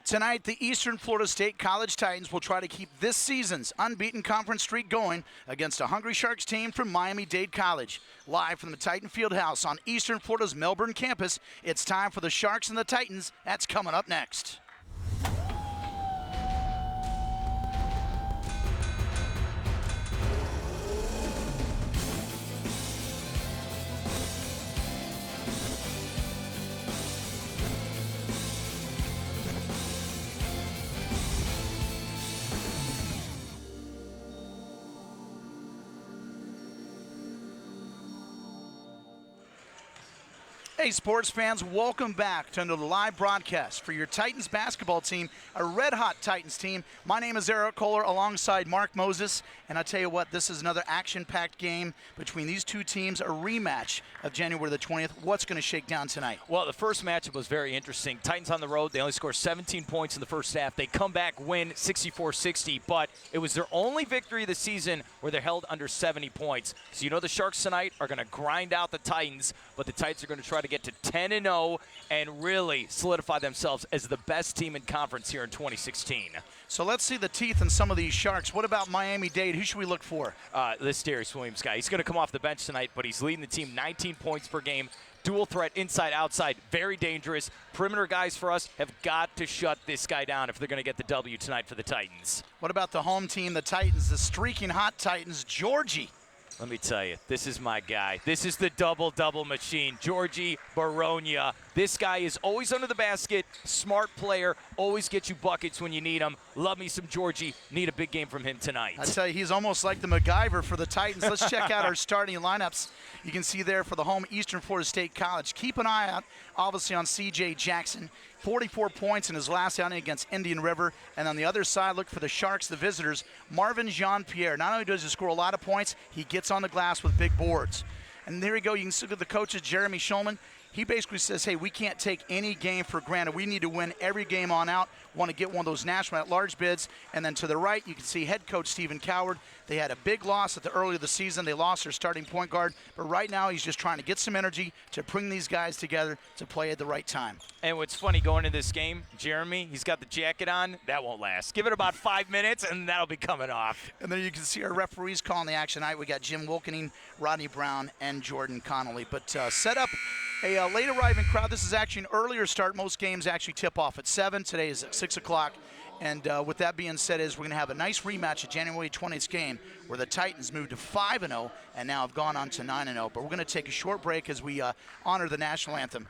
Tonight, the Eastern Florida State College Titans will try to keep this season's unbeaten conference streak going against a Hungry Sharks team from Miami-Dade College. Live from the Titan Fieldhouse on Eastern Florida's Melbourne campus, it's time for the Sharks and the Titans. That's coming up next. Hey sports fans, welcome back to another live broadcast for your Titans basketball team, a red-hot Titans team. My name is Eric Kohler alongside Mark Moses, and I tell you what, this is another action-packed game between these two teams, a rematch of January the 20th. What's going to shake down tonight? Well, the first matchup was very interesting. Titans on the road, they only scored 17 points in the first half. They come back, win 64-60, but it was their only victory of the season where they're held under 70 points. So you know the Sharks tonight are going to grind out the Titans, but the Titans are going to try to get to 10-0 and really solidify themselves as the best team in conference here in 2016. So let's see the teeth in some of these Sharks. What about Miami-Dade? Who should we look for? This Darius Williams guy. He's going to come off the bench tonight, but he's leading the team 19 points per game. Dual threat, inside, outside, very dangerous. Perimeter guys for us have got to shut this guy down if they're going to get the W tonight for the Titans. What about the home team, the Titans, the streaking hot Titans, Georgie? Let me tell you, this is my guy. This is the double-double machine, Georgie Baronia. This guy is always under the basket, smart player, always gets you buckets when you need them. Love me some Georgie. Need a big game from him tonight. I tell you, he's almost like the MacGyver for the Titans. Let's check out our starting lineups. You can see there for the home Eastern Florida State College. Keep an eye out, obviously, on C.J. Jackson. 44 points in his last outing against Indian River. And on the other side, look for the Sharks, the visitors, Marvin Jean-Pierre. Not only does he score a lot of points, he gets on the glass with big boards. And there you go. You can see the coaches, Jeremy Schulman. He basically says, hey, we can't take any game for granted. We need to win every game on out. Want to get one of those national at-large bids. And then to the right, you can see head coach Stephen Coward. They had a big loss at the early of the season. They lost their starting point guard. But right now, he's just trying to get some energy to bring these guys together to play at the right time. And what's funny going into this game, Jeremy, he's got the jacket on. That won't last. Give it about 5 minutes, and that'll be coming off. And then you can see our referees calling the action tonight. We got Jim Wilkening, Rodney Brown, and Jordan Connolly. But set up a late arriving crowd. This is actually an earlier start. Most games actually tip off at 7. Today is at 6 o'clock. And with that being said, we're going to have a nice rematch at January 20th game where the Titans moved to 5-0 and now have gone on to 9-0. But we're going to take a short break as we honor the national anthem.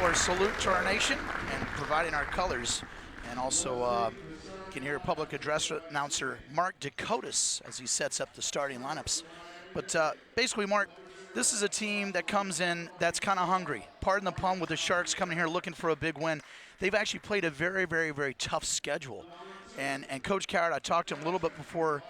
Our salute to our nation and providing our colors, and also you can hear public address announcer Mark Dakotas as he sets up the starting lineups. But basically, Mark, this is a team that comes in that's kind of hungry. Pardon the pun, with the Sharks coming here looking for a big win. They've actually played a very, very, very tough schedule. And Coach Coward, I talked to him a little bit before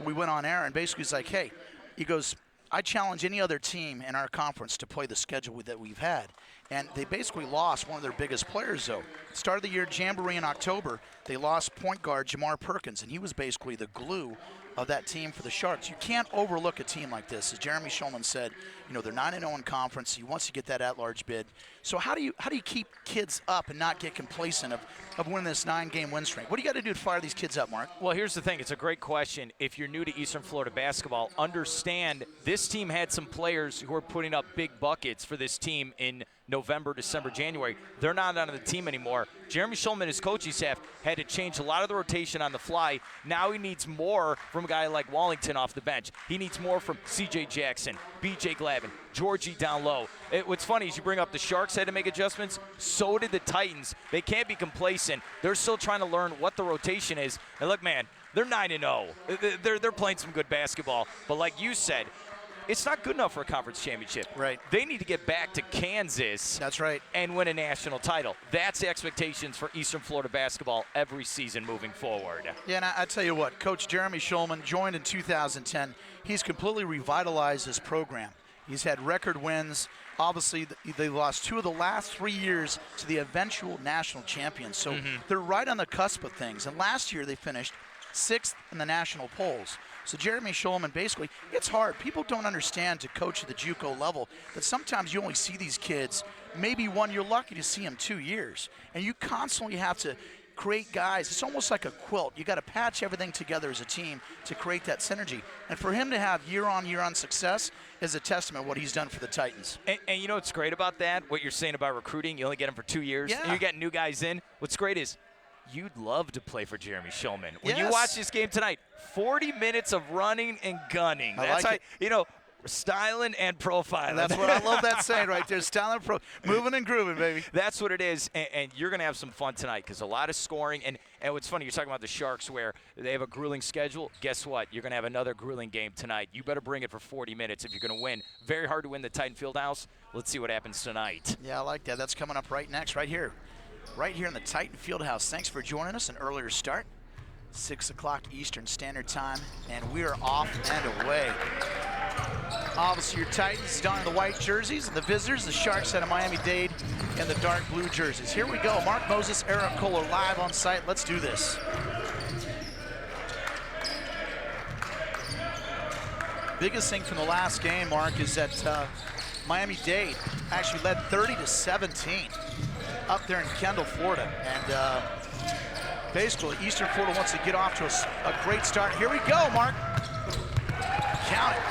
we went on air, and basically he's like, hey, he goes, I challenge any other team in our conference to play the schedule that we've had. And they basically lost one of their biggest players, though. Start of the year, Jamboree in October, they lost point guard Jamar Perkins, and he was basically the glue of that team for the Sharks. You can't overlook a team like this. As Jeremy Schulman said, they're 9-0 in conference. He wants to get that at-large bid. So how do you keep kids up and not get complacent of winning this 9-game win streak? What do you got to do to fire these kids up, Mark? Well, here's the thing. It's a great question. If you're new to Eastern Florida basketball, understand this team had some players who are putting up big buckets for this team in November, December, January. They're not on the team anymore. Jeremy Schulman and his coaching staff had to change a lot of the rotation on the fly. Now he needs more from a guy like Wallington off the bench. He needs more from C.J. Jackson, B.J. Glavin, Georgie down low. What's funny is you bring up the Sharks had to make adjustments. So did the Titans. They can't be complacent. They're still trying to learn what the rotation is. And look, man, they're 9-0. They're playing some good basketball. But like you said, it's not good enough for a conference championship. Right. They need to get back to Kansas. That's right. And win a national title. That's the expectations for Eastern Florida basketball every season moving forward. Yeah, and I tell you what, Coach Jeremy Schulman joined in 2010. He's completely revitalized this program. He's had record wins. Obviously, they lost 2 of the last 3 years to the eventual national champions. So they're right on the cusp of things. And last year they finished 6th in the national polls. So Jeremy Schulman, basically, it's hard. People don't understand to coach at the JUCO level that sometimes you only see these kids, maybe one, you're lucky to see them 2 years. And you constantly have to create guys. It's almost like a quilt. You got to patch everything together as a team to create that synergy. And for him to have year-on-year-on success is a testament to what he's done for the Titans. And you know what's great about that? What you're saying about recruiting, you only get them for 2 years, Yeah. and you get new guys in. What's great is you'd love to play for Jeremy Schulman. When you Yes. watch this game tonight, 40 minutes of running and gunning. That's like how, styling and profiling. And that's what I love that saying right there. Styling, moving and grooving, baby. That's what it is, and you're going to have some fun tonight because a lot of scoring. And what's funny, you're talking about the Sharks where they have a grueling schedule. Guess what? You're going to have another grueling game tonight. You better bring it for 40 minutes if you're going to win. Very hard to win the Titan Fieldhouse. Let's see what happens tonight. Yeah, I like that. That's coming up right next, right here in the Titan Fieldhouse. Thanks for joining us. An earlier start, 6 o'clock Eastern Standard Time, and we are off and away. Obviously, your Titans donning the white jerseys, and the visitors, the Sharks out of Miami-Dade, in the dark blue jerseys. Here we go. Mark Moses, Eric Kohler live on site. Let's do this. Biggest thing from the last game, Mark, is that Miami-Dade actually led 30-17 up there in Kendall, Florida. And basically, Eastern Florida wants to get off to a great start. Here we go, Mark. Count it.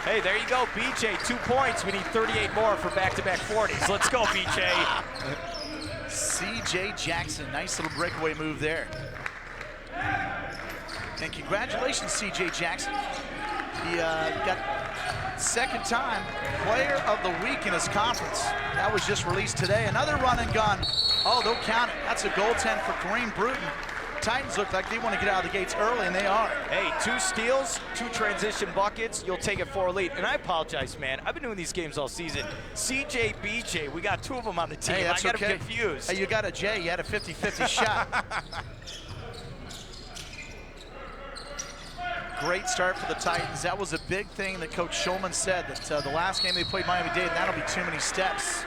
Hey, there you go, BJ, 2 points. We need 38 more for back-to-back 40s. Let's go, BJ. C.J. Jackson, nice little breakaway move there. And congratulations, C.J. Jackson. He got second time Player of the Week in his conference. That was just released today. Another run and gun. Oh, they'll count it. That's a goaltend for Kareem Bruton. Titans look like they want to get out of the gates early, and they are. Hey, 2 steals, 2 transition buckets. You'll take it for a lead. And I apologize, man. I've been doing these games all season. CJ, BJ, we got 2 of them on the team. Hey, that's I got okay. them confused. Hey, you got a J. You had a 50-50 shot. Great start for the Titans. That was a big thing that Coach Schulman said, that the last game they played Miami-Dade, that'll be too many steps.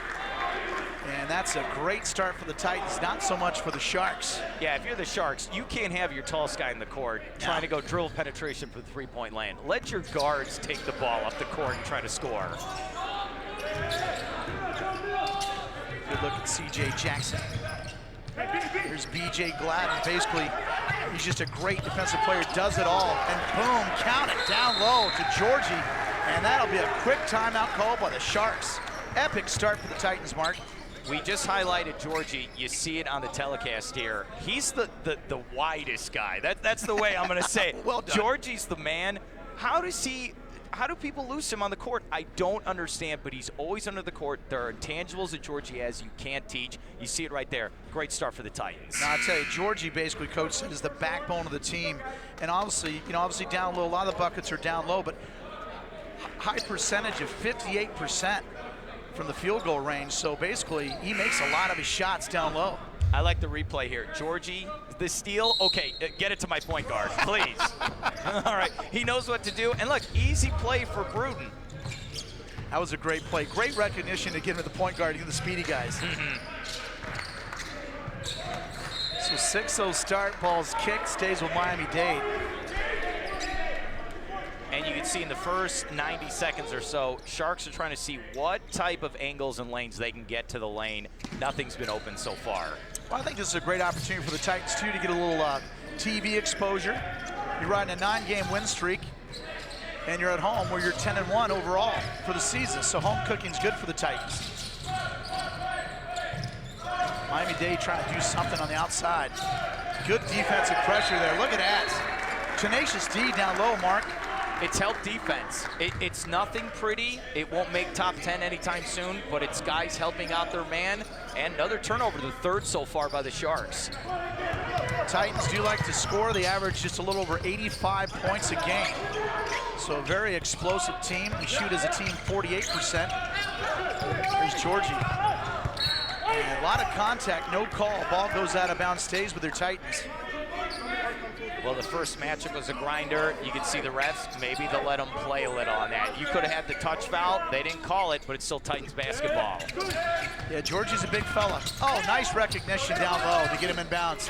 And that's a great start for the Titans, not so much for the Sharks. Yeah, if you're the Sharks, you can't have your tallest guy in the court trying to go dribble penetration for the three-point land. Let your guards take the ball off the court and try to score. Good look at C.J. Jackson. Here's B.J. Gladden. Basically, he's just a great defensive player, does it all. And boom, count it down low to Georgie. And that'll be a quick timeout call by the Sharks. Epic start for the Titans, Mark. We just highlighted Georgie. You see it on the telecast here. He's the widest guy. That's the way I'm going to say it. Well done. Georgie's the man. How do people lose him on the court? I don't understand, but he's always under the court. There are intangibles that Georgie has you can't teach. You see it right there. Great start for the Titans. Now, I tell you, Georgie basically, Coach said, is the backbone of the team. And obviously down low, a lot of the buckets are down low, but high percentage of 58% from the field goal range. So basically, he makes a lot of his shots down low. I like the replay here. Georgie, the steal. Okay, get it to my point guard, please. All right, he knows what to do. And look, easy play for Bruton. That was a great play. Great recognition to get him to the point guard, to the speedy guys. So 6-0 start, ball's kicked, stays with Miami-Dade. And you can see in the first 90 seconds or so, Sharks are trying to see what type of angles and lanes they can get to the lane. Nothing's been open so far. Well, I think this is a great opportunity for the Titans, too, to get a little TV exposure. You're riding a 9-game win streak, and you're at home where you're 10-1 overall for the season. So home cooking's good for the Titans. Miami-Dade trying to do something on the outside. Good defensive pressure there. Look at that. Tenacious D down low, Mark. It's help defense. It's nothing pretty. It won't make top 10 anytime soon, but it's guys helping out their man. And another turnover, the third so far by the Sharks. Titans do like to score. They average just a little over 85 points a game. So a very explosive team. We shoot as a team 48%. There's Georgie. And a lot of contact, no call. Ball goes out of bounds, stays with their Titans. Well, the first matchup was a grinder. You can see the refs, maybe they'll let them play a little on that. You could have had the touch foul. They didn't call it, but it's still Titans basketball. Yeah, Georgie's a big fella. Oh, nice recognition down low to get him in bounds.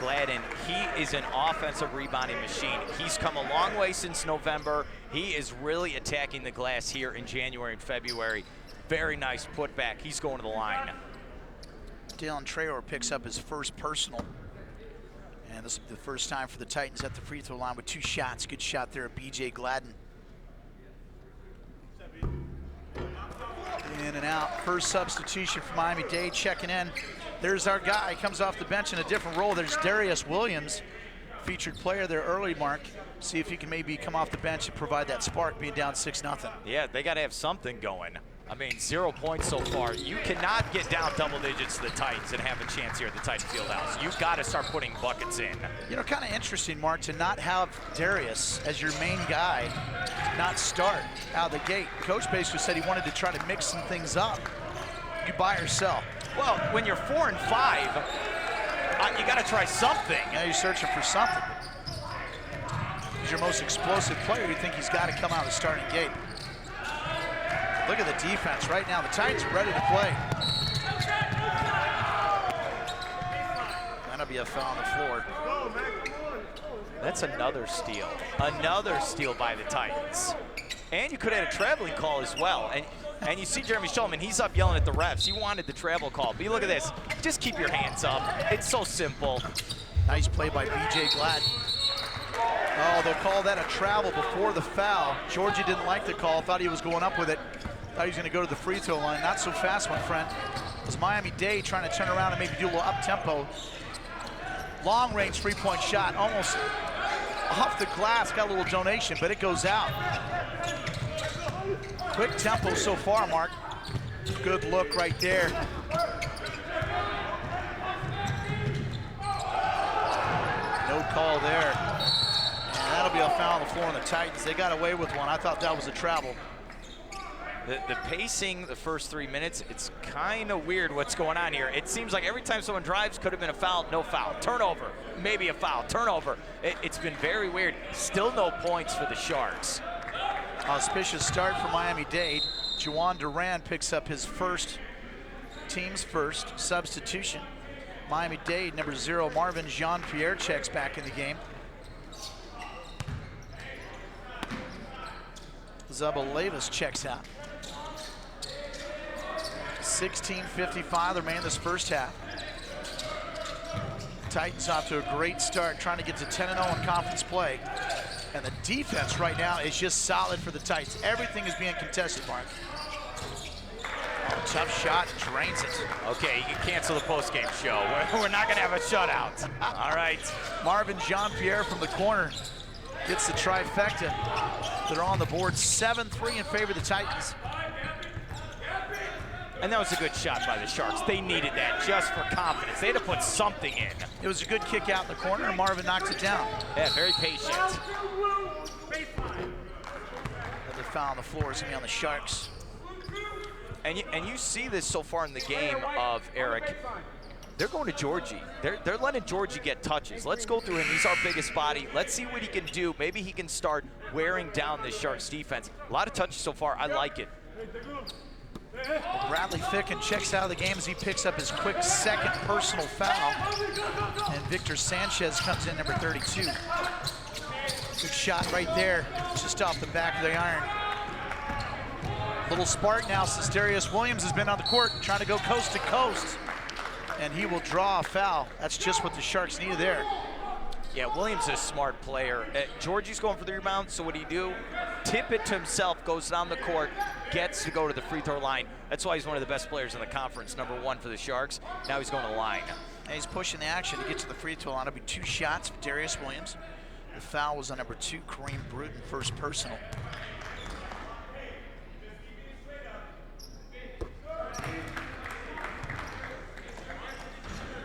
Gladden, he is an offensive rebounding machine. He's come a long way since November. He is really attacking the glass here in January and February. Very nice putback. He's going to the line. Dalen Traore picks up his first personal. And this is the first time for the Titans at the free throw line with 2 shots. Good shot there at BJ Gladden. In and out. First substitution for Miami-Dade checking in. There's our guy. Comes off the bench in a different role. There's Darius Williams, featured player there early, Mark. See if he can maybe come off the bench and provide that spark, being down 6-0. Yeah, they got to have something going. I mean, 0 points so far. You cannot get down double digits to the Titans and have a chance here at the Titan Fieldhouse. You've got to start putting buckets in. You know, kind of interesting, Mark, to not have Darius as your main guy, not start out of the gate. Coach basically said he wanted to try to mix some things up. You buy or sell? Well, when you're 4 and 5, you got to try something. Now you're searching for something. He's your most explosive player. You think he's got to come out of the starting gate. Look at the defense right now. The Titans are ready to play. That'll be a foul on the floor. That's another steal. Another steal by the Titans. And you could have had a traveling call as well. And you see Jeremy Schulman, he's up yelling at the refs. He wanted the travel call. But look at this. Just keep your hands up. It's so simple. Nice play by BJ Gladden. Oh, they'll call that a travel before the foul. Georgie didn't like the call, thought he was going up with it. Thought he was going to go to the free throw line. Not so fast, my friend. It was Miami-Dade trying to turn around and maybe do a little up-tempo. Long-range three-point shot, almost off the glass, got a little donation, but it goes out. Quick tempo so far, Mark. Good look right there. No call there. And that'll be a foul on the floor on the Titans. They got away with one. I thought that was a travel. The pacing the first 3 minutes, it's kind of weird what's going on here. It seems like every time someone drives, could have been a foul, no foul. Turnover, maybe a foul, turnover. It's been very weird. Still no points for the Sharks. Auspicious start for Miami-Dade. Juwan Duran picks up his team's first substitution. Miami-Dade, number 0, Marvin Jean-Pierre checks back in the game. Zabalevas checks out. 16:55 remain this first half. Titans off to a great start, trying to get to 10-0 in conference play. And the defense right now is just solid for the Titans. Everything is being contested, Mark. Oh, tough shot, drains it. Okay, you can cancel the postgame show. We're not gonna have a shutout. All right. Marvin Jean-Pierre from the corner gets the trifecta. They're on the board, 7-3 in favor of the Titans. And that was a good shot by the Sharks. They needed that just for confidence. They had to put something in. It was a good kick out in the corner, and Marvin knocks it down. Yeah, very patient. Another foul on the floor is going to be on the Sharks. And you see this so far in the game of Eric. They're going to Georgie. They're letting Georgie get touches. Let's go through him. He's our biggest body. Let's see what he can do. Maybe he can start wearing down this Sharks defense. A lot of touches so far. I like it. Well, Bradley Ficken checks out of the game as he picks up his quick second personal foul. And Victor Sanchez comes in, number 32. Good shot right there, just off the back of the iron. Little spark now since Darius Williams has been on the court trying to go coast to coast. And he will draw a foul. That's just what the Sharks needed there. Yeah, Williams is a smart player. Georgie's going for the rebound, so what do? Tip it to himself, goes down the court, gets to go to the free throw line. That's why he's one of the best players in the conference, number 1 for the Sharks. Now he's going to the line. And he's pushing the action to get to the free throw line. It'll be 2 shots for Darius Williams. The foul was on number 2, Kareem Bruton, first personal.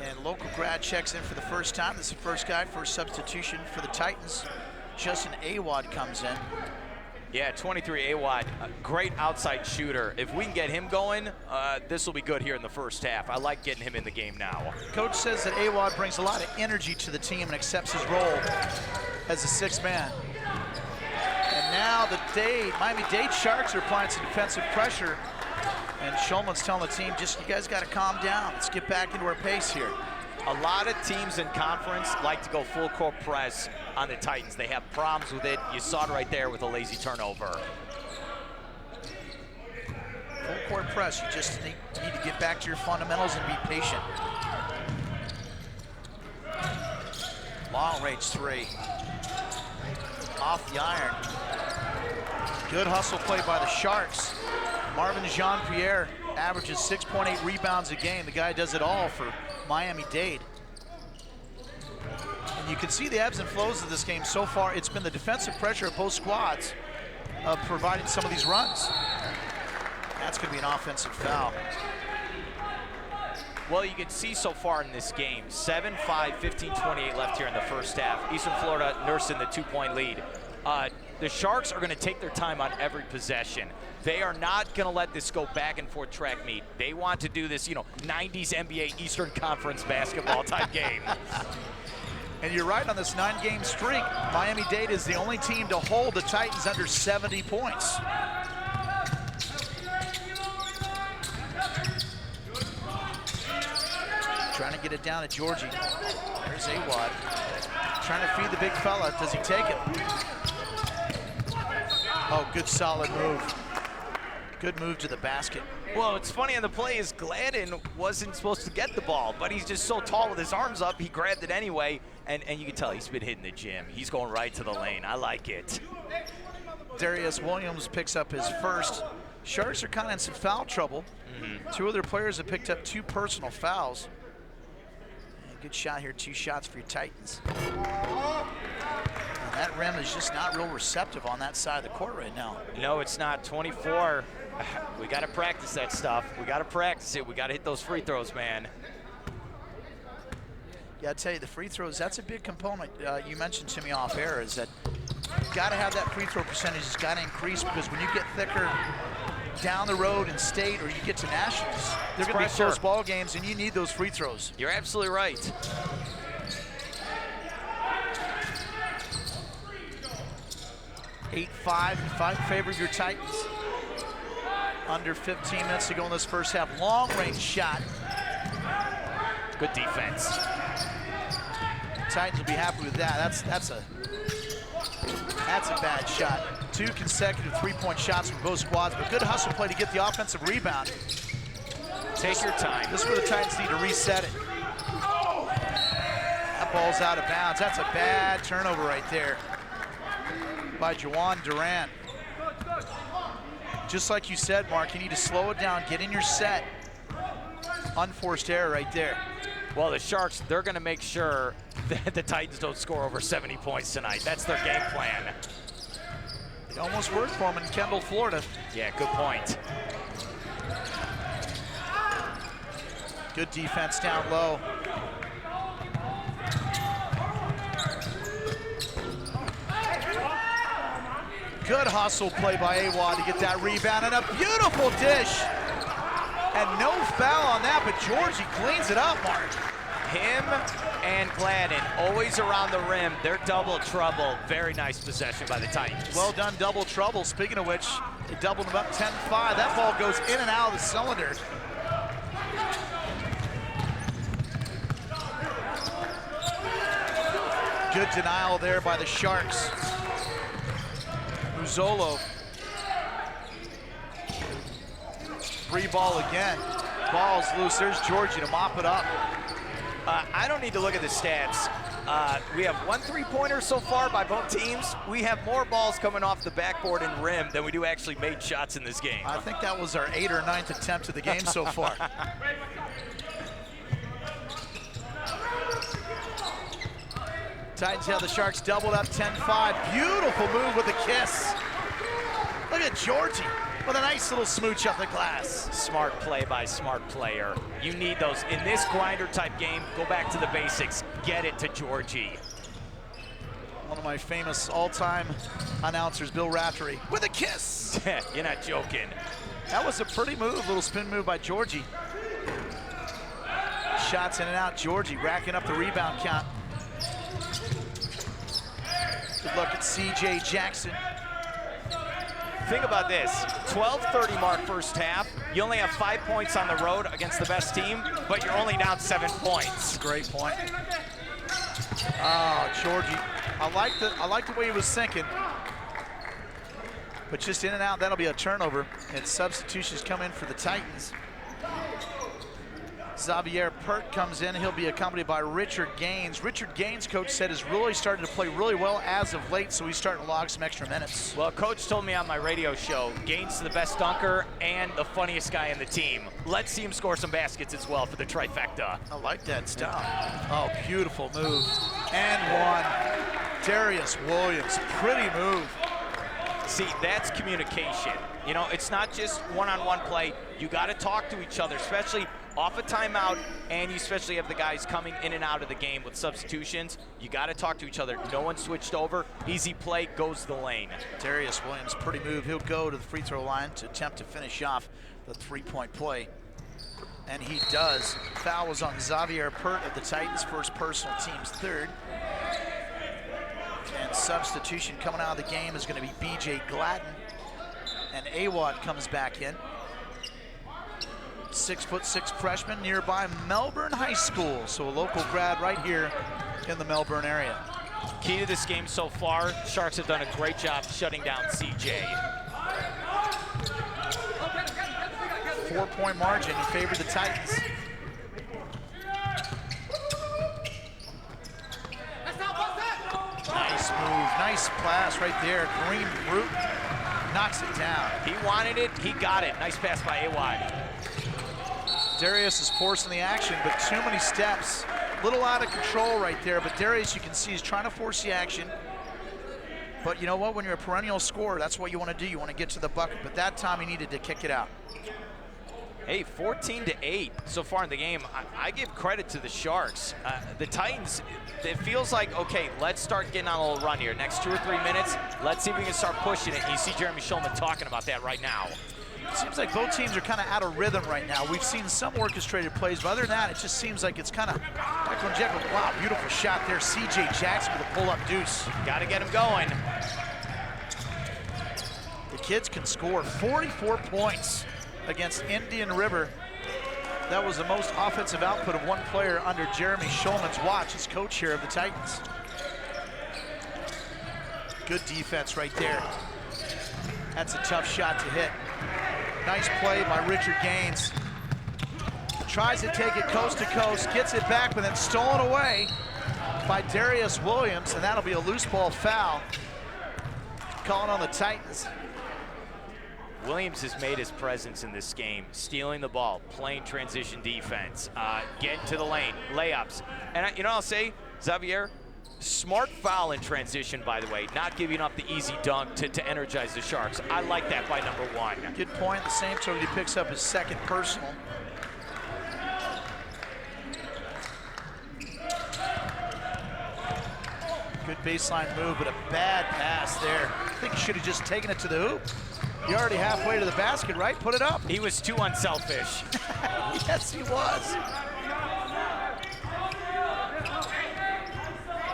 And local grad checks in for the first time. This is the first guy, first substitution for the Titans. Justin Awad comes in. Yeah, 23 Awad, great outside shooter. If we can get him going, this will be good here in the first half. I like getting him in the game now. Coach says that Awad brings a lot of energy to the team and accepts his role as a 6th man. And now the Miami-Dade Sharks are applying some defensive pressure. And Schulman's telling the team, just you guys got to calm down. Let's get back into our pace here. A lot of teams in conference like to go full court press on the Titans. They have problems with it. You saw it right there with a lazy turnover. Full court press, you just need to get back to your fundamentals and be patient. Long range 3. Off the iron. Good hustle play by the Sharks. Marvin Jean-Pierre averages 6.8 rebounds a game. The guy does it all for Miami-Dade. And you can see the ebbs and flows of this game so far. It's been the defensive pressure of both squads providing some of these runs. That's going to be an offensive foul. Well, you can see so far in this game, 7-5, 15-28 left here in the first half. Eastern Florida nursing the 2-point lead. The Sharks are going to take their time on every possession. They are not going to let this go back and forth track meet. They want to do this, 90s NBA Eastern Conference basketball type game. And you're right on this 9-game streak. Miami-Dade is the only team to hold the Titans under 70 points. Trying to get it down to Georgie. There's Awad. Trying to feed the big fella. Does he take it? Oh, good solid move. Good move to the basket. Well, what's funny on the play is Gladden wasn't supposed to get the ball, but he's just so tall with his arms up, he grabbed it anyway, and you can tell he's been hitting the gym. He's going right to the lane. I like it. Darius Williams picks up his first. Sharks are kind of in some foul trouble. 2 of their players have picked up 2 personal fouls. And good shot here, 2 shots for your Titans. And that rim is just not real receptive on that side of the court right now. No, it's not. 24. We got to practice that stuff. We got to practice it. We got to hit those free throws, man. Yeah, I tell you, the free throws, that's a big component. You mentioned to me off air is that you've got to have that free throw percentage. It's got to increase because when you get thicker down the road in state or you get to nationals, they're going to be close ball games, and you need those free throws. You're absolutely right. (8-5) in favor of your Titans. Under 15 minutes to go in this first half. Long range shot. Good defense. Titans will be happy with that. That's a bad shot. 2 consecutive 3-point shots from both squads, but good hustle play to get the offensive rebound. Take your time. This is where the Titans need to reset it. That ball's out of bounds. That's a bad turnover right there by Juwan Durant. Just like you said, Mark, you need to slow it down, get in your set. Unforced error right there. Well, the Sharks, they're going to make sure that the Titans don't score over 70 points tonight. That's their game plan. It almost worked for them in Kendall, Florida. Yeah, good point. Good defense down low. Good hustle play by Awad to get that rebound, and a beautiful dish. And no foul on that, but Georgie cleans it up, Mark. Him and Gladden always around the rim. They're double trouble. Very nice possession by the Titans. Well done, double trouble. Speaking of which, They doubled them up 10-5. That ball goes in and out of the cylinder. Good denial there by the Sharks. Muzzolo. Free ball again. Ball's loose. There's Georgie to mop it up. I don't need to look at the stats. We have 1 3-pointer so far by both teams. We have more balls coming off the backboard and rim than we do actually made shots in this game. I think that was our 8th or 9th attempt of the game so far. Titans have the Sharks doubled up 10-5. Beautiful move with a kiss. Look at Georgie with a nice little smooch up the glass. Smart play by smart player. You need those. In this grinder type game, go back to the basics. Get it to Georgie. One of my famous all-time announcers, Bill Raftery, with a kiss. You're not joking. That was a pretty move, little spin move by Georgie. Shots in and out, Georgie racking up the rebound count. Good look at C.J. Jackson. Think about this, 12:30 mark first half. You only have 5 points on the road against the best team, but you're only down 7 points. Great point. Oh, Georgie. I like the way he was thinking. But just in and out, that'll be a turnover. And substitutions come in for the Titans. Xavier Pert comes in. He'll be accompanied by Richard Gaines. Richard Gaines, coach said, is really starting to play really well as of late, so he's starting to log some extra minutes. Well, coach told me on my radio show, Gaines is the best dunker and the funniest guy in the team. Let's see him score some baskets as well for the trifecta. I like that stuff. Oh, beautiful move. And one. Darius Williams, pretty move. See, that's communication. You know, it's not just one-on-one play. You got to talk to each other, especially off a timeout, and you especially have the guys coming in and out of the game with substitutions. You got to talk to each other. No one switched over. Easy play, goes the lane. Darius Williams, pretty move. He'll go to the free throw line to attempt to finish off the 3-point play. And he does. Foul was on Xavier Pert of the Titans, first personal, team's 3rd. And substitution coming out of the game is going to be B.J. Gladden. And Awad comes back in. 6'6" freshman, nearby Melbourne High School. So a local grad right here in the Melbourne area. Key to this game so far, Sharks have done a great job shutting down CJ. 4-point margin in favor of the Titans. Nice move, nice pass right there. Green Brute knocks it down. He wanted it, he got it. Nice pass by Awad. Darius is forcing the action, but too many steps. Little out of control right there, but Darius, you can see, is trying to force the action. But you know what, when you're a perennial scorer, that's what you want to do. You want to get to the bucket, but that time he needed to kick it out. Hey, 14-8 so far in the game. I give credit to the Sharks. The Titans, it feels like, okay, let's start getting on a little run here. Next 2 or 3 minutes, let's see if we can start pushing it. And you see Jeremy Schulman talking about that right now. It seems like both teams are kind of out of rhythm right now. We've seen some orchestrated plays, but other than that, it just seems like it's kind of like when Jekyll. Wow, beautiful shot there. C.J. Jackson with a pull-up deuce. Got to get him going. The kids can score 44 points against Indian River. That was the most offensive output of one player under Jeremy Schulman's watch as coach here of the Titans. Good defense right there. That's a tough shot to hit. Nice play by Richard Gaines. Tries to take it coast to coast, gets it back, but then stolen away by Darius Williams, and that'll be a loose ball foul. Calling on the Titans. Williams has made his presence in this game, stealing the ball, playing transition defense, getting to the lane, layups. And you know, I'll say, Xavier, smart foul in transition, by the way, not giving up the easy dunk to energize the Sharks. I like that by number 1. Good point. The same token, he picks up his 2nd personal. Good baseline move, but a bad pass there. I think he should have just taken it to the hoop. You're already halfway to the basket, right? Put it up. He was too unselfish. Yes, he was.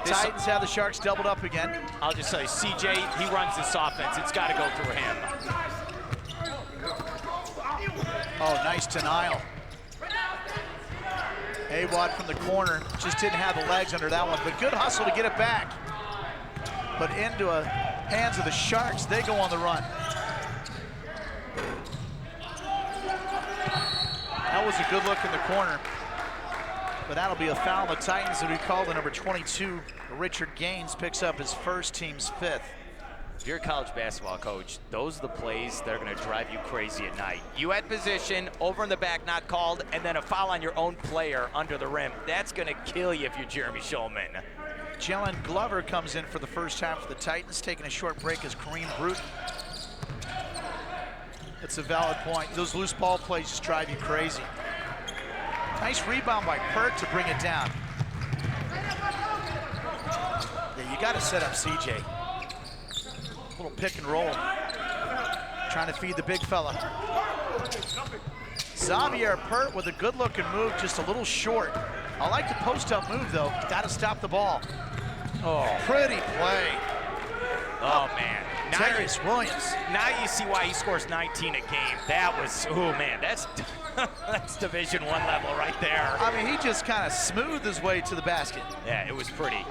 Titans have the Sharks doubled up again. I'll just say, CJ, he runs this offense. It's got to go through him. Nice denial. Awad from the corner, just didn't have the legs under that one, but good hustle to get it back. But into the hands of the Sharks, they go on the run. That was a good look in the corner, but that'll be a foul. The Titans that we call the number 22, Richard Gaines, picks up his first, team's 5th. If you're a college basketball coach, those are the plays that are going to drive you crazy at night. You at position, over in the back, not called, and then a foul on your own player under the rim. That's going to kill you if you're Jeremy Shulman. Jalen Glover comes in for the first half for the Titans, taking a short break as Kareem Bruton. It's a valid point. Those loose ball plays just drive you crazy. Nice rebound by Pert to bring it down. Yeah, you got to set up CJ. Little pick and roll. Trying to feed the big fella. Xavier Pert with a good looking move, just a little short. I like the post up move though. Got to stop the ball. Oh, pretty play. Oh man. Darius Williams. Now you see why he scores 19 a game. That was, oh man, that's that's Division I level right there. I mean, he just kind of smoothed his way to the basket. Yeah, it was pretty.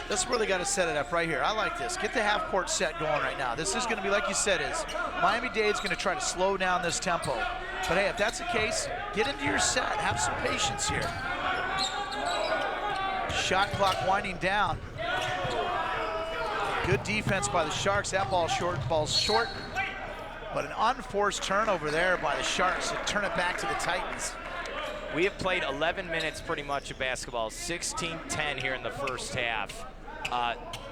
This is where they got to set it up right here. I like this. Get the half-court set going right now. This is going to be, like you said, is Miami-Dade's going to try to slow down this tempo. But hey, if that's the case, get into your set. Have some patience here. Shot clock winding down. Good defense by the Sharks. That ball's short. But an unforced turnover there by the Sharks to turn it back to the Titans. We have played 11 minutes pretty much of basketball, 16-10 here in the first half.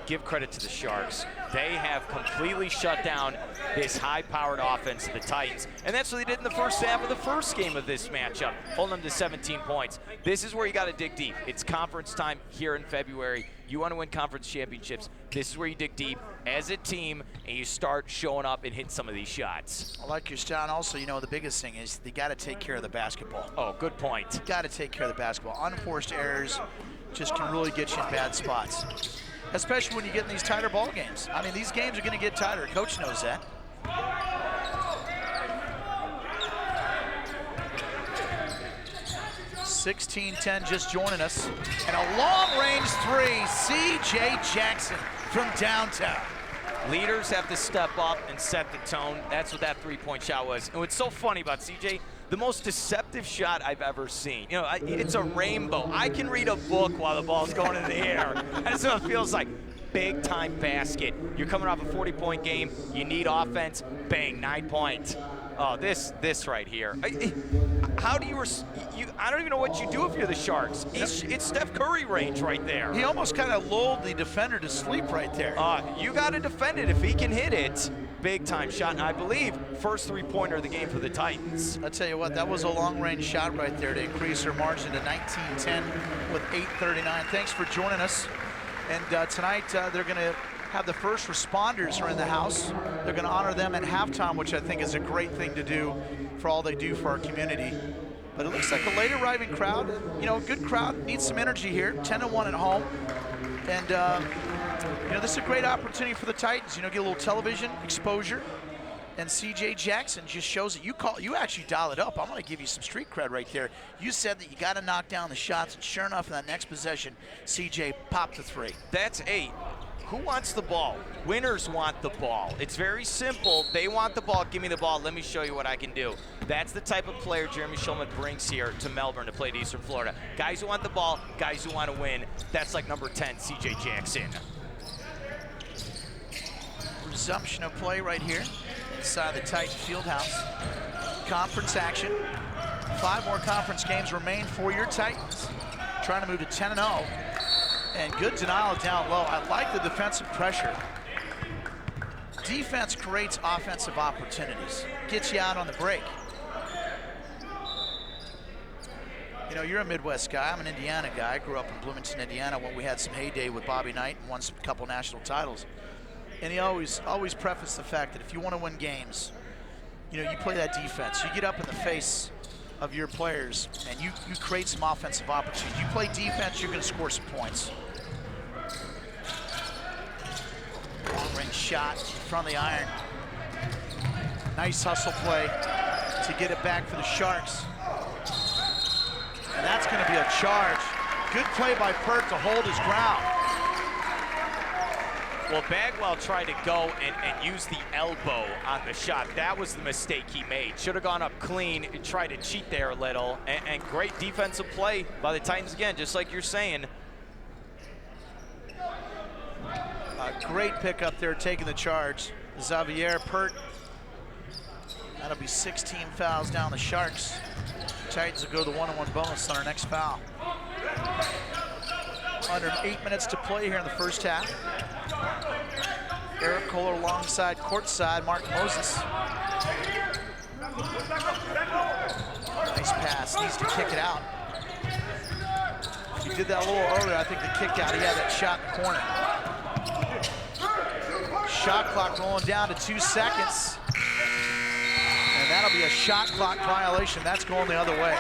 Give credit to the Sharks. They have completely shut down this high-powered offense of the Titans, and that's what they did in the first half of the first game of this matchup, holding them to 17 points. This is where you got to dig deep. It's conference time here in February. You want to win conference championships. This is where you dig deep as a team, and you start showing up and hitting some of these shots. I like your style. And also, you know, the biggest thing is they got to take care of the basketball. Oh, good point. Got to take care of the basketball. Unforced errors just can really get you in bad spots, especially when you get in these tighter ball games. I mean, these games are going to get tighter. Coach knows that. (16-10) just joining us, and a long-range three. C.J. Jackson from downtown. Leaders have to step up and set the tone. That's what that three-point shot was. And what's so funny about CJ, the most deceptive shot I've ever seen. You know, it's a rainbow. I can read a book while the ball's going in the air. That's what it feels like. Big-time basket. You're coming off a 40-point game. You need offense. Bang, 9 points. Oh, this right here. How do you I don't even know what you do if you're the Sharks. It's Steph Curry range right there. He almost kind of lulled the defender to sleep right there. You got to defend it. If he can hit it, big-time shot. And I believe first three-pointer of the game for the Titans. I'll tell you what, that was a long-range shot right there to increase their margin to 19-10 with 8:39. Thanks for joining us. And tonight they're going to have the first responders are in the house. They're going to honor them at halftime, which I think is a great thing to do for all they do for our community. But it looks like a late arriving crowd. You know, a good crowd, needs some energy here. 10-1 at home. And, you know, this is a great opportunity for the Titans. You know, get a little television exposure. And C.J. Jackson just shows that you actually dial it up. I'm going to give you some street cred right there. You said that you got to knock down the shots, and sure enough, in that next possession, C.J. popped the three. That's 8. Who wants the ball? Winners want the ball. It's very simple. They want the ball. Give me the ball. Let me show you what I can do. That's the type of player Jeremy Shulman brings here to Melbourne to play at Eastern Florida. Guys who want the ball, guys who want to win. That's like number 10, C.J. Jackson. Resumption of play right here inside the Titan Fieldhouse. Conference action. 5 more conference games remain for your Titans. Trying to move to 10-0. And good denial down low. I like the defensive pressure. Defense creates offensive opportunities. Gets you out on the break. You know, you're a Midwest guy. I'm an Indiana guy. I grew up in Bloomington, Indiana when we had some heyday with Bobby Knight and won a couple national titles. And he always prefaced the fact that if you want to win games, you know, you play that defense. You get up in the face of your players and you create some offensive opportunities. You play defense, you're going to score some points. Long range shot from the iron. Nice hustle play to get it back for the Sharks. And that's going to be a charge. Good play by Pert to hold his ground. Well, Bagwell tried to go and use the elbow on the shot. That was the mistake he made. Should have gone up clean and tried to cheat there a little. And great defensive play by the Titans again, just like you're saying. A great pickup there, taking the charge. Xavier Pert. That'll be 16 fouls down the Sharks. Titans will go to the 1-on-1 bonus on our next foul. Under 8 minutes to play here in the first half. Eric Kohler alongside courtside Mark Moses. Nice pass, needs to kick it out. If he did that a little earlier, I think the kick out, he had that shot in the corner. Shot clock rolling down to 2 seconds. And that'll be a shot clock violation. That's going the other way.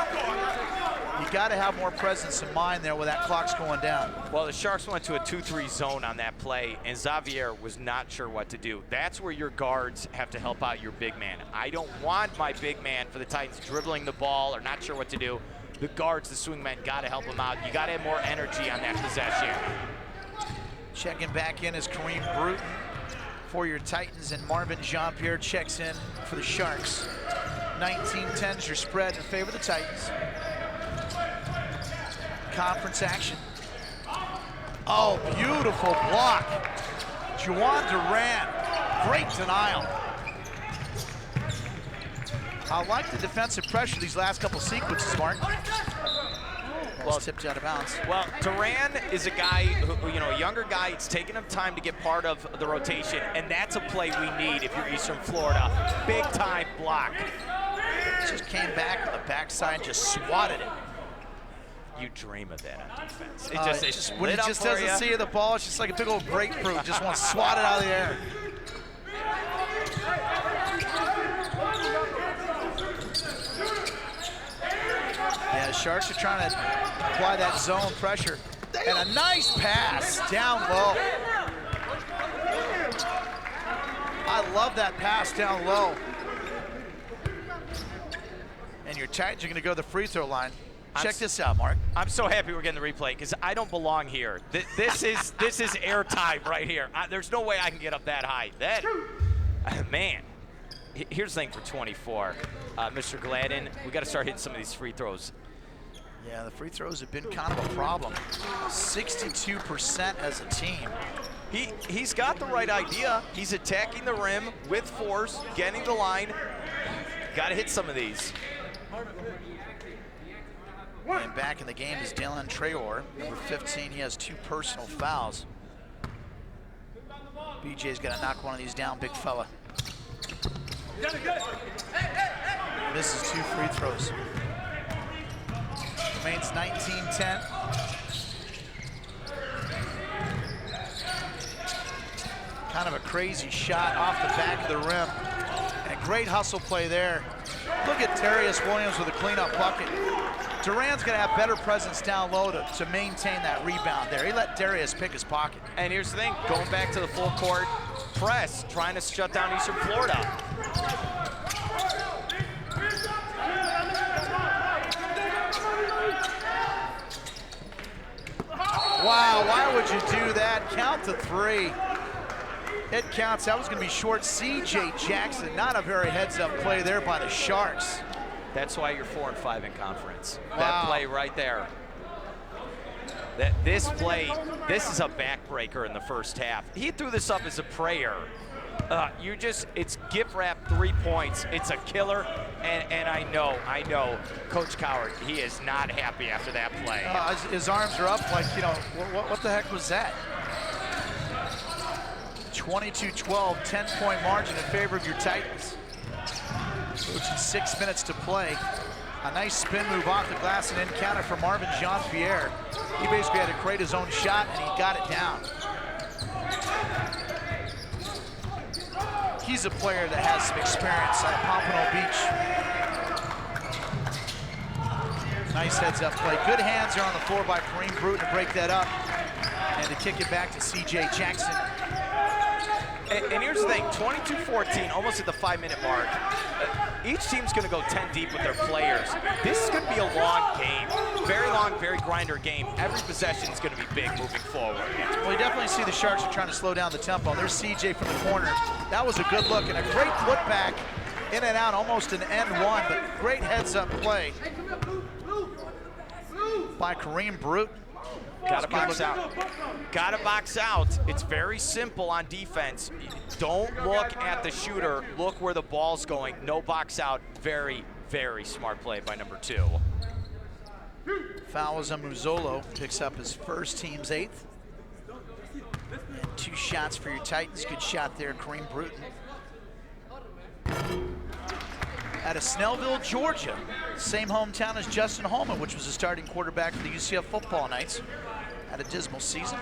You got to have more presence in mind there when that clock's going down. Well, the Sharks went to a 2-3 zone on that play, and Xavier was not sure what to do. That's where your guards have to help out your big man. I don't want my big man for the Titans dribbling the ball or not sure what to do. The guards, the swing men, got to help him out. You got to have more energy on that possession. Checking back in is Kareem Bruton for your Titans, and Marvin Jean-Pierre checks in for the Sharks. 19-10 is your spread in favor of the Titans. Conference action. Oh, beautiful block. Juwan Duran, great denial. I like the defensive pressure these last couple sequences, Mark. Well, tipped out of bounds. Well, Duran is a guy who, you know, a younger guy. It's taken him time to get part of the rotation, and that's a play we need if you're Eastern Florida. Big time block. Just came back on the backside and just swatted it. You dream of that on defense. When he just doesn't see the ball, it's just like a big old grapefruit. Just want to swat it out of the air. Yeah, the Sharks are trying to apply that zone pressure. And a nice pass down low. I love that pass down low. And your Titans are going to go to the free throw line. Check this out, Mark. I'm so happy we're getting the replay because I don't belong here. This is airtime right here. There's no way I can get up that high. That, man. Here's the thing for 24, Mr. Gladden. We got to start hitting some of these free throws. Yeah, the free throws have been kind of a problem. 62% as a team. He's got the right idea. He's attacking the rim with force, getting the line. Got to hit some of these. And back in the game is Dylan Traore, number 15. He has 2 personal fouls. BJ's got to knock one of these down, big fella. Misses 2 free throws. Remains 19-10. Kind of a crazy shot off the back of the rim. And a great hustle play there. Look at Darius Williams with a cleanup bucket. Duran's going to have better presence down low to maintain that rebound there. He let Darius pick his pocket. And here's the thing, going back to the full court press, trying to shut down Eastern Florida. Wow, why would you do that? Count to 3. It counts. That was going to be short. C.J. Jackson, not a very heads-up play there by the Sharks. That's why you're 4-5 in conference. Wow. That play right there. This play, this is a backbreaker in the first half. He threw this up as a prayer. It's gift wrap 3 points. It's a killer, and I know, Coach Coward, he is not happy after that play. His arms are up like, you know, what the heck was that? 22-12, 10-point margin in favor of your Titans. Which is 6 minutes to play. A nice spin move off the glass and in counter for Marvin Jean-Pierre. He basically had to create his own shot and he got it down. He's a player that has some experience out of Pompano Beach. Nice heads up play. Good hands are on the floor by Kareem Bruton to break that up and to kick it back to C.J. Jackson. And here's the thing, 22-14, almost at the 5-minute mark. Each team's going to go 10 deep with their players. This is going to be a long game. Very long, very grinder game. Every possession is going to be big moving forward. Well, you definitely see the Sharks are trying to slow down the tempo. There's CJ from the corner. That was a good look and a great putback in and out, almost an end one, but great heads-up play by Kareem Bruton. Got to box out. Got to box out. It's very simple on defense. Don't look at the shooter. Look where the ball's going. No box out. Very, very smart play by number 2. Fouls on Muzzolo, picks up his first, team's 8th. And 2 shots for your Titans. Good shot there, Kareem Bruton. Out of Snellville, Georgia. Same hometown as Justin Holman, which was a starting quarterback for the UCF football Knights. Had a dismal season.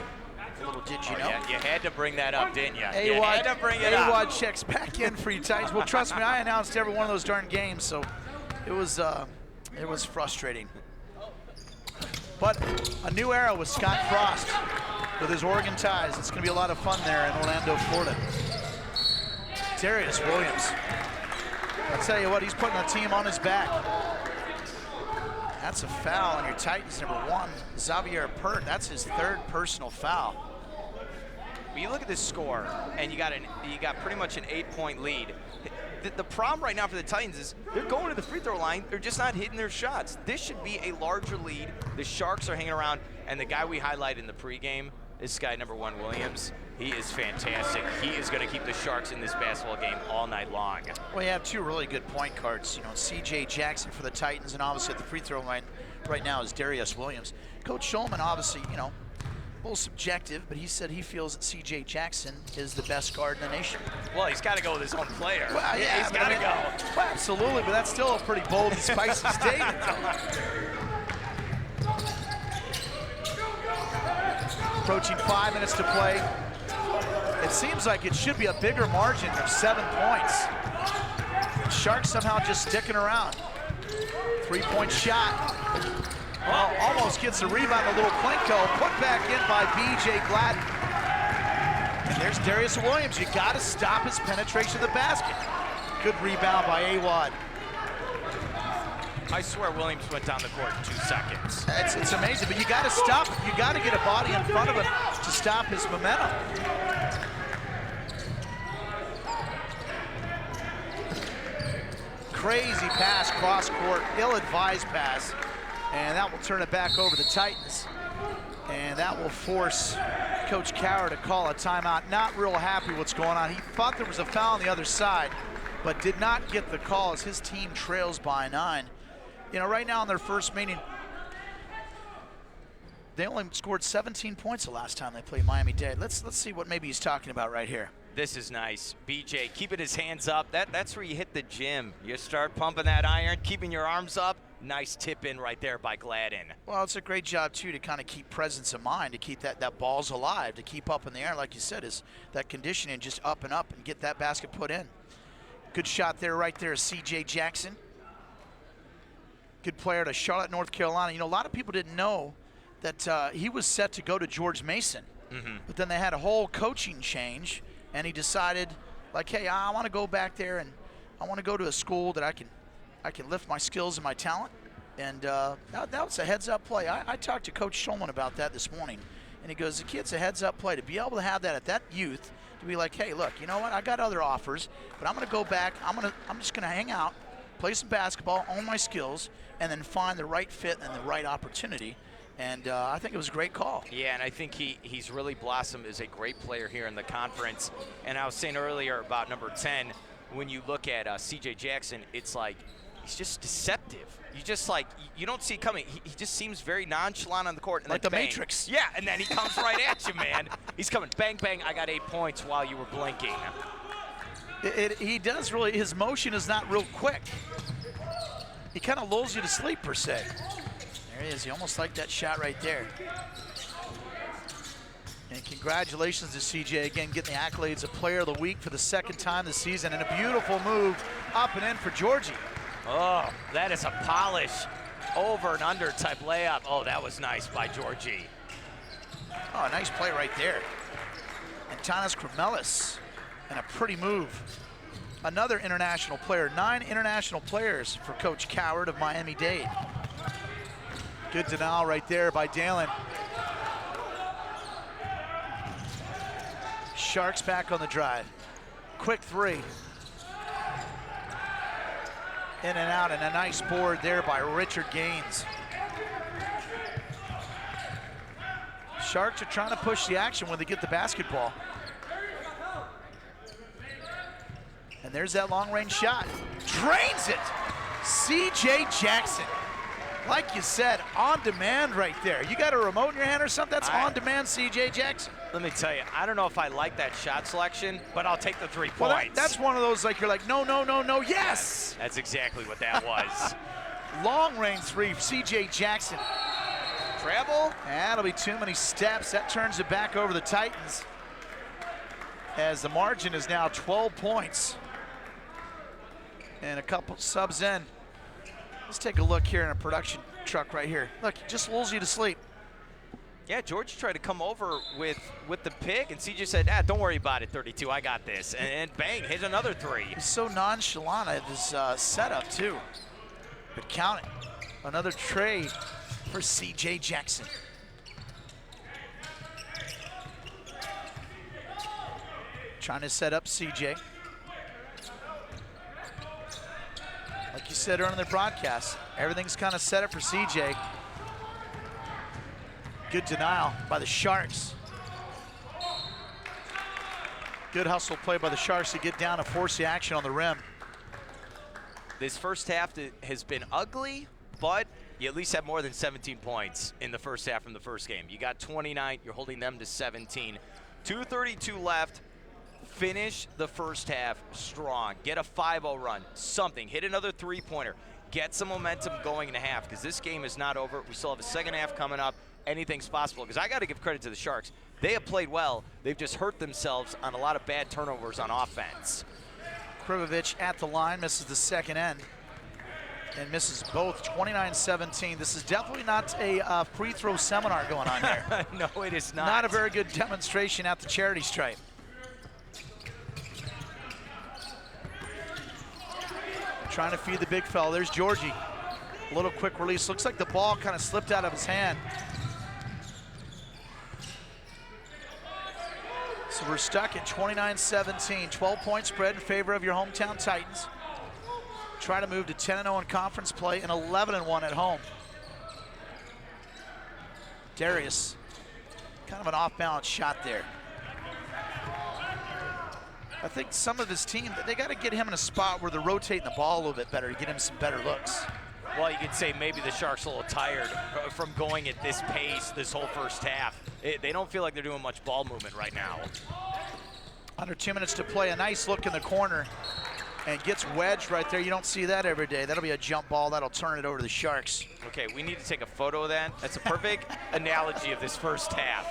A little did you know. Yeah, you had to bring that up, didn't you? You had to bring it up. AWOD checks back in for you Titans. Well, trust me, I announced every one of those darn games, so it was frustrating. But a new era with Scott Frost with his Oregon ties. It's going to be a lot of fun there in Orlando, Florida. Darius Williams. I'll tell you what, he's putting the team on his back. That's a foul on your Titans, number 1, Xavier Pert. That's his 3rd personal foul. When you look at this score, and you got pretty much an 8-point lead. The problem right now for the Titans is they're going to the free throw line. They're just not hitting their shots. This should be a larger lead. The Sharks are hanging around, and the guy we highlighted in the pregame, this guy, number 1, Williams, he is fantastic. He is going to keep the Sharks in this basketball game all night long. Well, you have 2 really good point guards. You know, C.J. Jackson for the Titans, and obviously at the free throw line right now is Darius Williams. Coach Schulman, obviously, you know, a little subjective, but he said he feels that C.J. Jackson is the best guard in the nation. Well, he's got to go with his own player. Well, yeah, he's got to go. Well, absolutely, but that's still a pretty bold and spicy statement. Approaching 5 minutes to play. It seems like it should be a bigger margin of 7 points. Sharks somehow just sticking around. 3-point shot. Well, almost gets a rebound, a little Plinko. Put back in by B.J. Gladden. And there's Darius Williams. You got to stop his penetration of the basket. Good rebound by AWOD. I swear Williams went down the court in 2 seconds. It's amazing, but you got to stop him. You got to get a body in front of him to stop his momentum. Crazy pass, cross court, ill-advised pass, and that will turn it back over the Titans. And that will force Coach Cowher to call a timeout. Not real happy what's going on. He thought there was a foul on the other side, but did not get the call as his team trails by 9. You know, right now in their first meeting, they only scored 17 points the last time they played Miami-Dade. Let's see what maybe he's talking about right here. This is nice. BJ keeping his hands up. That's where you hit the gym. You start pumping that iron, keeping your arms up. Nice tip in right there by Gladden. Well, it's a great job, too, to kind of keep presence of mind, to keep that ball's alive, to keep up in the air, like you said, is that conditioning just up and get that basket put in. Good shot there, right there, C.J. Jackson. Good player to Charlotte, North Carolina. You know, a lot of people didn't know that he was set to go to George Mason. But then they had a whole coaching change, and he decided, like, hey, I want to go back there, and I want to go to a school that I can lift my skills and my talent. And that was a heads-up play. I talked to Coach Schulman about that this morning, and he goes, the kid's a heads-up play. To be able to have that at that youth, to be like, hey, look, you know what? I got other offers, but I'm going to go back. I'm just going to hang out, play some basketball, own my skills, and then find the right fit and the right opportunity. And I think it was a great call. Yeah, and I think he's really blossomed as a great player here in the conference. And I was saying earlier about number 10, when you look at C.J. Jackson, it's like he's just deceptive. You don't see it coming. He just seems very nonchalant on the court. And like then the bang. Matrix. Yeah, and then he comes right at you, man. He's coming, bang, bang, I got 8 points while you were blinking. He does really, his motion is not real quick. He kind of lulls you to sleep, per se. There he is. He almost liked that shot right there. And congratulations to CJ again, getting the accolades of Player of the Week for the 2nd time this season, and a beautiful move up and in for Georgie. Oh, that is a polish over and under type layup. Oh, that was nice by Georgie. Oh, a nice play right there. And Tanis Kremelis And a pretty move. Another international player, 9 international players for Coach Coward of Miami-Dade. Good denial right there by Dalen. Sharks back on the drive. Quick 3. In and out, and a nice board there by Richard Gaines. Sharks are trying to push the action when they get the basketball. And there's that long-range shot. Drains it! C.J. Jackson. Like you said, on demand right there. You got a remote in your hand or something? That's on demand, C.J. Jackson. Let me tell you, I don't know if I like that shot selection, but I'll take the 3 points. Well, that's one of those, like, you're like, no, no, no, no, yes! That's exactly what that was. Long-range 3, C.J. Jackson. Travel? That'll be too many steps. That turns it back over the Titans, as the margin is now 12 points. And a couple subs in. Let's take a look here in a production truck right here. Look, he just lulls you to sleep. Yeah, George tried to come over with the pick, and CJ said, don't worry about it, 32, I got this. And bang, hit another 3. He's so nonchalant at his setup, too. But count it. Another tray for C.J. Jackson. Trying to set up C.J. Like you said earlier in the broadcast, everything's kind of set up for C.J. Good denial by the Sharks. Good hustle play by the Sharks to get down and force the action on the rim. This first half has been ugly, but you at least have more than 17 points in the first half from the first game. You got 29, you're holding them to 17. 2:32 left. Finish the first half strong. Get a 5-0 run, something. Hit another 3-pointer. Get some momentum going in a half, because this game is not over. We still have a second half coming up. Anything's possible, because I got to give credit to the Sharks. They have played well. They've just hurt themselves on a lot of bad turnovers on offense. Krivovich at the line, misses the second end, and misses both. 29-17. This is definitely not a free throw seminar going on here. No, it is not. Not a very good demonstration at the charity stripe. Trying to feed the big fella. There's Georgie. A little quick release. Looks like the ball kind of slipped out of his hand. So we're stuck at 29-17. 12-point spread in favor of your hometown Titans. Try to move to 10-0 in conference play and 11-1 at home. Darius, kind of an off-balance shot there. I think some of his team, they got to get him in a spot where they're rotating the ball a little bit better to get him some better looks. Well, you could say maybe the Sharks are a little tired from going at this pace this whole first half. They don't feel like they're doing much ball movement right now. Under 2 minutes to play, a nice look in the corner, and gets wedged right there. You don't see that every day. That'll be a jump ball. That'll turn it over to the Sharks. Okay, we need to take a photo of that. That's a perfect analogy of this first half.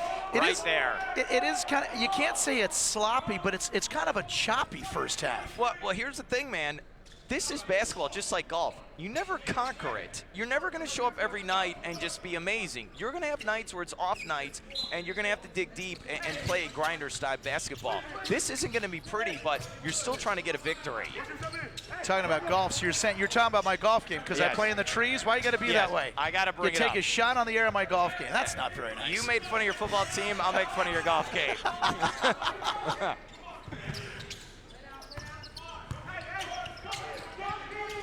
There. It is kind of, you can't say it's sloppy, but it's kind of a choppy first half. Well, here's the thing, man. This is basketball, just like golf. You never conquer it. You're never going to show up every night and just be amazing. You're going to have nights where it's off nights, and you're going to have to dig deep and play grinder-style basketball. This isn't going to be pretty, but you're still trying to get a victory. Talking about golf, so you're talking about my golf game because I play in the trees? Why you got to be that way? I got to bring it up. You take a shot on the air of my golf game. That's not very nice. You made fun of your football team, I'll make fun of your golf game.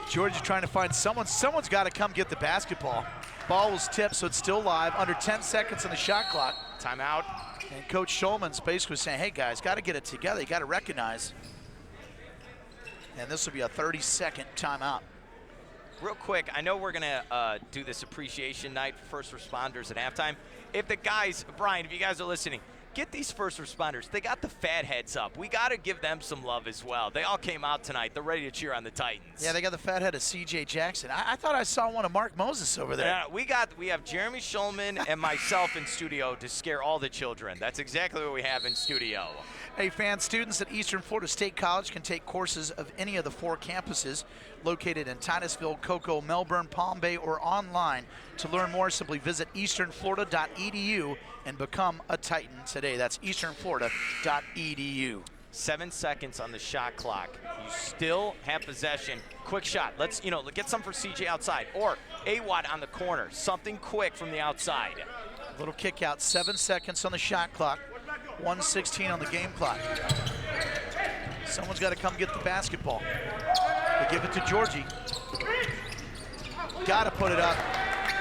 Georgia trying to find someone. Someone's got to come get the basketball. Ball was tipped, so it's still live. Under 10 seconds on the shot clock. Timeout. And Coach Schulman's basically saying, hey, guys, got to get it together. You got to recognize. And this will be a 30-second timeout. Real quick, I know we're going to do this appreciation night for first responders at halftime. If the guys, Brian, if you guys are listening, get these first responders. They got the fat heads up. We got to give them some love as well. They all came out tonight. They're ready to cheer on the Titans. Yeah, they got the fat head of C.J. Jackson. I thought I saw one of Mark Moses over there. Yeah, we have Jeremy Schulman and myself in studio to scare all the children. That's exactly what we have in studio. Hey, fans, students at Eastern Florida State College can take courses of any of the 4 campuses located in Titusville, Cocoa, Melbourne, Palm Bay, or online. To learn more, simply visit easternflorida.edu and become a Titan today. That's easternflorida.edu. 7 seconds on the shot clock. You still have possession. Quick shot. Let's, get some for CJ outside. Or Awad on the corner. Something quick from the outside. Little kick out, 7 seconds on the shot clock, 1:16 on the game clock. Someone's got to come get the basketball. They give it to Georgie. Got to put it up.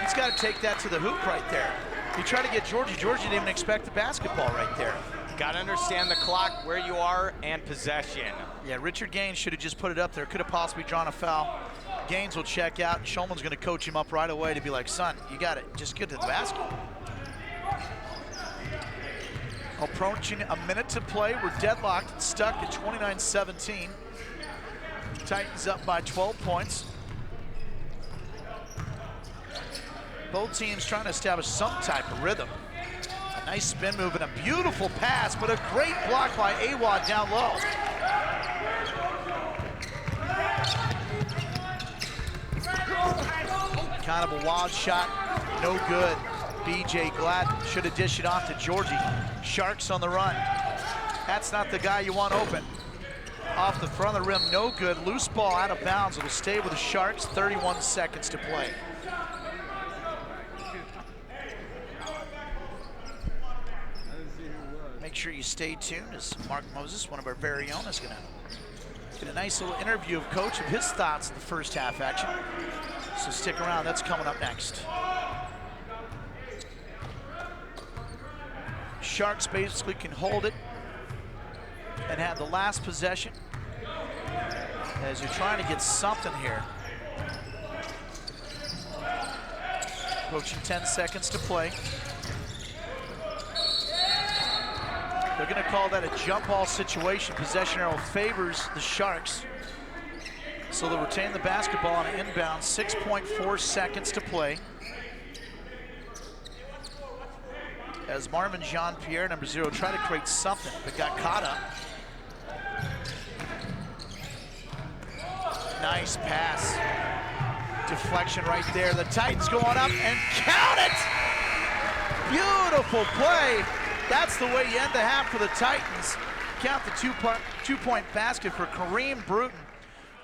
He's got to take that to the hoop right there. You try to get Georgie. Georgie didn't even expect the basketball right there. Got to understand the clock, where you are, and possession. Yeah, Richard Gaines should have just put it up there. Could have possibly drawn a foul. Gaines will check out, and Shulman's going to coach him up right away to be like, son, you got it. Just get to the basket. Approaching a minute to play. We're deadlocked and stuck at 29-17. Titans up by 12 points. Both teams trying to establish some type of rhythm. A nice spin move and a beautiful pass, but a great block by Awad down low. Kind of a wild shot, no good. BJ Gladden should have dished it off to Georgie. Sharks on the run. That's not the guy you want open. Off the front of the rim, no good. Loose ball out of bounds. It'll stay with the Sharks. 31 seconds to play. Make sure you stay tuned as Mark Moses, one of our very own, is going to get a nice little interview of Coach of his thoughts in the first half action. So stick around, that's coming up next. Sharks basically can hold it and have the last possession as you're trying to get something here. Approaching 10 seconds to play. They're going to call that a jump ball situation. Possession arrow favors the Sharks. So they'll retain the basketball on an inbound. 6.4 seconds to play. As Marvin Jean-Pierre, number 0, tried to create something, but got caught up. Nice pass. Deflection right there. The Titans going up and count it! Beautiful play. That's the way you end the half for the Titans. Count the two-point basket for Kareem Bruton.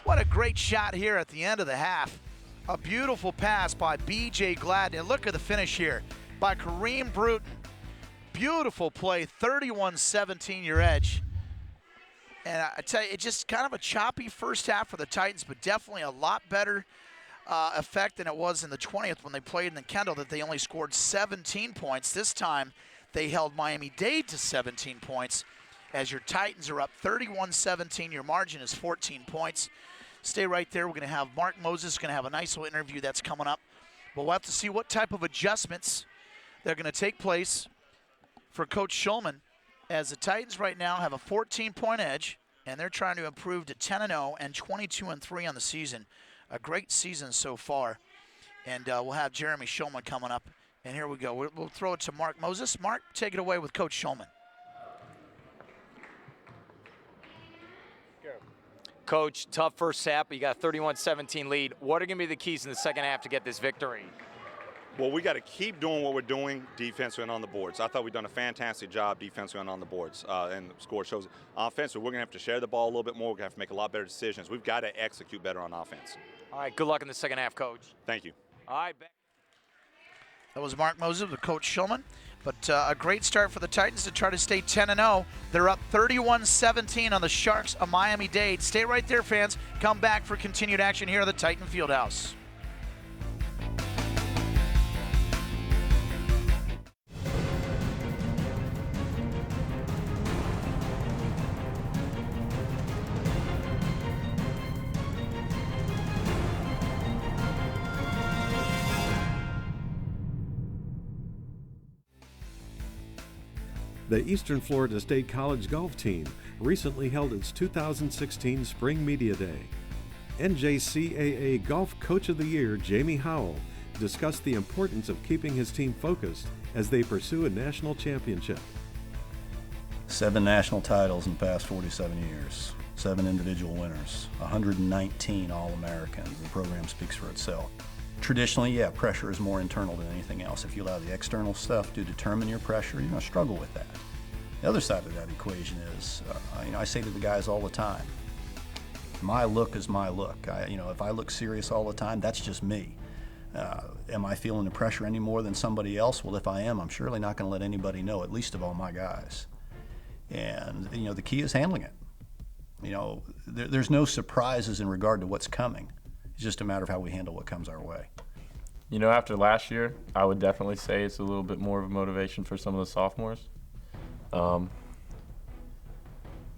What a great shot here at the end of the half. A beautiful pass by B.J. Gladden. And look at the finish here by Kareem Bruton. Beautiful play, 31-17 your edge. And I tell you, it's just kind of a choppy first half for the Titans, but definitely a lot better effect than it was in the 20th when they played in the Kendall, that they only scored 17 points. This time, they held Miami-Dade to 17 points. As your Titans are up 31-17, your margin is 14 points. Stay right there. We're going to have Mark Moses going to have a nice little interview that's coming up. But we'll have to see what type of adjustments they're going to take place for Coach Shulman, as the Titans right now have a 14-point edge, and they're trying to improve to 10-0 and 22-3 on the season. A great season so far. And we'll have Jeremy Shulman coming up. And here we go. We'll throw it to Mark Moses. Mark, take it away with Coach Shulman. Coach, tough first half, but you got a 31-17 lead. What are going to be the keys in the second half to get this victory? Well, we got to keep doing what we're doing defensively and on the boards. I thought we've done a fantastic job defensively and on the boards, and the score shows it. Offensively, we're going to have to share the ball a little bit more. We're going to have to make a lot better decisions. We've got to execute better on offense. All right, good luck in the second half, Coach. Thank you. All right. That was Mark Moses with Coach Shulman. But a great start for the Titans to try to stay 10-0. They're up 31-17 on the Sharks of Miami-Dade. Stay right there, fans. Come back for continued action here at the Titan Fieldhouse. The Eastern Florida State College golf team recently held its 2016 Spring Media Day. NJCAA Golf Coach of the Year Jamie Howell discussed the importance of keeping his team focused as they pursue a national championship. 7 national titles in the past 47 years, 7 individual winners, 119 All-Americans. The program speaks for itself. Traditionally, yeah, pressure is more internal than anything else. If you allow the external stuff to determine your pressure, you're going to struggle with that. The other side of that equation is, I say to the guys all the time, my look is my look. If I look serious all the time, that's just me. Am I feeling the pressure any more than somebody else? Well, if I am, I'm surely not going to let anybody know, at least of all my guys. And, the key is handling it. There's no surprises in regard to what's coming. It's just a matter of how we handle what comes our way. After last year, I would definitely say it's a little bit more of a motivation for some of the sophomores.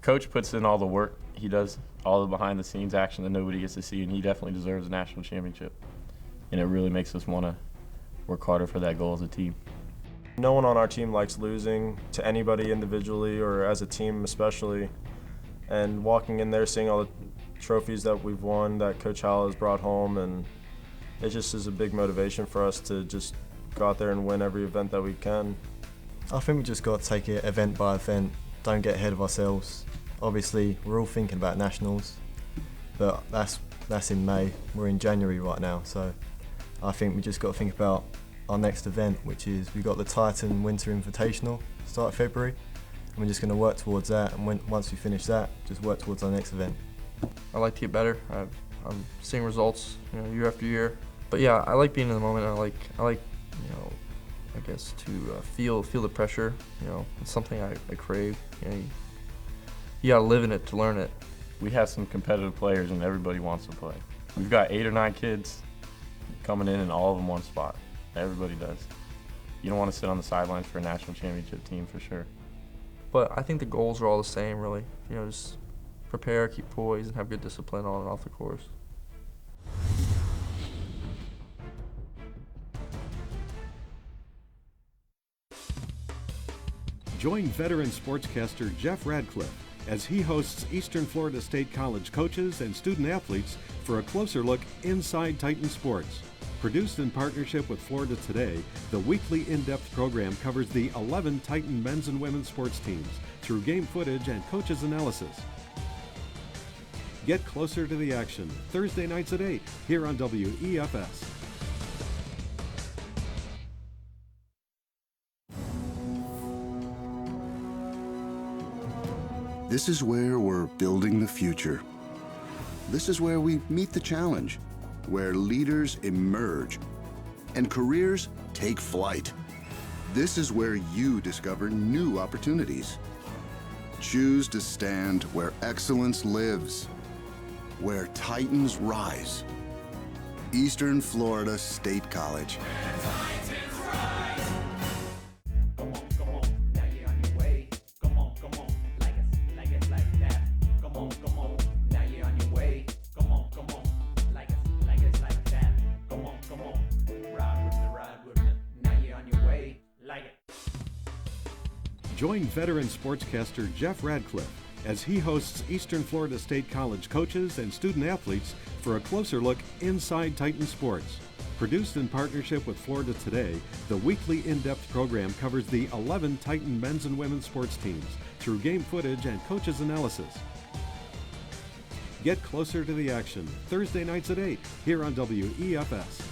Coach puts in all the work. He does all the behind-the-scenes action that nobody gets to see, and he definitely deserves a national championship. And it really makes us want to work harder for that goal as a team. No one on our team likes losing to anybody individually or as a team especially. And walking in there, seeing all the trophies that we've won, that Coach Howell has brought home, and it just is a big motivation for us to just go out there and win every event that we can. I think we just got to take it event by event, don't get ahead of ourselves. Obviously, we're all thinking about nationals, but that's in May. We're in January right now, so I think we just got to think about our next event, which is we got the Titan Winter Invitational, start of February, and we're just going to work towards that, and once we finish that, just work towards our next event. I like to get better. I'm seeing results, year after year. But yeah, I like being in the moment. I like, I guess to feel the pressure. It's something I crave. You gotta live in it to learn it. We have some competitive players, and everybody wants to play. We've got 8 or 9 kids coming in, and all of them want a spot. Everybody does. You don't want to sit on the sidelines for a national championship team for sure. But I think the goals are all the same, really. Just prepare, keep poised, and have good discipline on and off the course. Join veteran sportscaster Jeff Radcliffe as he hosts Eastern Florida State College coaches and student athletes for a closer look inside Titan sports. Produced in partnership with Florida Today, the weekly in-depth program covers the 11 Titan men's and women's sports teams through game footage and coaches' analysis. Get closer to the action Thursday nights at 8 here on WEFS. This is where we're building the future. This is where we meet the challenge, where leaders emerge and careers take flight. This is where you discover new opportunities. Choose to stand where excellence lives, where Titans rise. Eastern Florida State College. Join veteran sportscaster Jeff Radcliffe as he hosts Eastern Florida State College coaches and student athletes for a closer look inside Titan sports. Produced in partnership with Florida Today, the weekly in-depth program covers the 11 Titan men's and women's sports teams through game footage and coaches' analysis. Get closer to the action Thursday nights at 8 here on WEFS.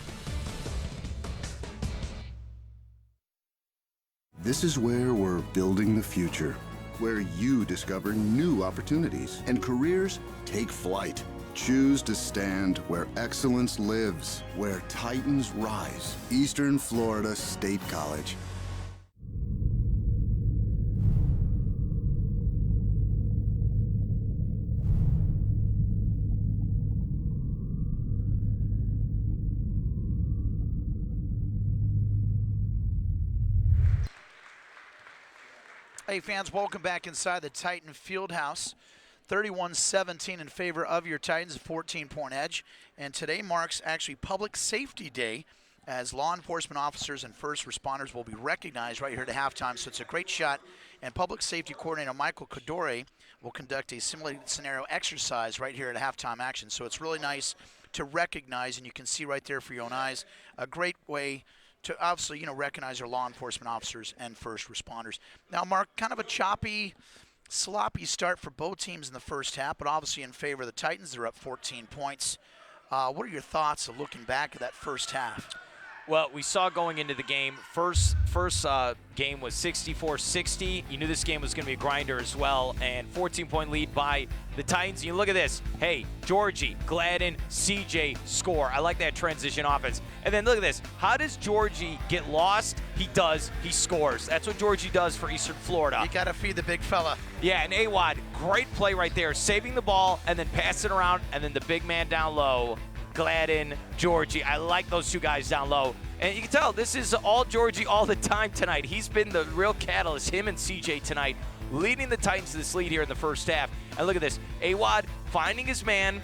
This is where we're building the future, where you discover new opportunities and careers take flight. Choose to stand where excellence lives, where Titans rise. Eastern Florida State College. Hey fans, welcome back inside the Titan Fieldhouse. 31-17 in favor of your Titans, a 14-point edge. And today marks actually Public Safety Day, as law enforcement officers and first responders will be recognized right here at halftime. So it's a great shot. And Public Safety Coordinator Michael Cadore will conduct a simulated scenario exercise right here at halftime action. So it's really nice to recognize, and you can see right there for your own eyes, a great way to obviously, recognize our law enforcement officers and first responders. Now, Mark, kind of a choppy, sloppy start for both teams in the first half, but obviously in favor of the Titans. They're up 14 points. What are your thoughts of looking back at that first half? Well, we saw going into the game, first game was 64-60. You knew this game was going to be a grinder as well, and 14-point lead by the Titans. You look at this. Hey, Georgie, Gladden, CJ score. I like that transition offense. And then look at this. How does Georgie get lost? He does. He scores. That's what Georgie does for Eastern Florida. You got to feed the big fella. Yeah, and Awad, great play right there, saving the ball and then passing around, and then the big man down low. Gladden, Georgie. I like those two guys down low. And you can tell this is all Georgie all the time tonight. He's been the real catalyst, him and CJ tonight, leading the Titans to this lead here in the first half. And look at this. Awad finding his man.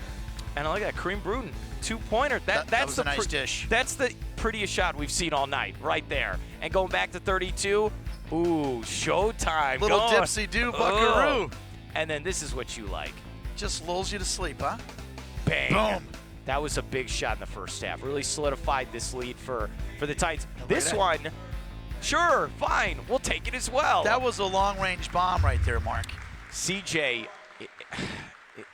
And look at that, Kareem Bruton, two-pointer. That's was a nice dish. That's the prettiest shot we've seen all night, right there. And going back to 32, ooh, showtime. Little dipsy-do buckaroo. And then this is what you like. Just lulls you to sleep, huh? Bang. Boom. That was a big shot in the first half. Really solidified this lead for the Titans. Look This at that. one, sure, fine. We'll take it as well. That was a long-range bomb right there, Mark. CJ,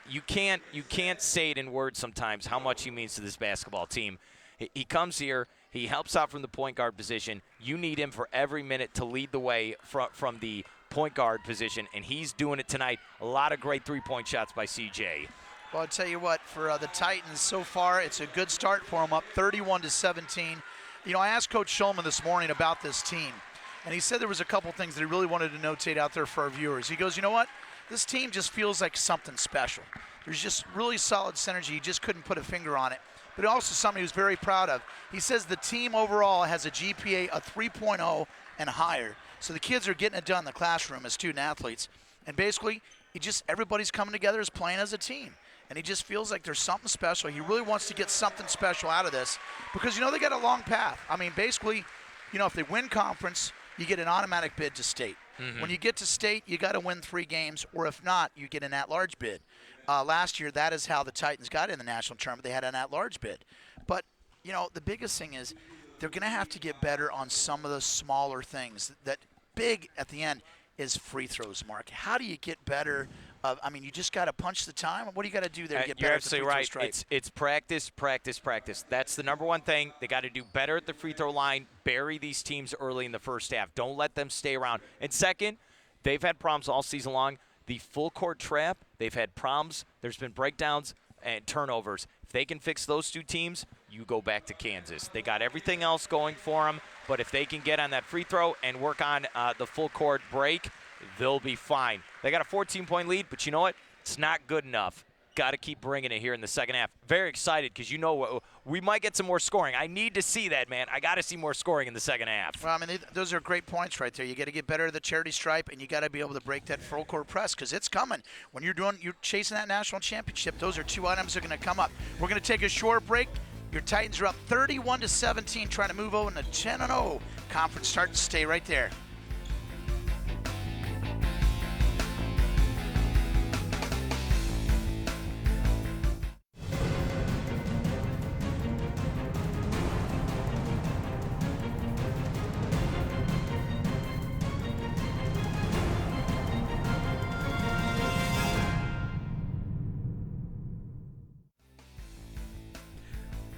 you can't say it in words sometimes how much he means to this basketball team. He comes here. He helps out from the point guard position. You need him for every minute to lead the way from the point guard position, and he's doing it tonight. A lot of great three-point shots by CJ. Well, I'll tell you what, for the Titans so far, it's a good start for them, up 31-17. You know, I asked Coach Schulman this morning about this team, and he said there was a couple things that he really wanted to notate out there for our viewers. He goes, you know what? This team just feels like something special. There's just really solid synergy. He just couldn't put a finger on it. But also something he was very proud of. He says the team overall has a GPA of 3.0 and higher. So the kids are getting it done in the classroom as student athletes. And basically, everybody's coming together as playing as a team. And he just feels like there's something special. He really wants to get something special out of this because, you know, they got a long path. I mean, basically, you know, if they win conference, you get an automatic bid to state. Mm-hmm. When you get to state, you got to win 3 games, or if not, you get an at-large bid. Last year, that is how the Titans got in the national tournament. They had an at-large bid. But, you know, the biggest thing is they're going to have to get better on some of those smaller things. That big at the end is free throws, Mark. How do you get better? I mean, you just got to punch the time. What do you got to do there to get better? You're at the free absolutely throw right. stripe? It's practice, practice, practice. That's the number one thing. They got to do better at the free throw line. Bury these teams early in the first half. Don't let them stay around. And second, they've had problems all season long. The full court trap, they've had problems. There's been breakdowns and turnovers. If they can fix those two teams, you go back to Kansas. They got everything else going for them, but if they can get on that free throw and work on the full court break, they'll be fine. They got a 14-point lead, but you know what? It's not good enough. Got to keep bringing it here in the second half. Very excited because you know we might get some more scoring. I need to see that, man. I got to see more scoring in the second half. Well, I mean, those are great points right there. You got to get better at the charity stripe, and you got to be able to break that full court press because it's coming. When you're chasing that national championship, those are 2 items that are going to come up. We're going to take a short break. Your Titans are up 31-17, trying to move over to 10-0 conference start. Stay right there.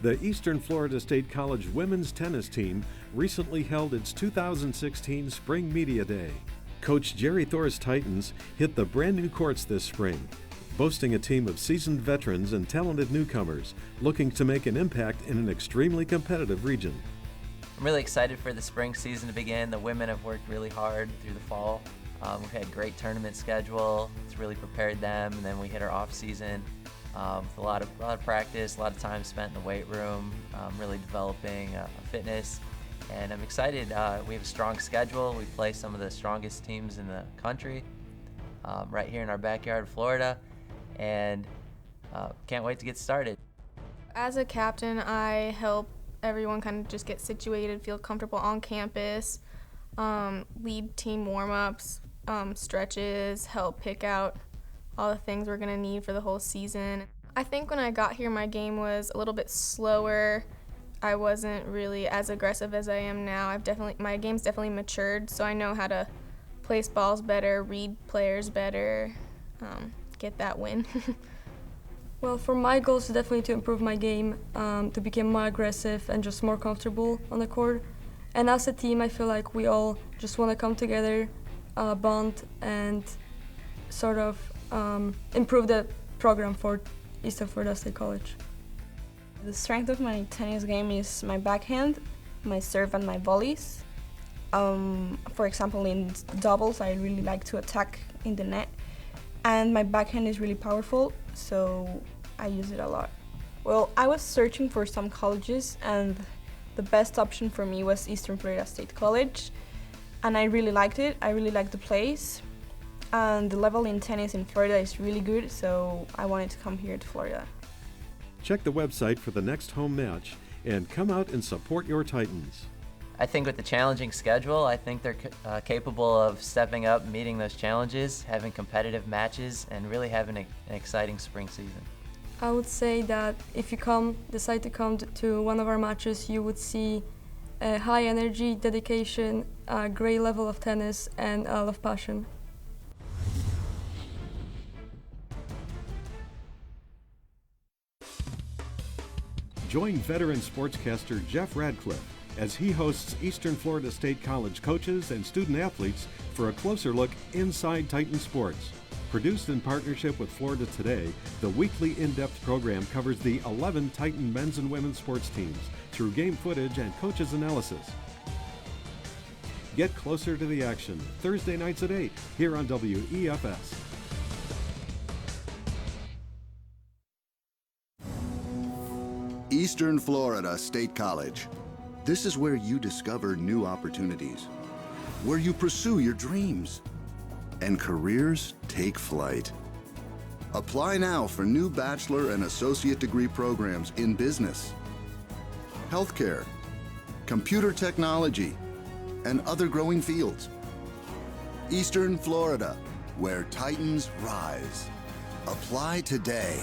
The Eastern Florida State College women's tennis team recently held its 2016 Spring Media Day. Coach Jerry Thor's Titans hit the brand new courts this spring, boasting a team of seasoned veterans and talented newcomers looking to make an impact in an extremely competitive region. I'm really excited for the spring season to begin. The women have worked really hard through the fall. We've had a great tournament schedule. It's really prepared them, and then we hit our off season. With a lot of practice, a lot of time spent in the weight room, really developing fitness, and I'm excited. We have a strong schedule. We play some of the strongest teams in the country right here in our backyard of Florida, and can't wait to get started. As a captain, I help everyone kind of just get situated, feel comfortable on campus, lead team warm-ups, stretches, help pick out all the things we're gonna need for the whole season. I think when I got here, my game was a little bit slower. I wasn't really as aggressive as I am now. My game's definitely matured, so I know how to place balls better, read players better, get that win. Well, for my goals, definitely to improve my game, to become more aggressive and just more comfortable on the court. And as a team, I feel like we all just want to come together, bond, and sort of improve the program for Eastern Florida State College. The strength of my tennis game is my backhand, my serve, and my volleys. For example, in doubles, I really like to attack in the net. And my backhand is really powerful, so I use it a lot. Well, I was searching for some colleges, and the best option for me was Eastern Florida State College. And I really liked it. I really liked the place. And the level in tennis in Florida is really good, so I wanted to come here to Florida. Check the website for the next home match and come out and support your Titans. I think with the challenging schedule, I think they're capable of stepping up, meeting those challenges, having competitive matches, and really having an exciting spring season. I would say that if you decide to come to one of our matches, you would see a high energy, dedication, a great level of tennis, and a lot of passion. Join veteran sportscaster Jeff Radcliffe as he hosts Eastern Florida State College coaches and student athletes for a closer look inside Titan sports. Produced in partnership with Florida Today, the weekly in-depth program covers the 11 Titan men's and women's sports teams through game footage and coaches' analysis. Get closer to the action Thursday nights at 8 here on WEFS. Eastern Florida State College. This is where you discover new opportunities, where you pursue your dreams, and careers take flight. Apply now for new bachelor and associate degree programs in business, healthcare, computer technology, and other growing fields. Eastern Florida, where Titans rise. Apply today.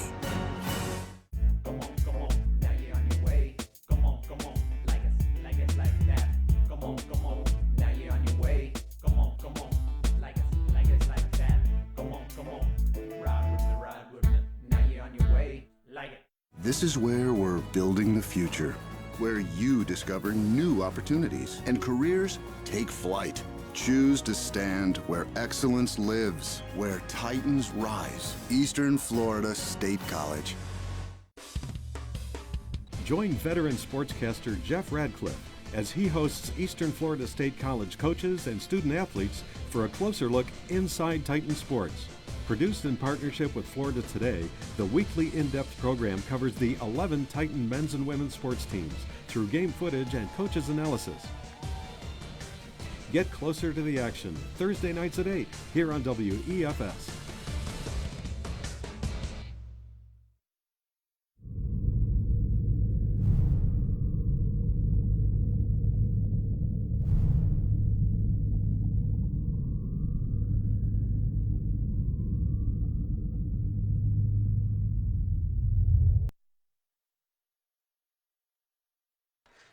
This is where we're building the future, where you discover new opportunities and careers take flight. Choose to stand where excellence lives, where Titans rise. Eastern Florida State College. Join veteran sportscaster Jeff Radcliffe as he hosts Eastern Florida State College coaches and student athletes for a closer look inside Titan sports. Produced in partnership with Florida Today, the weekly in-depth program covers the 11 Titan men's and women's sports teams through game footage and coaches' analysis. Get closer to the action Thursday nights at 8 here on WEFS.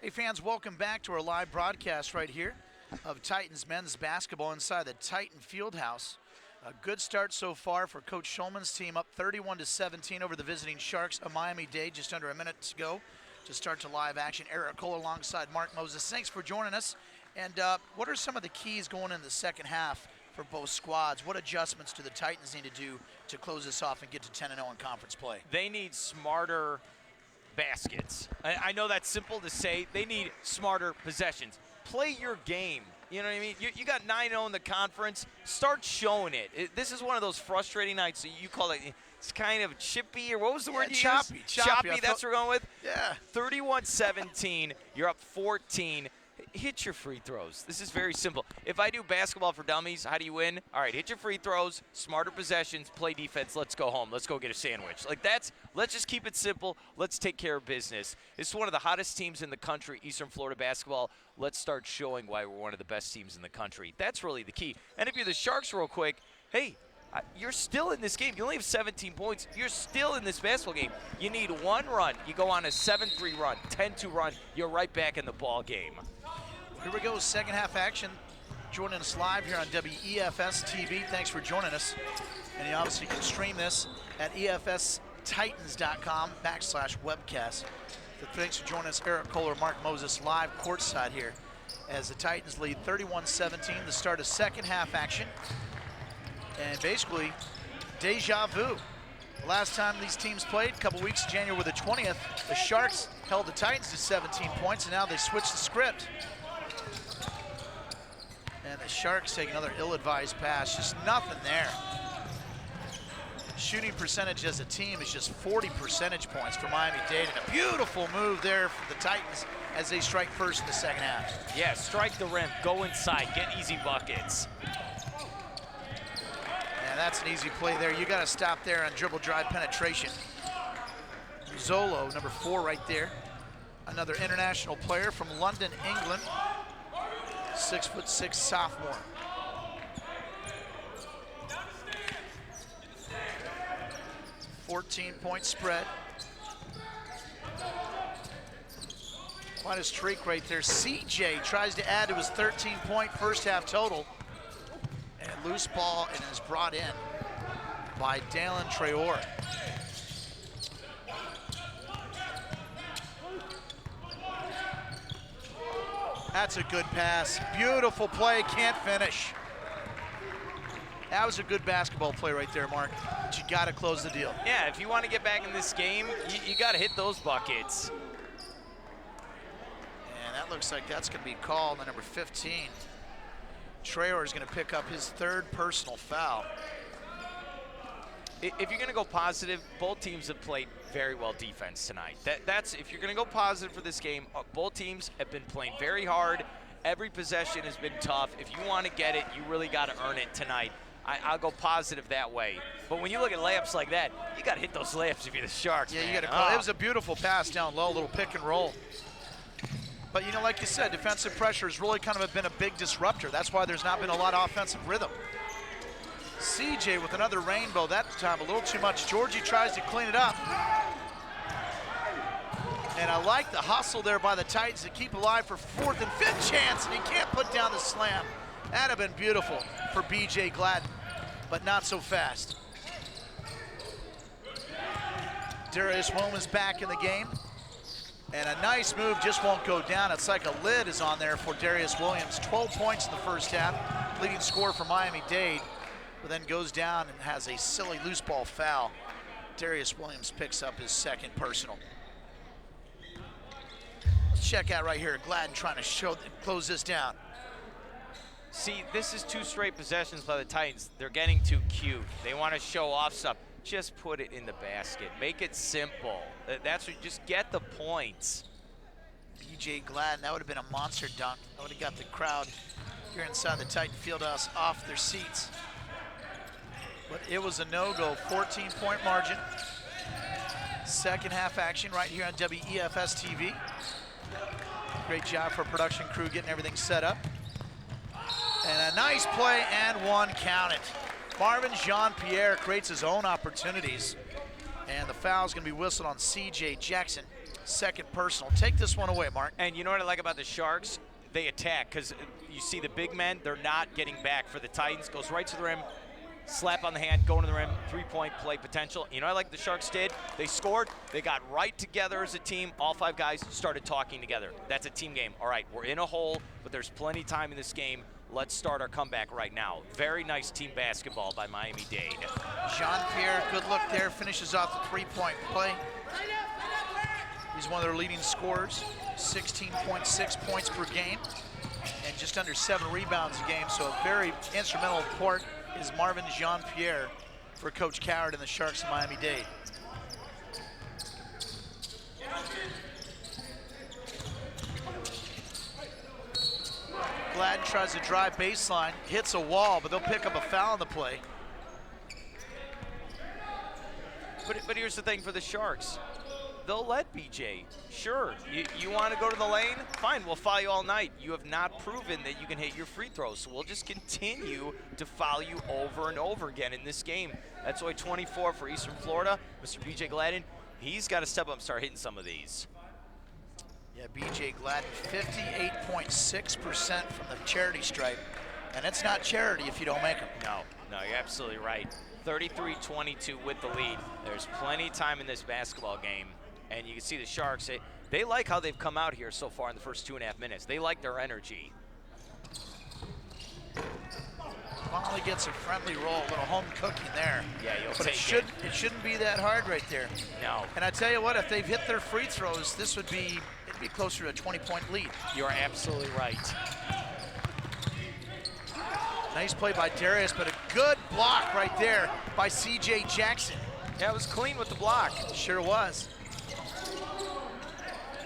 Hey fans, welcome back to our live broadcast right here of Titans men's basketball inside the Titan Fieldhouse. A good start so far for Coach Schulman's team, up 31-17 over the visiting Sharks of Miami-Dade, just under a minute to go to start to live action. Eric Cole alongside Mark Moses. Thanks for joining us. And what are some of the keys going in the second half for both squads? What adjustments do the Titans need to do to close this off and get to 10-0 in conference play? They need smarter baskets. I know that's simple to say. They need smarter possessions. Play your game. You know what I mean? You got 9-0 in the conference. Start showing it. This is one of those frustrating nights. So you call it, it's kind of chippy, or what was the word you used? Choppy. That's what we're going with? Yeah. 31-17. You're up 14. Hit your free throws. This is very simple. If I do basketball for dummies, how do you win? All right, hit your free throws, smarter possessions, play defense, let's go home. Let's go get a sandwich. Let's just keep it simple. Let's take care of business. It's one of the hottest teams in the country, Eastern Florida basketball. Let's start showing why we're one of the best teams in the country. That's really the key. And if you're the Sharks real quick, hey, you're still in this game. You only have 17 points. You're still in this basketball game. You need one run. You go on a 7-3 run, 10-2 run. You're right back in the ball game. Here we go, second half action. Joining us live here on WEFS TV. Thanks for joining us. And you obviously can stream this at EFSC titans.com/webcast. So thanks for joining us, Eric Kohler, Mark Moses, live courtside here as the Titans lead 31-17, the start of second half action. And basically, deja vu. The last time these teams played, a couple weeks, January the 20th, the Sharks held the Titans to 17 points, and now they switched the script. And the Sharks take another ill-advised pass, just nothing there. Shooting percentage as a team is just 40 percentage points for Miami-Dade, and a beautiful move there for the Titans as they strike first in the second half. Yeah, strike the rim, go inside, get easy buckets. And that's an easy play there. You got to stop there on dribble drive penetration. Zolo, number 4 right there. Another international player from London, England. 6'6" sophomore. .14 spread. Quite a streak right there. CJ tries to add to his 13-point first half total. And loose ball and is brought in by Dalen Traore. That's a good pass. Beautiful play, can't finish. That was a good basketball play right there, Mark. But you got to close the deal. Yeah, if you want to get back in this game, you got to hit those buckets. And that looks like that's going to be called on number 15. Traore is going to pick up his 3rd personal foul. If you're going to go positive, both teams have played very well defense tonight. That's if you're going to go positive for this game, both teams have been playing very hard. Every possession has been tough. If you want to get it, you really got to earn it tonight. I'll go positive that way. But when you look at layups like that, you got to hit those layups if you're the Sharks. Yeah, man. you got to call. It was a beautiful pass down low, little pick and roll. But you know, like you said, defensive pressure has really kind of been a big disruptor. That's why there's not been a lot of offensive rhythm. CJ with another rainbow, that time a little too much. Georgie tries to clean it up. And I like the hustle there by the Titans to keep alive for 4th and 5th chance, and he can't put down the slam. That'd have been beautiful for BJ Gladden, but not so fast. Darius Williams back in the game. And a nice move, just won't go down. It's like a lid is on there for Darius Williams. 12 points in the first half, leading scorer for Miami-Dade, but then goes down and has a silly loose ball foul. Darius Williams picks up his 2nd personal. Let's check out right here, Gladden trying to close this down. See, this is 2 straight possessions by the Titans. They're getting too cute. They want to show off stuff. Just put it in the basket. Make it simple. That's what, just get the points. BJ Gladden, that would have been a monster dunk. That would have got the crowd here inside the Titan Fieldhouse off their seats. But it was a no-go, 14-point margin. Second half action right here on WEFS TV. Great job for production crew getting everything set up. And a nice play and one counted. Marvin Jean-Pierre creates his own opportunities. And the foul's gonna be whistled on CJ Jackson. 2nd personal. Take this one away, Mark. And you know what I like about the Sharks? They attack, because you see the big men, they're not getting back. For the Titans, goes right to the rim, slap on the hand, going to the rim, 3-point play potential. You know what I like the Sharks did? They scored, they got right together as a team. All 5 guys started talking together. That's a team game. All right, we're in a hole, but there's plenty of time in this game. Let's start our comeback right now. Very nice team basketball by Miami-Dade. Jean-Pierre, good look there, finishes off the 3-point play. He's one of their leading scorers, 16.6 points per game, and just under 7 rebounds a game, so a very instrumental part is Marvin Jean-Pierre for Coach Coward and the Sharks of Miami-Dade. Gladden tries to drive baseline, hits a wall, but they'll pick up a foul on the play. But here's the thing for the Sharks. They'll let BJ. Sure, you want to go to the lane? Fine, we'll foul you all night. You have not proven that you can hit your free throws, so we'll just continue to foul you over and over again in this game. That's why 24 for Eastern Florida. Mr. BJ Gladden, he's got to step up and start hitting some of these. Yeah, BJ Gladden, 58.6% from the charity stripe. And it's not charity if you don't make them. No, you're absolutely right. 33-22 with the lead. There's plenty of time in this basketball game, and you can see the Sharks, they like how they've come out here so far in the first 2.5 minutes. They like their energy. Finally gets a friendly roll, a little home cooking there. Yeah, you'll but take it shouldn't be that hard right there. No. And I tell you what, if they've hit their free throws, it'd be closer to a 20-point lead. You're absolutely right. Nice play by Darius, but a good block right there by C.J. Jackson. Yeah, it was clean with the block. Sure was.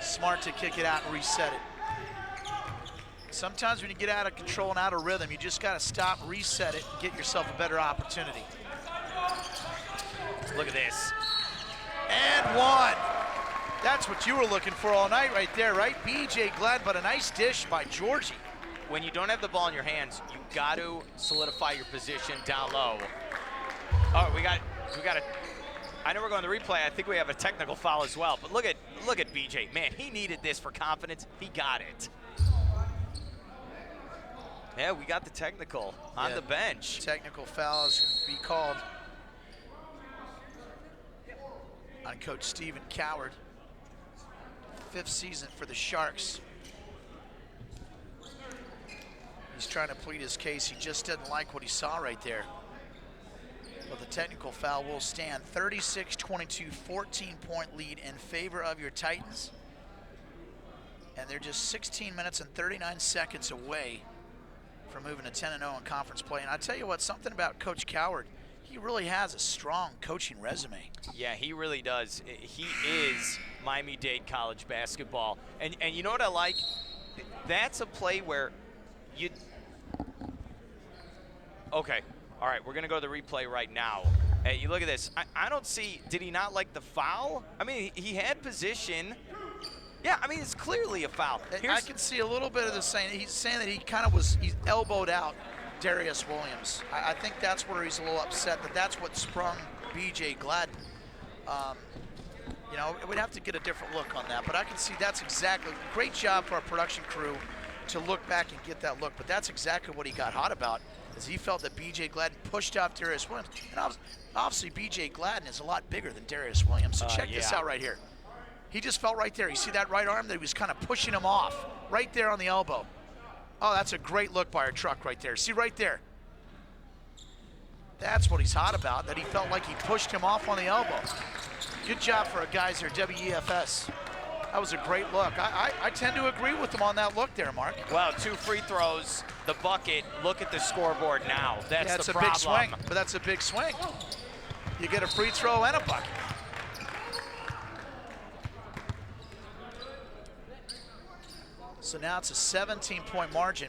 Smart to kick it out and reset it. Sometimes when you get out of control and out of rhythm, you just got to stop, reset it, and get yourself a better opportunity. Look at this. And one. That's what you were looking for all night right there, right? B.J. Glenn, but a nice dish by Georgie. When you don't have the ball in your hands, you got to solidify your position down low. Oh, we got a. I know we're going to replay. I think we have a technical foul as well. But look at BJ. Man, he needed this for confidence. He got it. Yeah, we got the technical on the bench. Technical foul is going to be called on Coach Stephen Coward. 5th season for the Sharks. He's trying to plead his case. He just doesn't like what he saw right there. Well, the technical foul will stand. 36-22, 14-point lead in favor of your Titans. And they're just 16 minutes and 39 seconds away from moving to 10-0 in conference play. And I tell you what, something about Coach Coward, he really has a strong coaching resume. Yeah, he really does. He is Miami-Dade College basketball. And you know what I like? That's a play where you... Okay, all right, we're going to go to the replay right now. Hey, you look at this. I don't see, did he not like the foul? I mean, he had position. Yeah, I mean, it's clearly a foul. I can see a little bit of the saying. He's saying that he elbowed out Darius Williams. I think that's where he's a little upset, that's what sprung B.J. Gladden. You know, we'd have to get a different look on that, but I can see that's exactly, great job for our production crew to look back and get that look, but that's exactly what he got hot about, is he felt that B.J. Gladden pushed off Darius Williams. And obviously B.J. Gladden is a lot bigger than Darius Williams, so check this out right here. He just felt right there. You see that right arm that he was kind of pushing him off, right there on the elbow. Oh, that's a great look by our truck right there. See right there. That's what he's hot about, that he felt like he pushed him off on the elbow. Good job for our guys here, WEFS. That was a great look. I tend to agree with him on that look there, Mark. Well, 2 free throws, the bucket. Look at the scoreboard now. That's the problem. Big swing, but that's a big swing. You get a free throw and a bucket. So now it's a 17-point margin,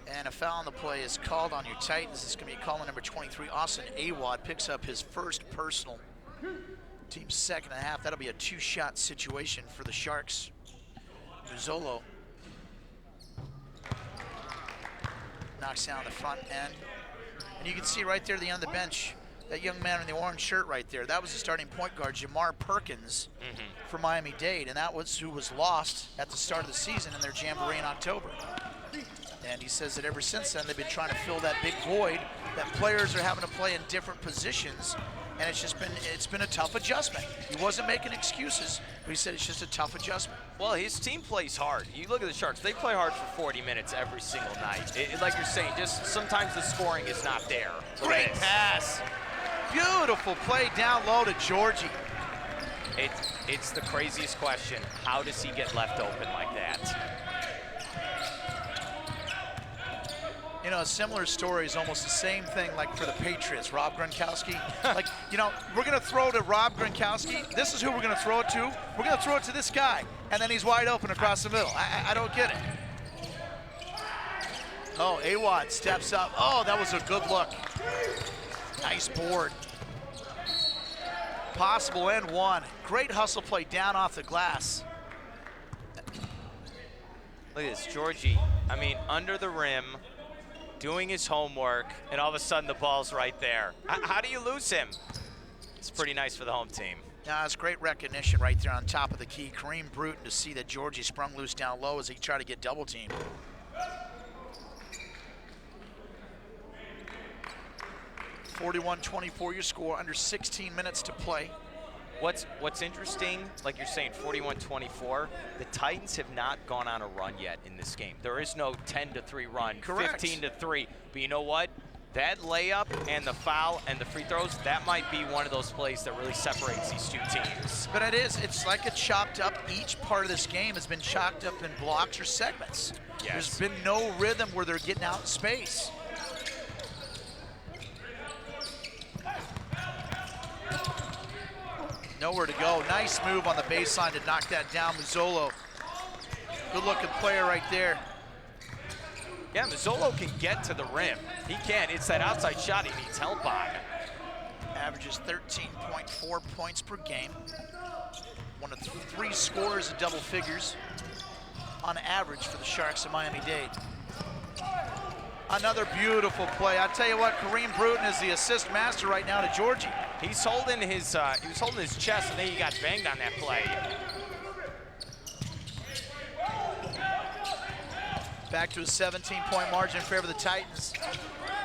and a foul on the play is called on your Titans. It's going to be a call on number 23. Austin Awad picks up his first personal. Team's second and a half. That'll be a 2-shot situation for the Sharks. Muzzolo knocks down the front end. And you can see right there at the end of the bench, that young man in the orange shirt right there, that was the starting point guard, Jamar Perkins, for Miami-Dade, and that was who was lost at the start of the season in their jamboree in October. And he says that ever since then, they've been trying to fill that big void, that players are having to play in different positions, and it's been a tough adjustment. He wasn't making excuses, but he said it's just a tough adjustment. Well, his team plays hard. You look at the Sharks, they play hard for 40 minutes every single night. Like you're saying, just sometimes the scoring is not there. Great pass. Beautiful play down low to Georgie. It's the craziest question. How does he get left open like that? You know, a similar story is almost the same thing like for the Patriots, Rob Gronkowski. Like, you know, we're going to throw to Rob Gronkowski. This is who we're going to throw it to. We're going to throw it to this guy. And then he's wide open across the middle. I don't get it. Oh, Awad steps up. Oh, that was a good look. Nice board. Possible and one. Great hustle play down off the glass. Look at this, Georgie. I mean, under the rim, doing his homework, and all of a sudden the ball's right there. How do you lose him? It's pretty nice for the home team. Yeah, it's great recognition right there on top of the key. Kareem Bruton to see that Georgie sprung loose down low as he tried to get double teamed. 41-24 your score, under 16 minutes to play. What's interesting, like you're saying, 41-24, the Titans have not gone on a run yet in this game. There is no 10-3 run, Correct. 15-3. But you know what? That layup and the foul and the free throws, that might be one of those plays that really separates these two teams. But it is. It's like a chopped up. Each part of this game has been chopped up in blocks or segments. Yes. There's been no rhythm where they're getting out in space. Nowhere to go. Nice move on the baseline to knock that down. Mazzolo. Good looking player right there. Yeah, Mazzolo can get to the rim. He can. It's that outside shot he needs help on. Averages 13.4 points per game. One of 3 scorers in double figures on average for the Sharks of Miami-Dade. Another beautiful play. I tell you what, Kareem Bruton is the assist master right now to Georgie. He's holding his he was holding his chest, and then he got banged on that play. Back to a 17-point margin in favor of the Titans.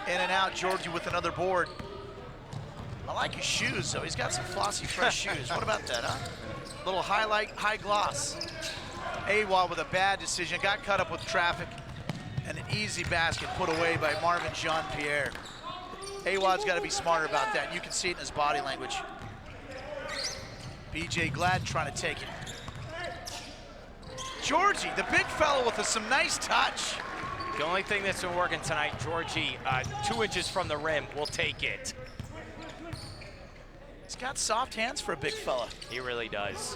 In and out, Georgie with another board. I like his shoes, though. He's got some flossy, fresh shoes. What about that, huh? Little highlight, high gloss. Awad with a bad decision, got cut up with traffic. And an easy basket put away by Marvin Jean-Pierre. Awad's got to be smarter about that. You can see it in his body language. BJ Glad trying to take it. Georgie, the big fellow with some nice touch. The only thing that's been working tonight, Georgie, 2 inches from the rim, will take it. He's got soft hands for a big fella. He really does.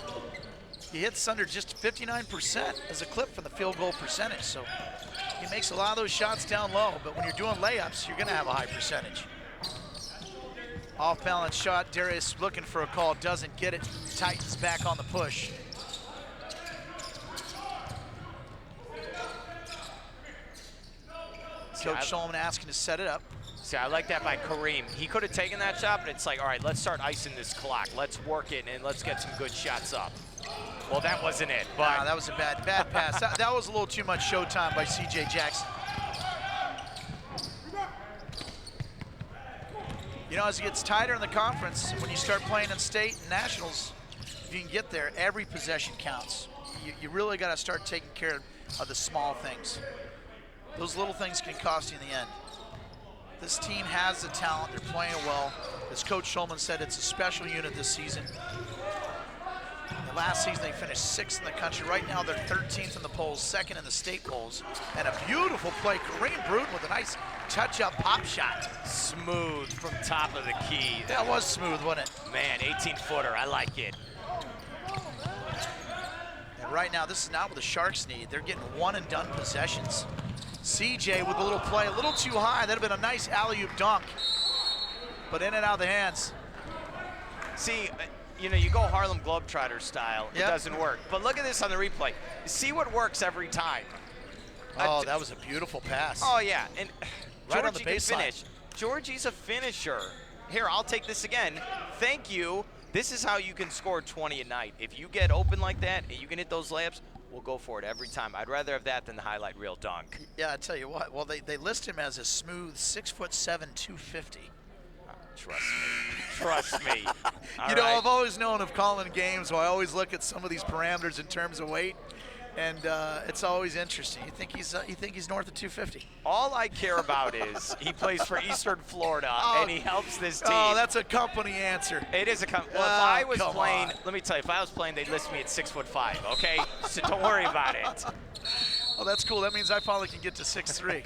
He hits under just 59% as a clip from the field goal percentage, so he makes a lot of those shots down low, but when you're doing layups, you're gonna have a high percentage. Off balance shot, Darius looking for a call, doesn't get it. Titans back on the push. Coach Shulman asking to set it up. See, I like that by Kareem. He could have taken that shot, but it's like, all right, let's start icing this clock. Let's work it, and let's get some good shots up. Well, that wasn't it, but. Nah, that was a bad pass. that was a little too much showtime by C.J. Jackson. You know, as it gets tighter in the conference, when you start playing in state and nationals, if you can get there, every possession counts. You really got to start taking care of the small things. Those little things can cost you in the end. This team has the talent. They're playing well. As Coach Shulman said, it's a special unit this season. Last season, they finished 6th in the country. Right now, they're 13th in the polls, 2nd in the state polls. And a beautiful play. Kareem Bruton with a nice touch-up pop shot. Smooth from top of the key. That was smooth, wasn't it? Man, 18-footer. I like it. And right now, this is not what the Sharks need. They're getting one-and-done possessions. CJ with a little play, a little too high. That'd have been a nice alley-oop dunk. But in and out of the hands. See, you know, you go Harlem Globetrotter style, Yep. It doesn't work. But look at this on the replay. See what works every time. Oh, that was a beautiful pass. Oh, yeah, and Right on Georgie the can baseline. finish. Georgie's a finisher. Here, I'll take this again. Thank you. This is how you can score 20 a night. If you get open like that and you can hit those layups, we'll go for it every time. I'd rather have that than the highlight reel dunk. Yeah, I tell you what. Well, they list him as a smooth 6'7", 250. Trust me. Trust me. All You know, right. I've always known of calling games, so I always look at some of these parameters in terms of weight, and it's always interesting. You think he's north of 250? All I care about is he plays for Eastern Florida, and he helps this team. Oh, that's a company answer. It is a company. Well, if I was playing, let me tell you, if I was playing, they'd list me at 6'5", okay? So don't worry about it. Oh, that's cool. That means I finally can get to 6'3".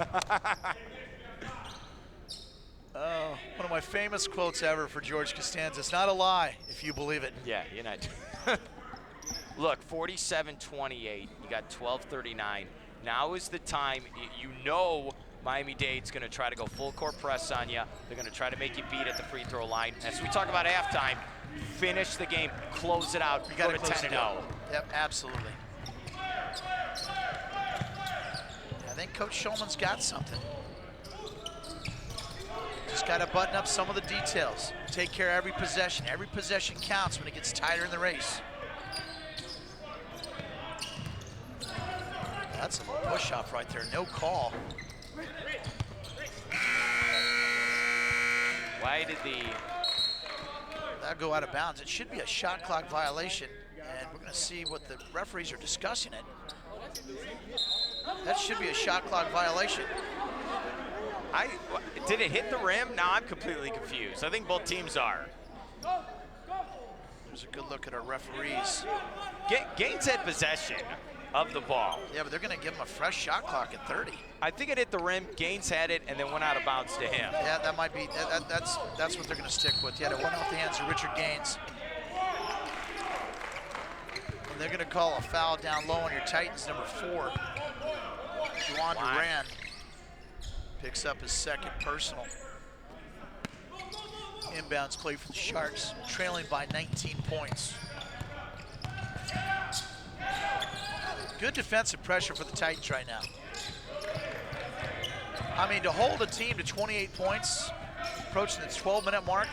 Oh, one of my famous quotes ever for George Costanza. It's not a lie, if you believe it. Yeah, you're not. Look, 47-28. You got 12:39. Now is the time. You know Miami-Dade's going to try to go full court press on you. They're going to try to make you beat at the free throw line. As we talk about halftime, finish the game, close it out, Go to to 10-0. 10-0. Yep, absolutely. I think Coach Shulman's got something. Just got to button up some of the details. Take care of every possession. Every possession counts when it gets tighter in the race. That's a little push-off right there. No call. Why did that go out of bounds? It should be a shot clock violation, and we're going to see what the referees are discussing it. That should be a shot clock violation. Did it hit the rim? Now I'm completely confused. I think both teams are. There's a good look at our referees. Gaines had possession of the ball. Yeah, but they're going to give him a fresh shot clock at 30. I think it hit the rim. Gaines had it and then went out of bounds to him. Yeah, that might be. That's what they're going to stick with. Yeah, it went off the hands of Richard Gaines. And they're going to call a foul down low on your Titans, number 4. Juwan Duran picks up his second personal. Inbounds play for the Sharks, trailing by 19 points. Good defensive pressure for the Titans right now. I mean, to hold a team to 28 points, approaching the 12-minute mark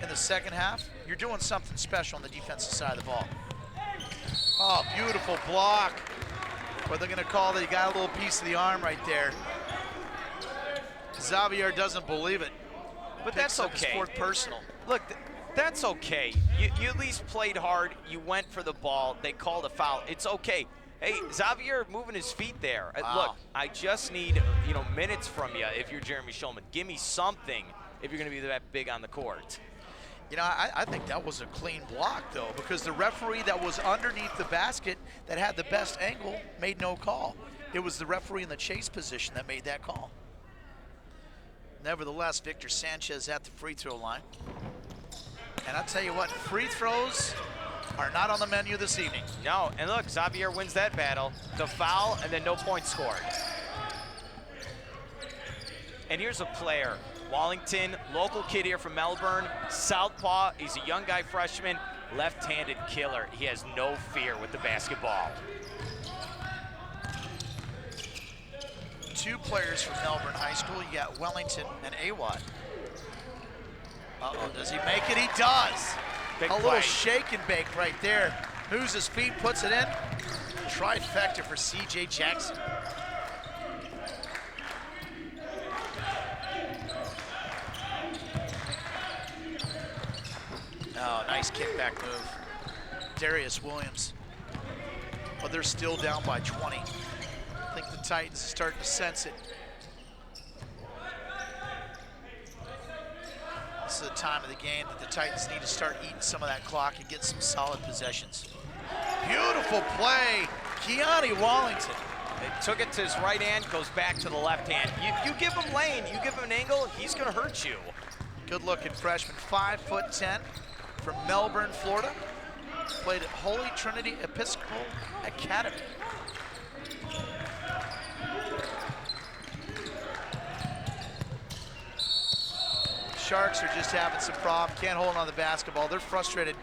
in the second half, you're doing something special on the defensive side of the ball. Oh, beautiful block. But they're going to call that he got a little piece of the arm right there. Xavier doesn't believe it. But Picks that's up his okay. 4th personal. Look, that's okay. You at least played hard. You went for the ball. They called a foul. It's okay. Hey, Xavier moving his feet there. Wow. Look, I just need minutes from you if you're Jeremy Schulman. Give me something if you're going to be that big on the court. You know, I think that was a clean block, though, because the referee that was underneath the basket that had the best angle made no call. It was the referee in the chase position that made that call. Nevertheless, Victor Sanchez at the free throw line. And I'll tell you what, free throws are not on the menu this evening. No, and look, Xavier wins that battle. The foul, and then no points scored. And here's a player, Wallington, local kid here from Melbourne, southpaw. He's a young guy, freshman, left-handed killer. He has no fear with the basketball. 2 players from Melbourne High School. You got Wellington and Awad. Uh-oh, does he make it? He does. Big a little play. shake and bake right there. Moves his feet, puts it in. Trifecta for C.J. Jackson. Oh, nice kickback move. Darius Williams. But they're still down by 20. I think the Titans are starting to sense it. This is the time of the game that the Titans need to start eating some of that clock and get some solid possessions. Beautiful play, Keani Wallington. They took it to his right hand, goes back to the left hand. You give him lane, you give him an angle, he's gonna hurt you. Good looking freshman, 5'10", from Melbourne, Florida. Played at Holy Trinity Episcopal Academy. Sharks are just having some problems, can't hold on the basketball. They're frustrated.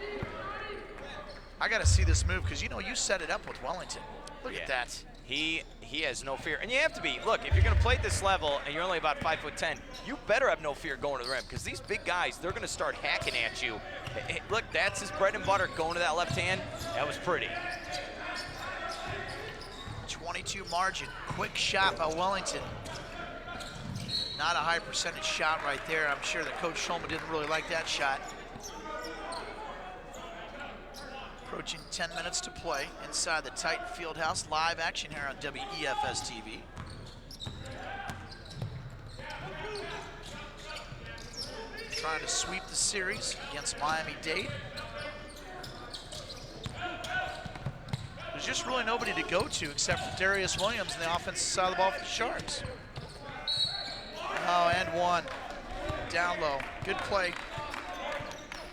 I got to see this move because, you set it up with Wellington. Look at that. He has no fear. And you have to be. Look, if you're going to play at this level and you're only about 5'10", you better have no fear going to the rim because these big guys, they're going to start hacking at you. Hey, look, that's his bread and butter going to that left hand. That was pretty. 22 margin. Quick shot by Wellington. Not a high percentage shot right there. I'm sure that Coach Schulman didn't really like that shot. Approaching 10 minutes to play inside the Titan Fieldhouse. Live action here on WEFS TV. Trying to sweep the series against Miami-Dade. There's just really nobody to go to except for Darius Williams on the offensive side of the ball for the Sharks. Oh, and one. Down low. Good play.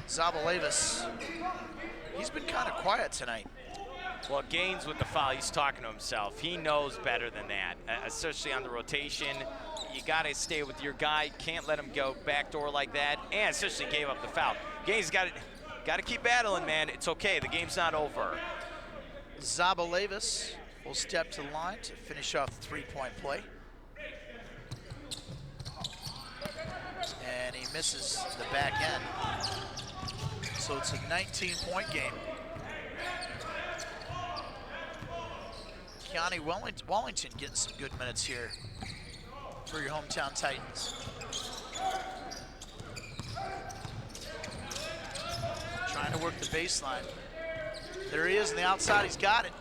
Zabalevis. He's been kind of quiet tonight. Well, Gaines with the foul, he's talking to himself. He knows better than that, especially on the rotation. You got to stay with your guy. Can't let him go backdoor like that, and especially gave up the foul. Gaines got to keep battling, man. It's okay. The game's not over. Zabalevis will step to the line to finish off the three-point play. And he misses the back end. So it's a 19-point game. Keani Wallington getting some good minutes here for your hometown Titans. Trying to work the baseline. There he is on the outside. He's got it.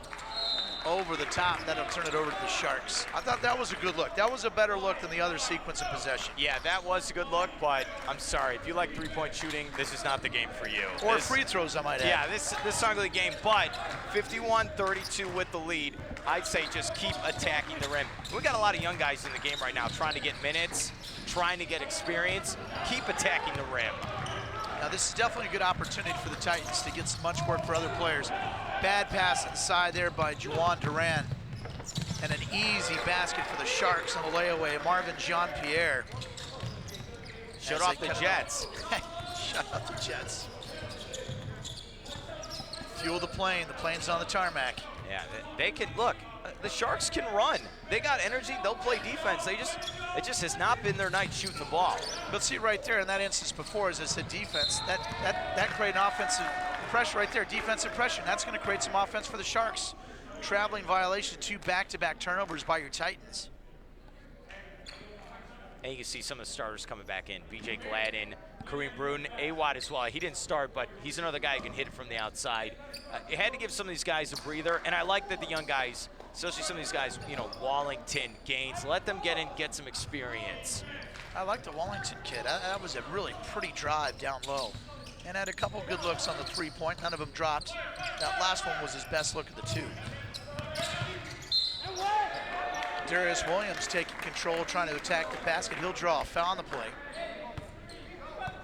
Over the top. That'll turn it over to the Sharks. I thought that was a good look. That was a better look than the other sequence of possession. Yeah, that was a good look, but I'm sorry. If you like three-point shooting, this is not the game for you. Or free throws, I might add. Yeah, this is not really the game, but 51-32 with the lead. I'd say just keep attacking the rim. We got a lot of young guys in the game right now trying to get minutes, trying to get experience. Keep attacking the rim. Now this is definitely a good opportunity for the Titans to get some bunch work for other players. Bad pass inside there by Juwan Duran. And an easy basket for the Sharks on the layaway. Marvin Jean-Pierre. Shut off the Jets. Shut off the Jets. Fuel the plane. The plane's on the tarmac. Yeah, they can, look, the Sharks can run. They got energy, they'll play defense. It just has not been their night shooting the ball. But see right there in that instance before, as I said, defense, that created an offensive pressure right there, defensive pressure. That's gonna create some offense for the Sharks. Traveling violation, 2 back-to-back turnovers by your Titans. And you can see some of the starters coming back in. BJ Gladden, Kareem Bruton, Awad as well. He didn't start, but he's another guy who can hit it from the outside. You had to give some of these guys a breather, and I like that the young guys, especially some of these guys, you know, Wallington, Gaines, let them get in, get some experience. I like the Wallington kid. That was a really pretty drive down low. And had a couple good looks on the three-point. None of them dropped. That last one was his best look of the 2. Darius Williams taking control, trying to attack the basket. He'll draw a foul on the play.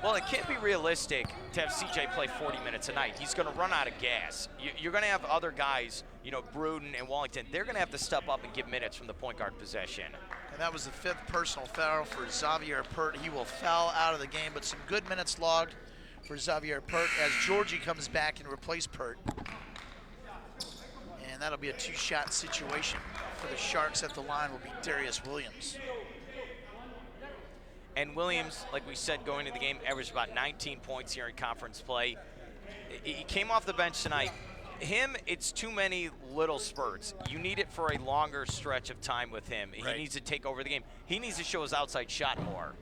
Well, it can't be realistic to have CJ play 40 minutes a night. He's going to run out of gas. You're going to have other guys, you know, Bruton and Wallington. They're going to have to step up and give minutes from the point guard possession. And that was the 5th personal foul for Xavier Pert. He will foul out of the game, but some good minutes logged for Xavier Pert as Georgie comes back and replaces Pert. And that'll be a 2-shot situation for the Sharks. At the line will be Darius Williams. And Williams, like we said, going into the game, averaged about 19 points here in conference play. He came off the bench tonight. Him, it's too many little spurts. You need it for a longer stretch of time with him. Right. He needs to take over the game. He needs to show his outside shot more.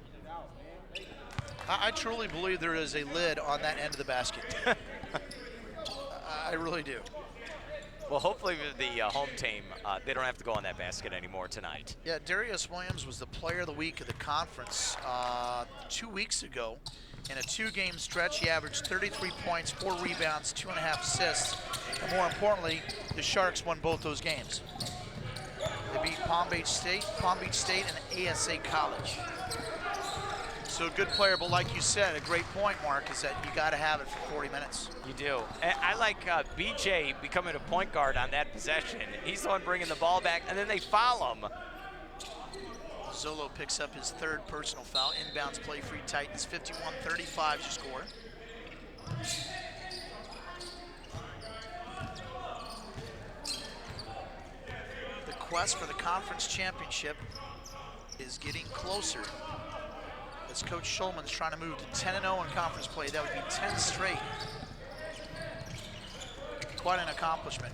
I truly believe there is a lid on that end of the basket. I really do. Well, hopefully with the home team, they don't have to go on that basket anymore tonight. Yeah, Darius Williams was the player of the week of the conference 2 weeks ago. In a 2-game stretch, he averaged 33 points, 4 rebounds, 2.5 assists. And more importantly, the Sharks won both those games. They beat Palm Beach State, and ASA College. So a good player, but like you said, a great point, Mark, is that you got to have it for 40 minutes. You do. And I like BJ becoming a point guard on that possession. He's the one bringing the ball back, and then they foul him. Zolo picks up his 3rd personal foul. Inbounds play for you Titans. 51-35 to score. The quest for the conference championship is getting closer. As Coach Schulman's trying to move to 10-0 in conference play. That would be 10 straight. Quite an accomplishment.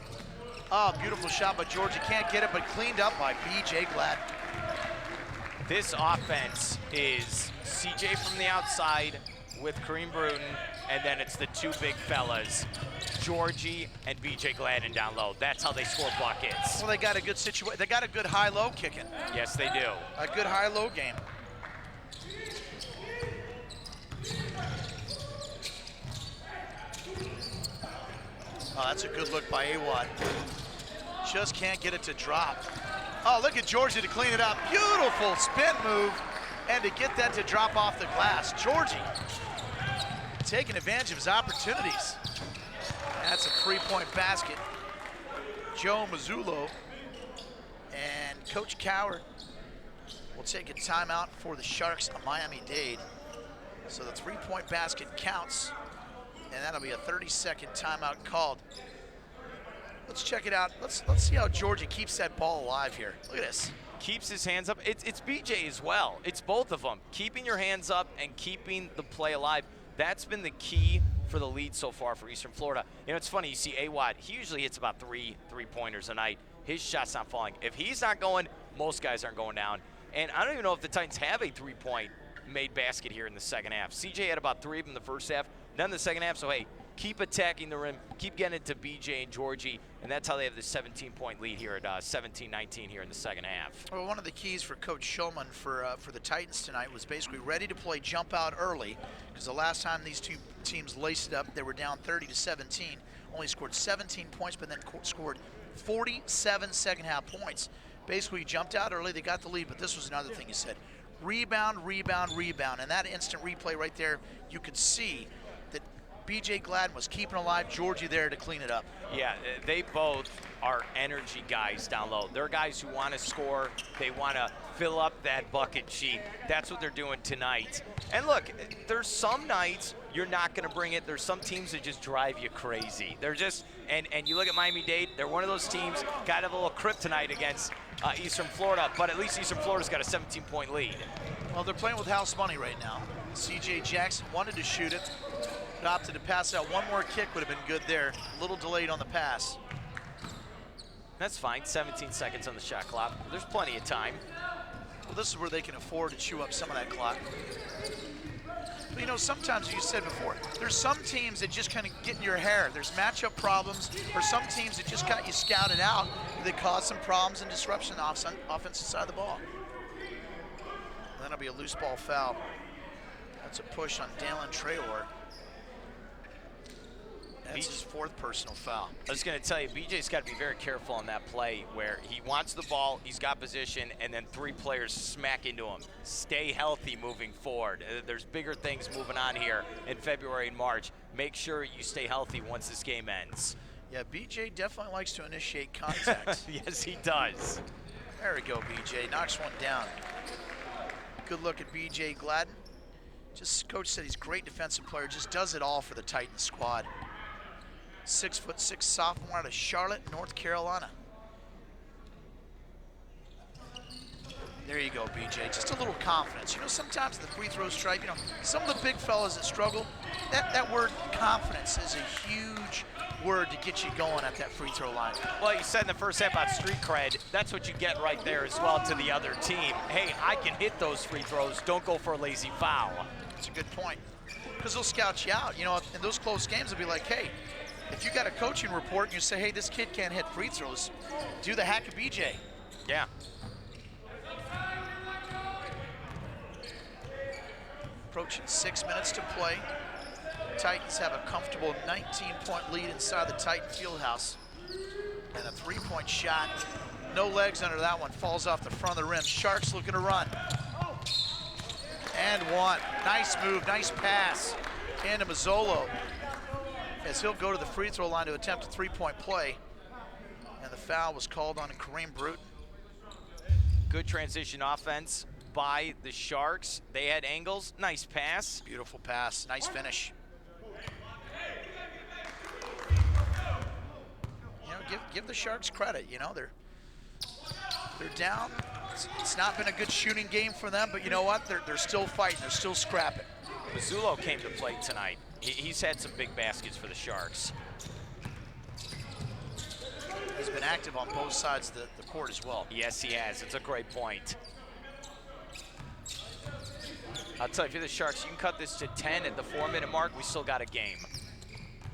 Oh, beautiful shot by Georgia. Can't get it, but cleaned up by B.J. Gladden. This offense is CJ from the outside with Kareem Bruton, and then it's the 2 big fellas, Georgie and BJ Gladden down low. That's how they score buckets. Well, they got a good situation. They got a good high-low kicking. Yes, they do. A good high-low game. Oh, that's a good look by Awad. Just can't get it to drop. Oh, look at Georgie to clean it up. Beautiful spin move, and to get that to drop off the glass. Georgie taking advantage of his opportunities. That's a 3-point basket. Joe Mazzullo and Coach Coward will take a timeout for the Sharks of Miami-Dade. So the 3-point basket counts, and that'll be a 30-second timeout called. Let's check it out. Let's see how Georgia keeps that ball alive here. Look at this. Keeps his hands up. It's BJ as well. It's both of them. Keeping your hands up and keeping the play alive. That's been the key for the lead so far for Eastern Florida. You know, it's funny. You see Awad. He usually hits about three-pointers a night. His shot's not falling. If he's not going, most guys aren't going down. And I don't even know if the Titans have a 3-point made basket here in the second half. CJ had about 3 of them in the first half. Then the second half, so hey, keep attacking the rim, keep getting it to BJ and Georgie, and that's how they have the 17-point lead here at 17-19 here in the second half. Well, one of the keys for Coach Shulman for the Titans tonight was basically ready to play jump out early, because the last time these two teams laced it up, they were down 30-17, only scored 17 points, but then scored 47 second half points. Basically, jumped out early, they got the lead, but this was another thing he said. Rebound, rebound, rebound, and that instant replay right there, you could see that BJ Gladden was keeping alive Georgie there to clean it up. Yeah, they both are energy guys down low. They're guys who want to score. They want to fill up that bucket sheet. That's what they're doing tonight. And look, there's some nights you're not going to bring it. There's some teams that just drive you crazy. They're just, and you look at Miami-Dade, they're one of those teams, got a little kryptonite against Eastern Florida, but at least Eastern Florida's got a 17-point lead. Well, they're playing with house money right now. CJ Jackson wanted to shoot it, but opted to pass out. One more kick would have been good there. A little delayed on the pass. That's fine, 17 seconds on the shot clock. There's plenty of time. Well, this is where they can afford to chew up some of that clock. But you know, sometimes, you said before, there's some teams that just kind of get in your hair. There's matchup problems, or some teams that just got you scouted out that cause some problems and disruption on the offensive side of the ball. And that'll be a loose ball foul. That's a push on Dalen Traylor. That's his fourth personal foul. I was going to tell you, BJ's got to be very careful on that play where he wants the ball, he's got position, and then three players smack into him. Stay healthy moving forward. There's bigger things moving on here in February and March. Make sure you stay healthy once this game ends. Yeah, BJ definitely likes to initiate contact. Yes, he does. There we go, BJ. Knocks one down. Good look at BJ Gladden. Just, Coach said he's a great defensive player, just does it all for the Titans squad. 6'6" sophomore out of Charlotte, North Carolina. There you go, BJ. Just a little confidence. You know, sometimes the free throw stripe, you know, some of the big fellas that struggle, that word confidence is a huge word to get you going at that free throw line. Well, you said in the first half about street cred. That's what you get right there as well to the other team. Hey, I can hit those free throws. Don't go for a lazy foul. That's a good point. Because they'll scout you out. You know, in those close games, they'll be like, hey, if you got a coaching report and you say, hey, this kid can't hit free throws, do the hack of BJ. Yeah. Approaching 6 minutes to play. Titans have a comfortable 19-point lead inside the Titan Fieldhouse. And a three-point shot. No legs under that one. Falls off the front of the rim. Sharks looking to run. And one. Nice move, nice pass. Into Mazzolo, as he'll go to the free throw line to attempt a three-point play. And the foul was called on Kareem Bruton. Good transition offense by the Sharks. They had angles. Nice pass. Beautiful pass. Nice finish. You know, give the Sharks credit. You know, they're down. It's not been a good shooting game for them, but you know what? They're still fighting. They're still scrapping. Mazzullo came to play tonight. He's had some big baskets for the Sharks. He's been active on both sides of the court as well. Yes, he has. It's a great point. I'll tell you, if you're the Sharks, you can cut this to 10 at the 4-minute mark. We still got a game.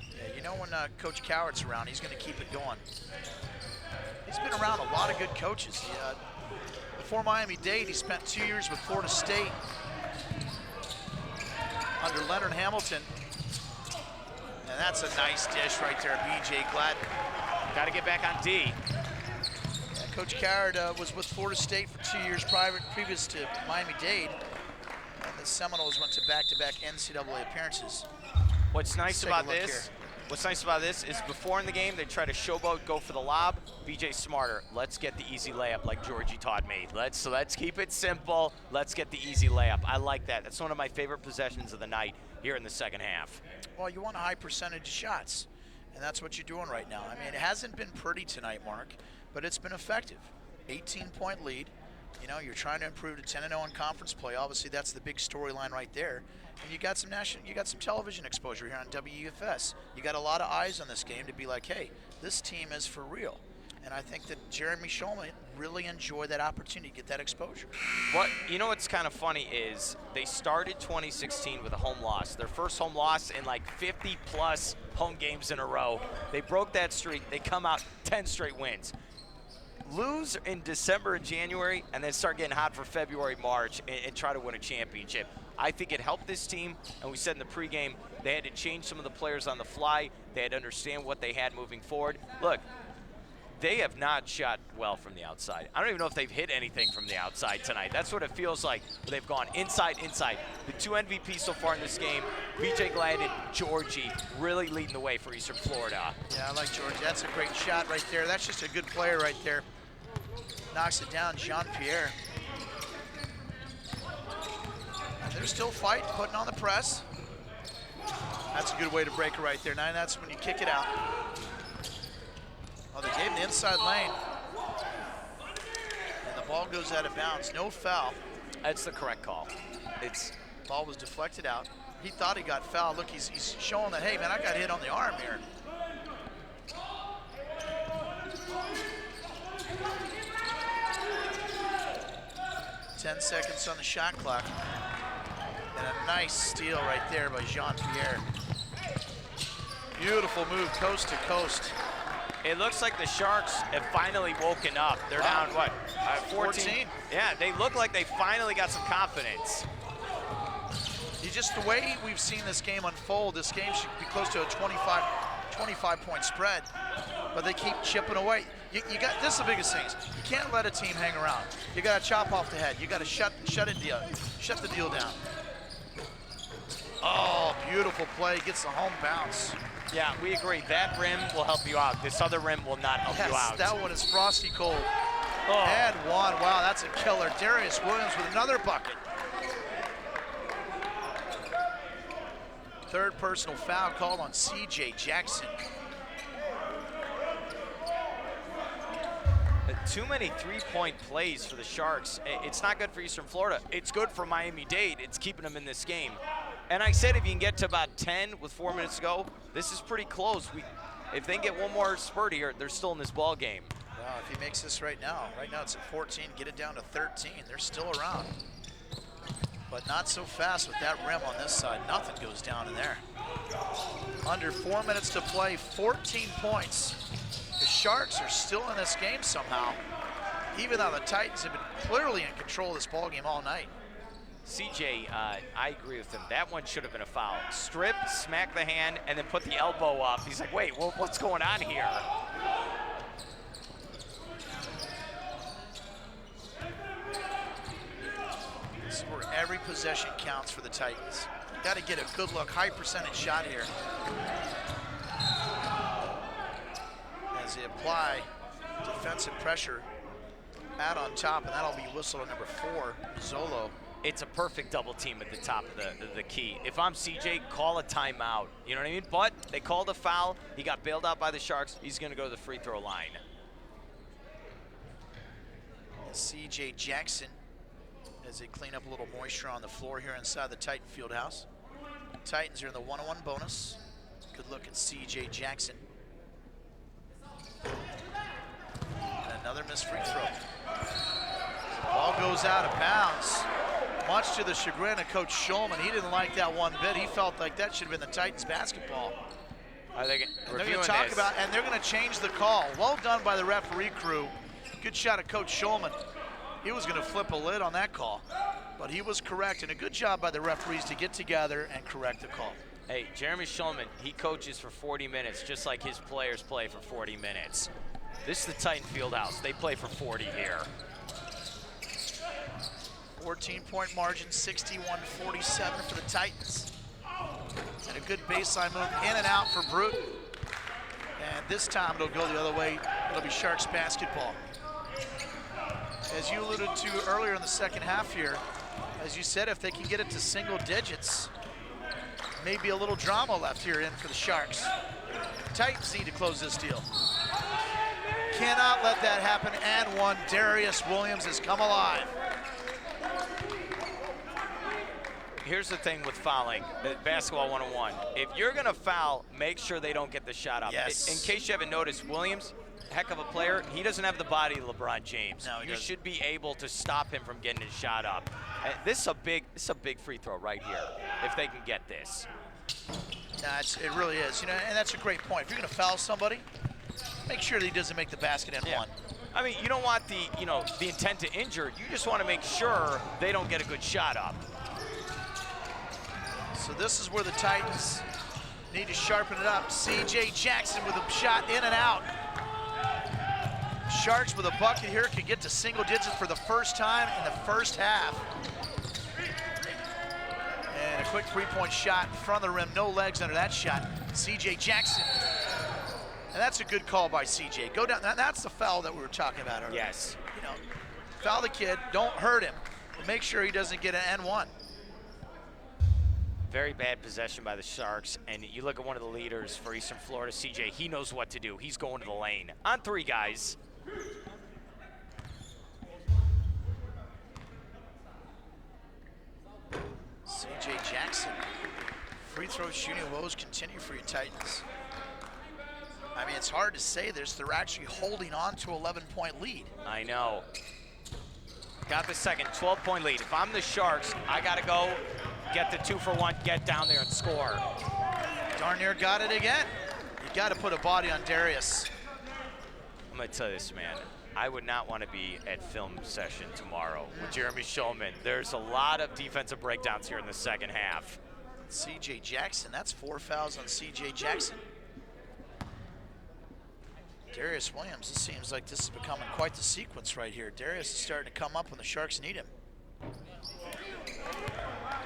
Yeah, you know when Coach Coward's around, he's going to keep it going. He's been around a lot of good coaches. Before Miami-Dade, he spent 2 years with Florida State under Leonard Hamilton. And that's a nice dish right there, BJ Gladden. Got to get back on D. Yeah, Coach Coward was with Florida State for 2 years previous to Miami-Dade. And the Seminoles went to back-to-back NCAA appearances. What's nice about this is before in the game, they try to showboat, go for the lob. BJ smarter. Let's get the easy layup like Georgie taught me. Let's keep it simple. Let's get the easy layup. I like that. That's one of my favorite possessions of the night here in the second half. Well, you want a high percentage of shots, and that's what you're doing right now. I mean, it hasn't been pretty tonight, Mark, but it's been effective. 18-point lead. You know, you're trying to improve to 10-0 in conference play. Obviously, that's the big storyline right there. And you got some television exposure here on WEFS. You got a lot of eyes on this game to be like, hey, this team is for real. And I think that Jeremy Shulman really enjoyed that opportunity to get that exposure. What you know what's kind of funny is they started 2016 with a home loss. Their first home loss in like 50+ home games in a row. They broke that streak. They come out 10 straight wins. Lose in December and January, and then start getting hot for February, March, and try to win a championship. I think it helped this team, and we said in the pregame they had to change some of the players on the fly. They had to understand what they had moving forward. Look, they have not shot well from the outside. I don't even know if they've hit anything from the outside tonight. That's what it feels like. They've gone inside. The 2 MVPs so far in this game, BJ Glad and Georgie, really leading the way for Eastern Florida. Yeah, I like Georgie. That's a great shot right there. That's just a good player right there. Knocks it down, Jean-Pierre. And they're still fighting, putting on the press. That's a good way to break it right there. Now that's when you kick it out. Oh, they gave him the inside lane. And the ball goes out of bounds. No foul. That's the correct call. Ball was deflected out. He thought he got fouled. Look, he's showing that, hey, man, I got hit on the arm here. Ten seconds on the shot clock. And a nice steal right there by Jean-Pierre. Beautiful move, coast to coast. It looks like the Sharks have finally woken up. They're down, what, 14? Yeah, they look like they finally got some confidence. Just the way we've seen this game unfold, this game should be close to a 25-point spread, but they keep chipping away. You got, this is the biggest thing. You can't let a team hang around. You got to chop off the head. You got to shut the deal down. Oh, beautiful play, gets the home bounce. Yeah, we agree. That rim will help you out. This other rim will not help you out. That one is frosty cold. Oh. And one. Wow, that's a killer. Darius Williams with another bucket. Third personal foul called on C.J. Jackson. Too many three-point plays for the Sharks. It's not good for Eastern Florida. It's good for Miami-Dade. It's keeping them in this game. And I said if you can get to about 10 with 4 minutes to go, this is pretty close. If they can get one more spurt here, they're still in this ball game. Wow, if he makes this right now it's at 14, get it down to 13. They're still around. But not so fast with that rim on this side. Nothing goes down in there. Under 4 minutes to play, 14 points. The Sharks are still in this game somehow, even though the Titans have been clearly in control of this ball game all night. CJ, I agree with him. That one should have been a foul. Strip, smack the hand, and then put the elbow up. He's like, wait, what's going on here? This is where every possession counts for the Titans. Got to get a good look, high percentage shot here. As they apply defensive pressure, out on top, and that'll be whistled on number 4, Zolo. It's a perfect double team at the top of the key. If I'm CJ, call a timeout. You know what I mean? But they called a foul. He got bailed out by the Sharks. He's going to go to the free throw line. C.J. Jackson, as they clean up a little moisture on the floor here inside the Titan field house. Titans are in the 1-on-1 bonus. Good look at C.J. Jackson. And another missed free throw. Ball goes out of bounds. Much to the chagrin of Coach Shulman, he didn't like that one bit. He felt like that should have been the Titans basketball. They're going to talk about, and they're going to change the call. Well done by the referee crew. Good shot of Coach Shulman. He was going to flip a lid on that call, but he was correct, and a good job by the referees to get together and correct the call. Hey, Jeremy Shulman, he coaches for 40 minutes, just like his players play for 40 minutes. This is the Titan Fieldhouse. They play for 40 here. 14-point margin, 61-47 for the Titans. And a good baseline move in and out for Bruton. And this time it'll go the other way. It'll be Sharks basketball. As you alluded to earlier in the second half here, as you said, if they can get it to single digits, maybe a little drama left here in for the Sharks. Titans need to close this deal. Cannot let that happen. And one, Darius Williams has come alive. Here's the thing with fouling, basketball 101. If you're going to foul, make sure they don't get the shot up. Yes. In case you haven't noticed, Williams, heck of a player, he doesn't have the body of LeBron James. No, he you doesn't. should be able to stop him from getting his shot up. This is a big free throw right here, if they can get this. It really is, you know, and that's a great point. If you're going to foul somebody, make sure that he doesn't make the basket and one. I mean, you don't want the intent to injure. You just want to make sure they don't get a good shot up. So this is where the Titans need to sharpen it up. C.J. Jackson with a shot in and out. Sharks with a bucket here could get to single digits for the first time in the first half. And a quick three-point shot in front of the rim. No legs under that shot. C.J. Jackson. And that's a good call by C.J. Go down. That's the foul that we were talking about earlier. Yes. You know, foul the kid. Don't hurt him. But make sure he doesn't get an N1. Very bad possession by the Sharks, and you look at one of the leaders for Eastern Florida, CJ, he knows what to do. He's going to the lane. On three, guys. C.J. Jackson. Free throw shooting woes continue for your Titans. I mean, it's hard to say this. They're actually holding on to 11-point lead. I know. Got the second 12-point lead. If I'm the Sharks, I got to go get the 2-for-1, get down there and score. Darn near got it again. You got to put a body on Darius. I'm going to tell you this, man. I would not want to be at film session tomorrow with Jeremy Shulman. There's a lot of defensive breakdowns here in the second half. C.J. Jackson, that's 4 fouls on C.J. Jackson. Darius Williams, this seems like this is becoming quite the sequence right here. Darius is starting to come up when the Sharks need him.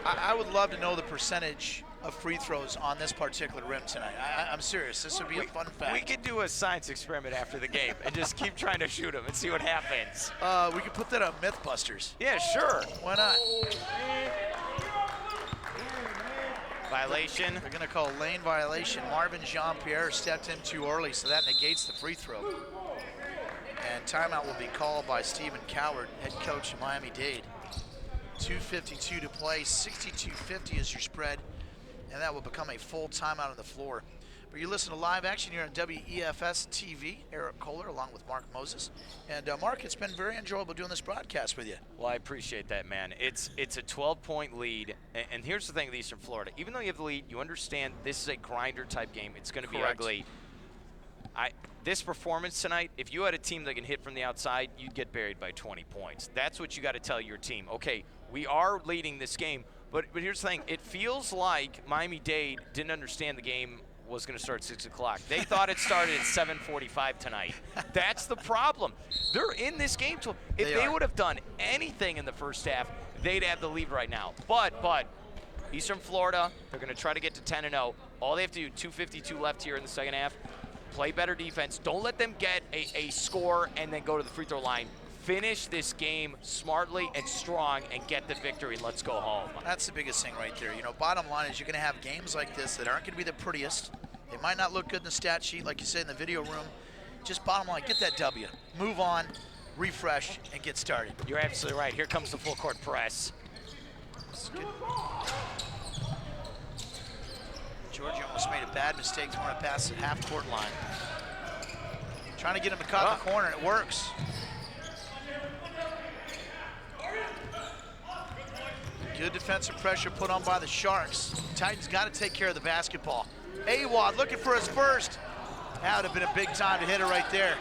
I would love to know the percentage of free throws on this particular rim tonight. I'm serious. This would be a fun fact. We could do a science experiment after the game and just keep trying to shoot them and see what happens. We could put that on Mythbusters. Yeah, sure. Why not? Violation. They're going to call lane violation. Marvin Jean-Pierre stepped in too early, so that negates the free throw. And timeout will be called by Stephen Coward, head coach of Miami-Dade. 2:52 to play, 62-50 is your spread, and that will become a full timeout on the floor. But you listen to live action here on WEFS TV. Eric Kohler along with Mark Moses. And Mark, it's been very enjoyable doing this broadcast with you. Well, I appreciate that, man. It's a 12-point lead, and here's the thing with Eastern Florida. Even though you have the lead, you understand this is a grinder-type game. It's going to be ugly. This performance tonight, if you had a team that can hit from the outside, you'd get buried by 20 points. That's what you got to tell your team. Okay, we are leading this game, but here's the thing. It feels like Miami-Dade didn't understand the game was going to start at 6 o'clock. They thought it started at 7:45 tonight. That's the problem. They're in this game. If they would have done anything in the first half, they'd have the lead right now. But Eastern Florida, they're going to try to get to 10-0. All they have to do, 2:52 left here in the second half. Play better defense. Don't let them get a score and then go to the free throw line. Finish this game smartly and strong and get the victory. Let's go home. That's the biggest thing right there. You know, bottom line is you're going to have games like this that aren't going to be the prettiest. They might not look good in the stat sheet, like you said in the video room. Just bottom line, get that W. Move on, refresh, and get started. You're absolutely right. Here comes the full court press. Georgia almost made a bad mistake throwing a pass at half-court line. Trying to get him to cut the corner, and it works. Good defensive pressure put on by the Sharks. Titans got to take care of the basketball. Awad looking for his first. That would have been a big time to hit it right there.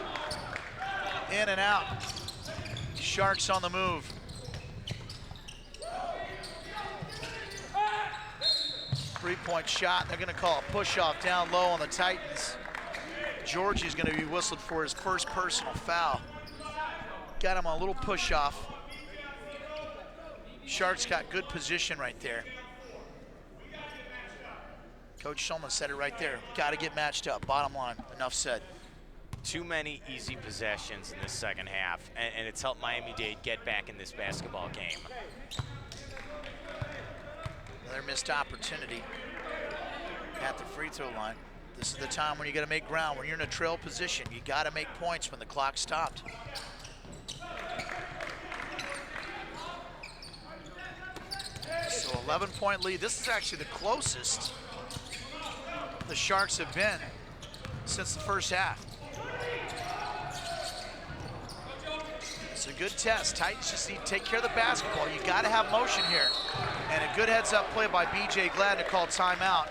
In and out. Sharks on the move. Three-point shot. They're going to call a push-off down low on the Titans. Georgie's going to be whistled for his first personal foul. Got him on a little push-off. Sharks got good position right there. Coach Shulman said it right there. Got to get matched up. Bottom line, enough said. Too many easy possessions in this second half, and it's helped Miami-Dade get back in this basketball game. Another missed opportunity at the free throw line. This is the time when you got to make ground. When you're in a trail position, you got to make points when the clock stopped. So 11-point lead. This is actually the closest the Sharks have been since the first half. It's a good test. Titans just need to take care of the basketball. You got to have motion here. And a good heads-up play by B.J. Gladden to call timeout.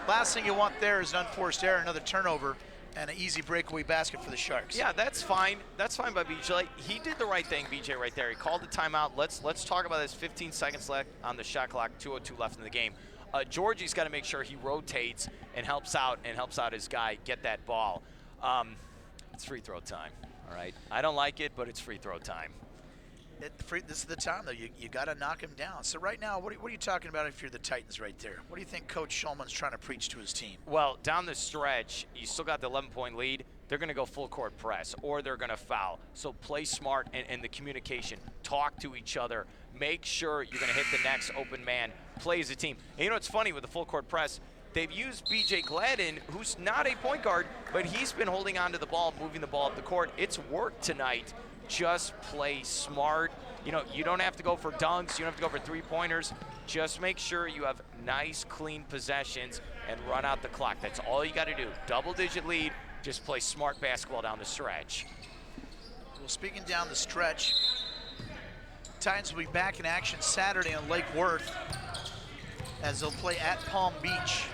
Last thing you want there is an unforced error, another turnover, and an easy breakaway basket for the Sharks. Yeah, that's fine. That's fine by BJ. He did the right thing, BJ, right there. He called the timeout. Let's talk about this. 15 seconds left on the shot clock, 2:02 left in the game. Georgie's got to make sure he rotates and helps out his guy get that ball. It's free throw time, all right? I don't like it, but it's free throw time. This is the time, though. You got to knock him down. So right now, what are you talking about if you're the Titans right there? What do you think Coach Schulman's trying to preach to his team? Well, down the stretch, you still got the 11-point lead. They're going to go full court press, or they're going to foul. So play smart and the communication. Talk to each other. Make sure you're going to hit the next open man. Play as a team. And you know what's funny with the full court press? They've used B.J. Gladden, who's not a point guard, but he's been holding on to the ball, moving the ball up the court. It's worked tonight. Just play smart. You know, you don't have to go for dunks. You don't have to go for three-pointers. Just make sure you have nice, clean possessions and run out the clock. That's all you got to do. Double-digit lead. Just play smart basketball down the stretch. Well, speaking down the stretch, Titans will be back in action Saturday on Lake Worth as they'll play at Palm Beach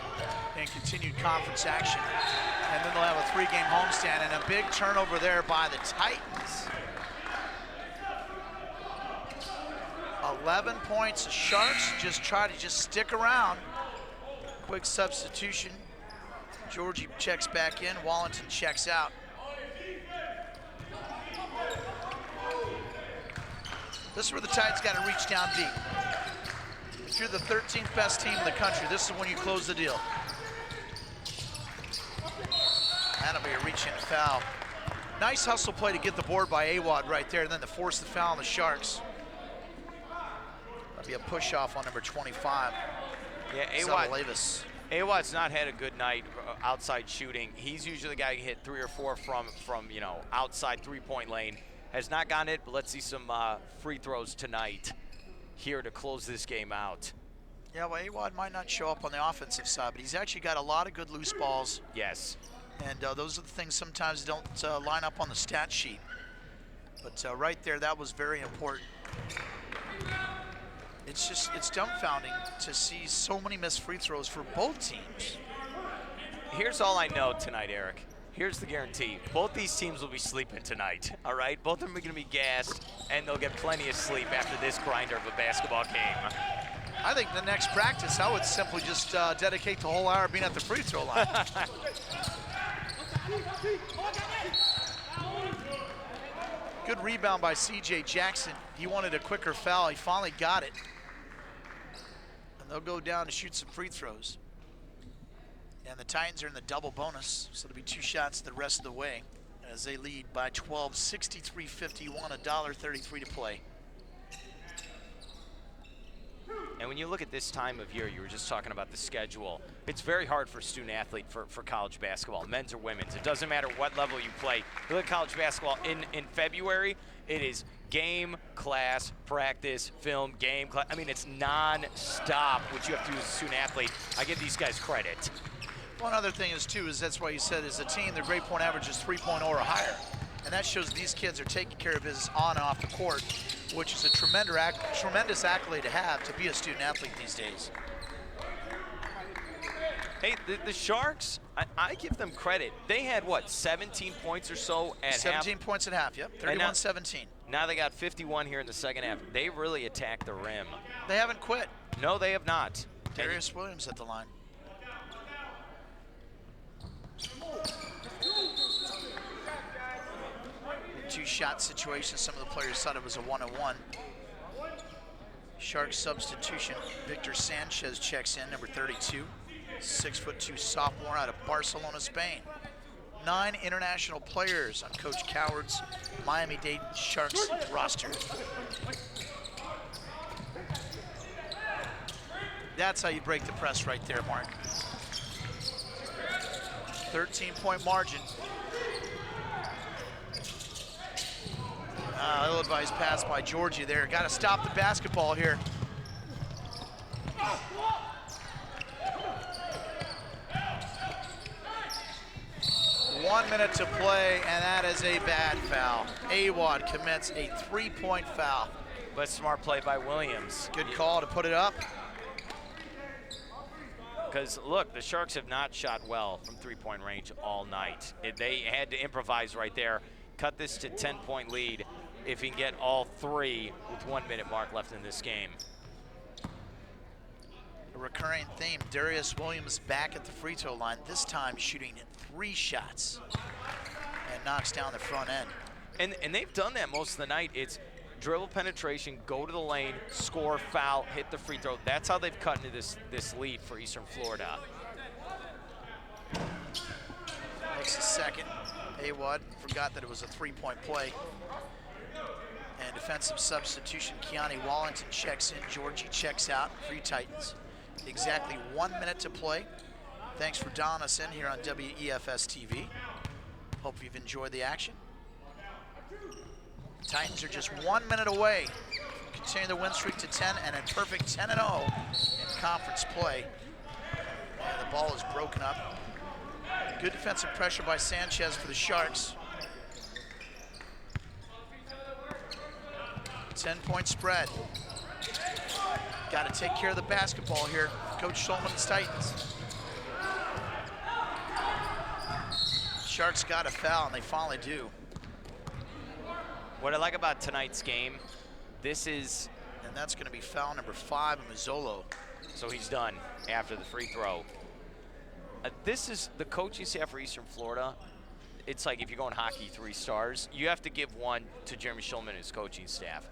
in continued conference action. And then they'll have a 3-game homestand and a big turnover there by the Titans. 11 points. The Sharks just try to stick around. Quick substitution. Georgie checks back in. Wallington checks out. This is where the Titans got to reach down deep. If you're the 13th best team in the country, this is when you close the deal. That'll be a reach-in foul. Nice hustle play to get the board by Awad right there, and then to force the foul on the Sharks. That'll be a push-off on number 25. Yeah, Awad's not had a good night outside shooting. He's usually the guy who hit 3 or 4 from outside three-point lane. Has not gotten it, but let's see some free throws tonight here to close this game out. Yeah, well, Awad might not show up on the offensive side, but he's actually got a lot of good loose balls. Yes. And those are the things sometimes don't line up on the stat sheet. But right there, that was very important. It's dumbfounding to see so many missed free throws for both teams. Here's all I know tonight, Eric. Here's the guarantee. Both these teams will be sleeping tonight, all right? Both of them are going to be gassed, and they'll get plenty of sleep after this grinder of a basketball game. I think the next practice, I would simply just dedicate the whole hour being at the free throw line. Good rebound by C.J. Jackson. He wanted a quicker foul. He finally got it. And they'll go down to shoot some free throws. And the Titans are in the double bonus, so it'll be 2 shots the rest of the way as they lead by 12, 63-51, $1.33 to play. And when you look at this time of year, you were just talking about the schedule, it's very hard for student athlete for college basketball, men's or women's. It doesn't matter what level you play. You look at college basketball in February, it is game, class, practice, film, game, class. I mean, it's non-stop what you have to do as a student athlete. I give these guys credit. One other thing is, too, is that's why you said as a team, their grade point average is 3.0 or higher. And that shows these kids are taking care of business on and off the court, which is a tremendous accolade to have to be a student athlete these days. Hey, the Sharks, I give them credit. They had, what, 17 points or so at 17 points at half, yep, 31-17. Now they got 51 here in the second half. They really attacked the rim. They haven't quit. No, they have not. Darius Williams at the line. Two-shot situation. Some of the players thought it was a 1-on-1. Sharks substitution. Victor Sanchez checks in, number 32. 6'2" sophomore out of Barcelona, Spain. 9 international players on Coach Coward's Miami-Dade Sharks roster. That's how you break the press right there, Mark. 13-point margin. Ill-advised pass by Georgie there. Got to stop the basketball here. 1 minute to play, and that is a bad foul. Awad commits a 3-point foul. But smart play by Williams. Good call to put it up. Because, look, the Sharks have not shot well from three-point range all night. They had to improvise right there, cut this to 10-point lead if he can get all three with 1 minute mark left in this game. A recurring theme, Darius Williams back at the free throw line, this time shooting 3 shots and knocks down the front end. And they've done that most of the night. It's dribble penetration, go to the lane, score, foul, hit the free throw. That's how they've cut into this lead for Eastern Florida. Makes a second. Awad forgot that it was a 3-point play. And defensive substitution, Keani Wallington checks in, Georgie checks out for you Titans. Exactly 1 minute to play. Thanks for dialing us in here on WEFS TV. Hope you've enjoyed the action. Titans are just 1 minute away from continuing the win streak to 10 and a perfect 10-0 in conference play. And the ball is broken up. Good defensive pressure by Sanchez for the Sharks. 10-point spread. Got to take care of the basketball here, Coach Schulman's Titans. Sharks got a foul, and they finally do. What I like about tonight's game, this is... And that's going to be foul number 5 of Mazzolo. So he's done after the free throw. This is the coaching staff for Eastern Florida. It's like if you're going hockey 3 stars, you have to give one to Jeremy Schulman and his coaching staff.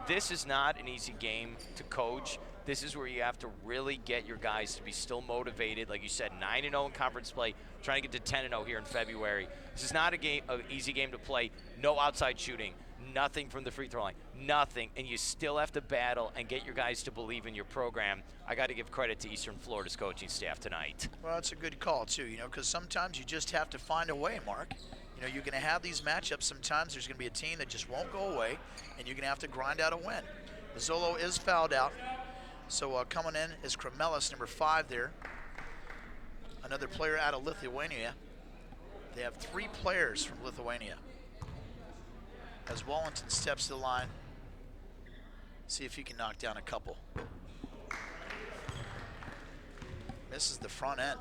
This is not an easy game to coach. This is where you have to really get your guys to be still motivated. Like you said, 9-0 in conference play, trying to get to 10-0 here in February. This is not an easy game to play. No outside shooting, nothing from the free throw line, nothing. And you still have to battle and get your guys to believe in your program. I got to give credit to Eastern Florida's coaching staff tonight. Well, that's a good call, too, because sometimes you just have to find a way, Mark. You're going to have these matchups. Sometimes there's going to be a team that just won't go away, and you're going to have to grind out a win. Mazzolo is fouled out. So coming in is Kremelis, number 5 there. Another player out of Lithuania. They have 3 players from Lithuania. As Wallington steps to the line, see if he can knock down a couple. Misses the front end.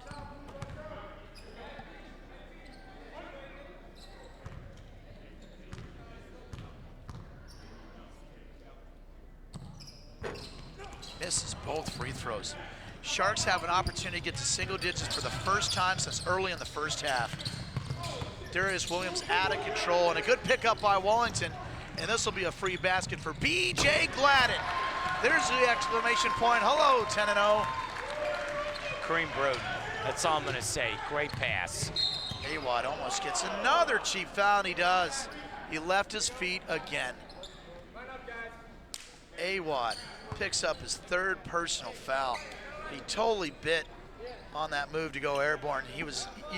Misses both free throws. Sharks have an opportunity to get to single digits for the first time since early in the first half. Darius Williams out of control, and a good pickup by Wallington, and this will be a free basket for B.J. Gladden. There's the exclamation point. Hello, 10-0. Kareem Broden, that's all I'm going to say. Great pass. Awad almost gets another cheap foul, and he does. He left his feet again. Awad picks up his 3rd personal foul. He totally bit on that move to go airborne. You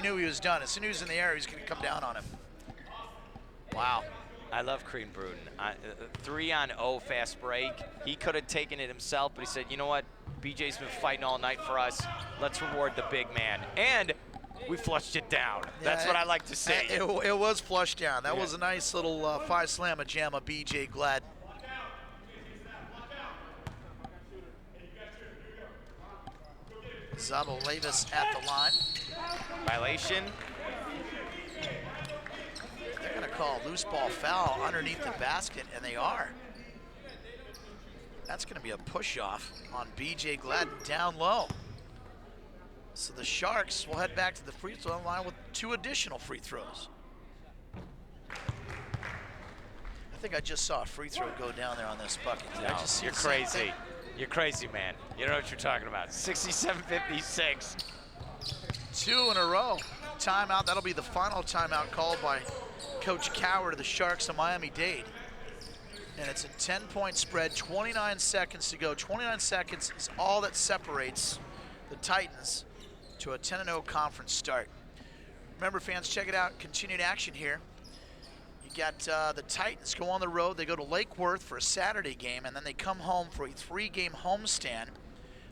knew he was done. As soon as he was in the air, he was going to come down on him. Wow. I love Kareem Broden. 3-on-0 fast break. He could have taken it himself, but he said, you know what? BJ's been fighting all night for us. Let's reward the big man. And we flushed it down. That's what I like to see. It was flushed down. That was a nice little 5-slammer jam of B.J. Gladden. Zabo Levis at the line. Violation. They're going to call a loose ball foul underneath the basket, and they are. That's going to be a push-off on B.J. Gladden down low. So the Sharks will head back to the free throw line with 2 additional free throws. I think I just saw a free throw go down there on this bucket. No, you're crazy. You're crazy, man. You don't know what you're talking about. 67-56. 2 in a row. Timeout. That'll be the final timeout called by Coach Coward of the Sharks of Miami-Dade. And it's a 10-point spread, 29 seconds to go. 29 seconds is all that separates the Titans to a 10-0 conference start. Remember, fans, check it out. Continued action here. You got the Titans go on the road. They go to Lake Worth for a Saturday game, and then they come home for a 3-game homestand,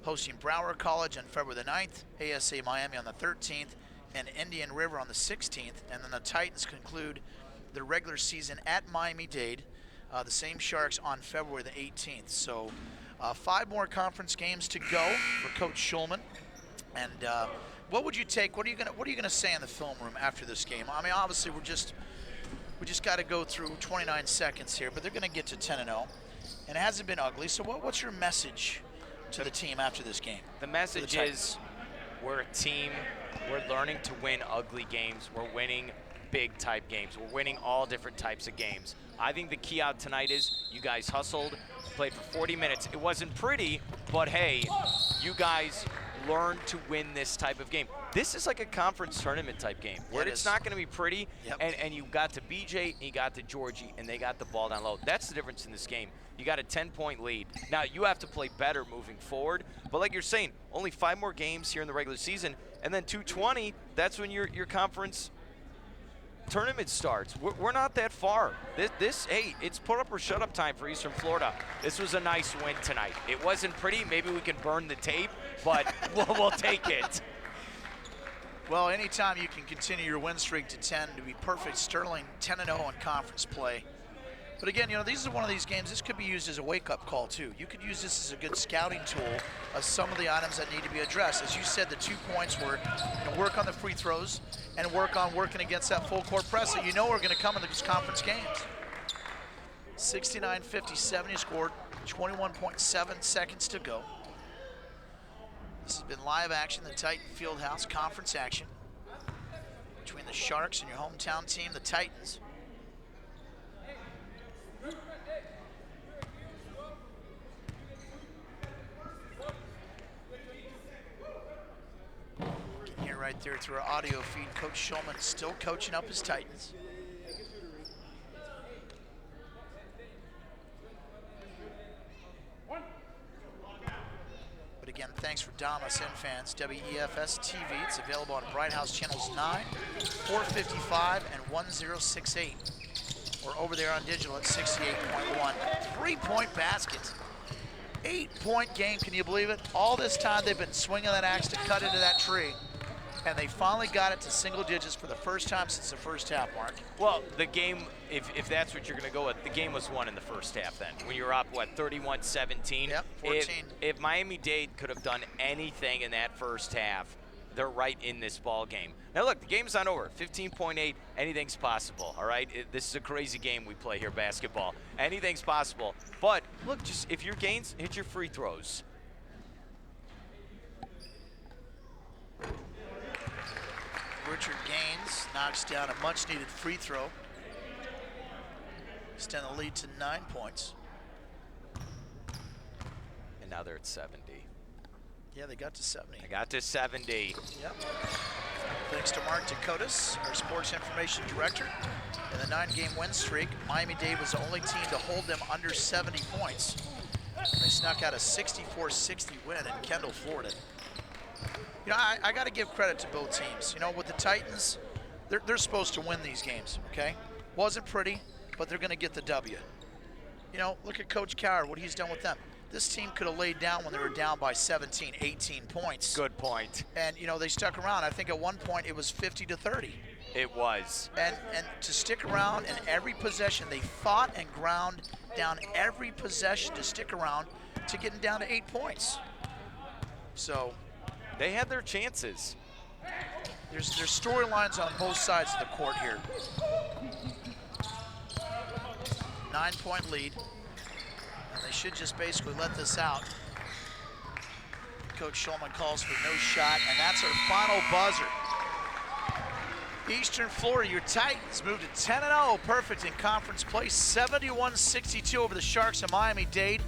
hosting Broward College on February the 9th, ASA Miami on the 13th, and Indian River on the 16th, and then the Titans conclude their regular season at Miami-Dade, the same Sharks on February the 18th. So 5 more conference games to go for Coach Schulman. And what would you take? What are you gonna say in the film room after this game? I mean, obviously we just got to go through 29 seconds here, but they're gonna get to 10-0, and it hasn't been ugly. So what's your message to the team after this game? The message is we're a team. We're learning to win ugly games. We're winning big type games. We're winning all different types of games. I think the key out tonight is you guys hustled, played for 40 minutes. It wasn't pretty, but hey, you guys learned to win this type of game. This is like a conference tournament type game where it's not going to be pretty, and you got to BJ and you got to Georgie and they got the ball down low. That's the difference in this game. You got a 10-point lead. Now you have to play better moving forward, but like you're saying, only 5 more games here in the regular season, and then 220, that's when your conference tournament starts. We're not that far. Hey, it's put up or shut up time for Eastern Florida. This was a nice win tonight. It wasn't pretty. Maybe we can burn the tape, but we'll take it. Well, anytime you can continue your win streak to 10 to be perfect, Sterling 10-0 in conference play. But again, this is one of these games, this could be used as a wake-up call too. You could use this as a good scouting tool of some of the items that need to be addressed. As you said, the 2 points were work on the free throws and working against that full court press that are going to come in these conference games. 69-57, he scored 21.7 seconds to go. This has been live action, the Titan Fieldhouse conference action between the Sharks and your hometown team, the Titans. Here right there through our audio feed, Coach Schulman still coaching up his Titans. But again, thanks for Damas and fans. WEFS TV, it's available on Bright House channels 9, 455, and 1068. Or over there on digital at 68.1. 3-point basket. 8-point game, can you believe it? All this time they've been swinging that axe to cut into that tree. And they finally got it to single digits for the first time since the first half, Mark. Well, the game, if that's what you're going to go with, the game was won in the first half then. When you were up, 31-17? Yep, 14. If Miami-Dade could have done anything in that first half, they're right in this ball game. Now look, the game's not over. 15.8, anything's possible, all right? This is a crazy game we play here, basketball. Anything's possible. But look, just if your gains, hit your free throws. Richard Gaines knocks down a much-needed free throw. Extend the lead to 9 points. And now they're at 70. Yeah, they got to 70. They got to 70. Yep. Thanks to Mark Dakotas, our sports information director. In the 9-game win streak, Miami-Dade was the only team to hold them under 70 points. They snuck out a 64-60 win in Kendall, Florida. I got to give credit to both teams. With the Titans, they're supposed to win these games, okay? Wasn't pretty, but they're going to get the W. Look at Coach Coward, what he's done with them. This team could have laid down when they were down by 17, 18 points. Good point. And, they stuck around. I think at one point it was 50-30. It was. And to stick around in every possession, they fought and ground down every possession to stick around to getting down to 8 points. So they had their chances. There's storylines on both sides of the court here. 9-point lead. And they should just basically let this out. Coach Schulman calls for no shot, and that's our final buzzer. Eastern Florida, your Titans moved to 10-0, perfect in conference play, 71-62 over the Sharks of Miami-Dade.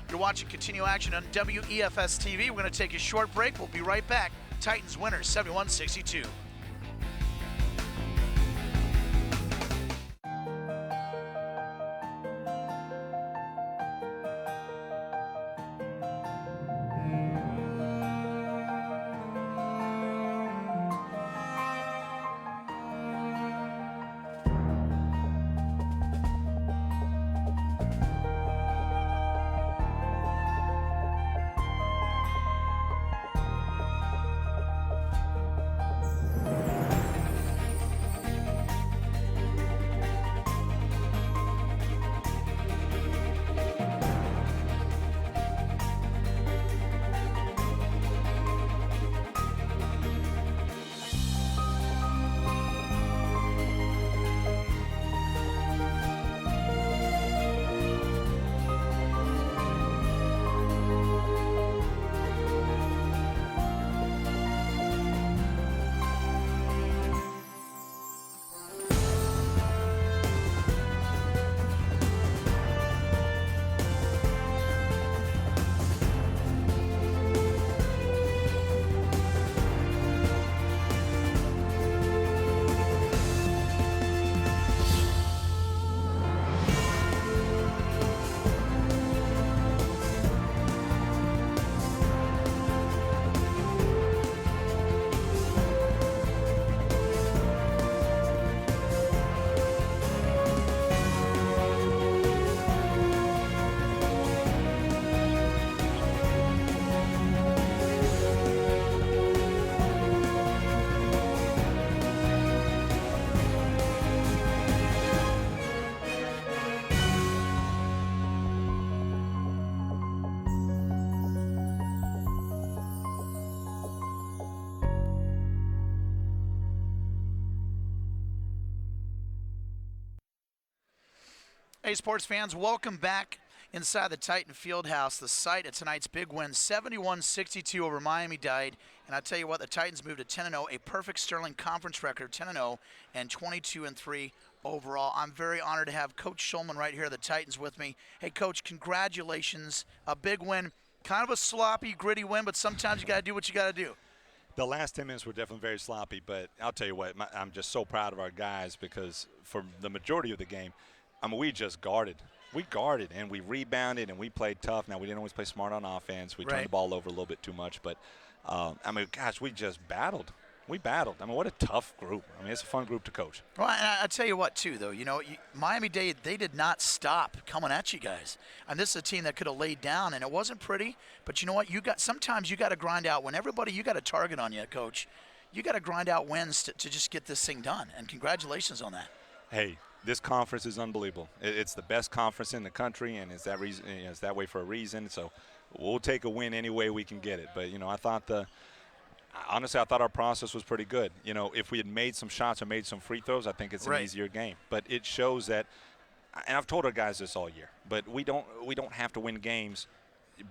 You're watching Continue Action on WEFS TV. We're going to take a short break. We'll be right back. Titans winners, 71-62. Hey, sports fans, welcome back inside the Titan Fieldhouse, the site of tonight's big win, 71-62 over Miami-Dade. And I tell you what, the Titans moved to 10-0, a perfect Sterling Conference record, 10-0 and 22-3 overall. I'm very honored to have Coach Shulman right here, the Titans, with me. Hey, Coach, congratulations. A big win, kind of a sloppy, gritty win, but sometimes you got to do what you got to do. The last 10 minutes were definitely very sloppy, but I'll tell you what, I'm just so proud of our guys because for the majority of the game, I mean, we just guarded. We guarded, and we rebounded, and we played tough. Now, we didn't always play smart on offense. We turned the ball over a little bit too much. But, I mean, gosh, we just battled. We battled. I mean, what a tough group. I mean, it's a fun group to coach. Well, and I tell you what, too, though. You know, Miami-Dade, they did not stop coming at you guys. And this is a team that could have laid down, and it wasn't pretty. But you know what? Sometimes you got to grind out. When everybody, you got a target on you, Coach. You got to grind out wins to just get this thing done. And congratulations on that. Hey, this conference is unbelievable. It's the best conference in the country, and it's that reason. You know, it's that way for a reason. So we'll take a win any way we can get it. But, you know, honestly, I thought our process was pretty good. You know, if we had made some shots or made some free throws, I think it's an easier game. But it shows that, and I've told our guys this all year, but we don't have to win games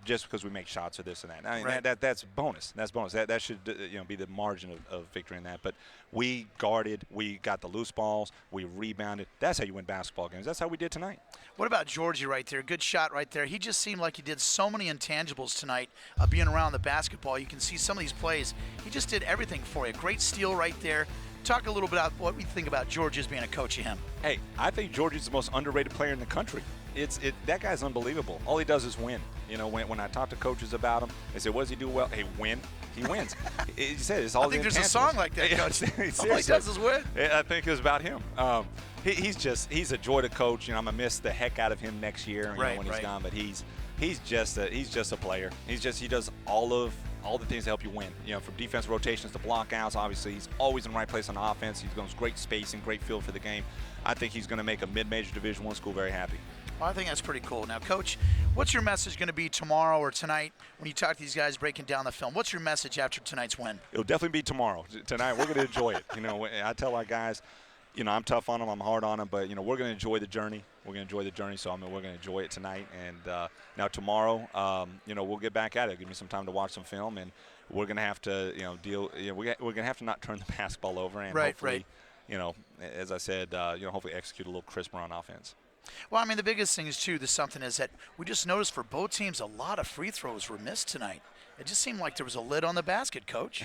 just because we make shots or this and that. I mean, that's bonus. That's bonus. That should be the margin of victory in that. But we guarded. We got the loose balls. We rebounded. That's how you win basketball games. That's how we did tonight. What about Georgie right there? Good shot right there. He just seemed like he did so many intangibles tonight being around the basketball. You can see some of these plays. He just did everything for you. Great steal right there. Talk a little bit about what we think about Georgie as being a coach of him. Hey, I think Georgie's the most underrated player in the country. That guy's unbelievable. All he does is win. You know, when I talk to coaches about him, they say, what does he do well? Hey, win. He wins. He said it's all I think there's a song like that, Coach. All he does is win. I think it was about him. He's a joy to coach. You know, I'm gonna miss the heck out of him next year when he's gone. But he's just a player. He does all the things to help you win. You know, from defense rotations to block outs. Obviously, he's always in the right place on offense. He's got great spacing, great feel for the game. I think he's going to make a mid-major Division I school very happy. Well, I think that's pretty cool. Now, Coach, what's your message going to be tomorrow or tonight when you talk to these guys breaking down the film? What's your message after tonight's win? It'll definitely be tomorrow. Tonight, we're going to enjoy it. You know, I tell our guys, you know, I'm tough on them, I'm hard on them, but, you know, we're going to enjoy the journey. We're going to enjoy the journey, so, I mean, we're going to enjoy it tonight. And now tomorrow, you know, we'll get back at it. Give me some time to watch some film, and we're going to have to, you know, we're going to have to not turn the basketball over and hopefully, you know, as I said, you know, hopefully execute a little crisper on offense. Well, I mean, the biggest thing is, too, is that we just noticed for both teams a lot of free throws were missed tonight. It just seemed like there was a lid on the basket, Coach.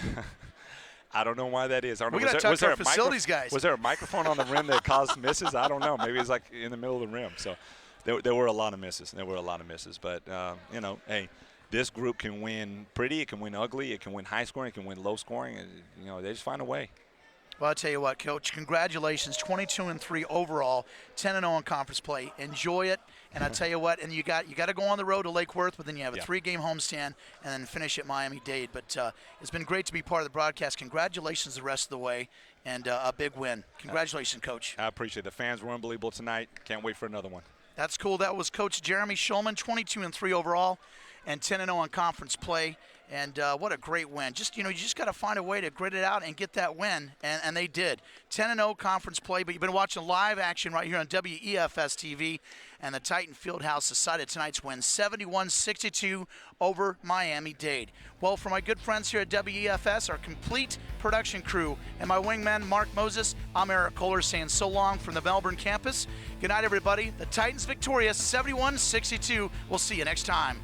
I don't know why that is. I don't know. We got to talk to our facilities guys. Was there a microphone on the rim that caused misses? I don't know. Maybe it's like in the middle of the rim. So there were a lot of misses. But, you know, hey, this group can win pretty. It can win ugly. It can win high scoring. It can win low scoring. And, you know, they just find a way. Well, I'll tell you what, Coach, congratulations, 22-3 overall, 10-0 in conference play. Enjoy it, and I tell you what, and you got to go on the road to Lake Worth, but then you have a 3-game homestand and then finish at Miami-Dade. But it's been great to be part of the broadcast. Congratulations the rest of the way, and a big win. Congratulations, Coach. I appreciate it. The fans were unbelievable tonight. Can't wait for another one. That's cool. That was Coach Jeremy Shulman, 22-3 overall and 10-0 in conference play. And what a great win. Just, you know, you just got to find a way to grit it out and get that win, and they did. 10-0 conference play, but you've been watching live action right here on WEFS TV, and the Titan Fieldhouse decided tonight's win, 71-62 over Miami-Dade. Well, for my good friends here at WEFS, our complete production crew, and my wingman, Mark Moses, I'm Eric Kohler saying so long from the Melbourne campus. Good night, everybody. The Titans victorious, 71-62. We'll see you next time.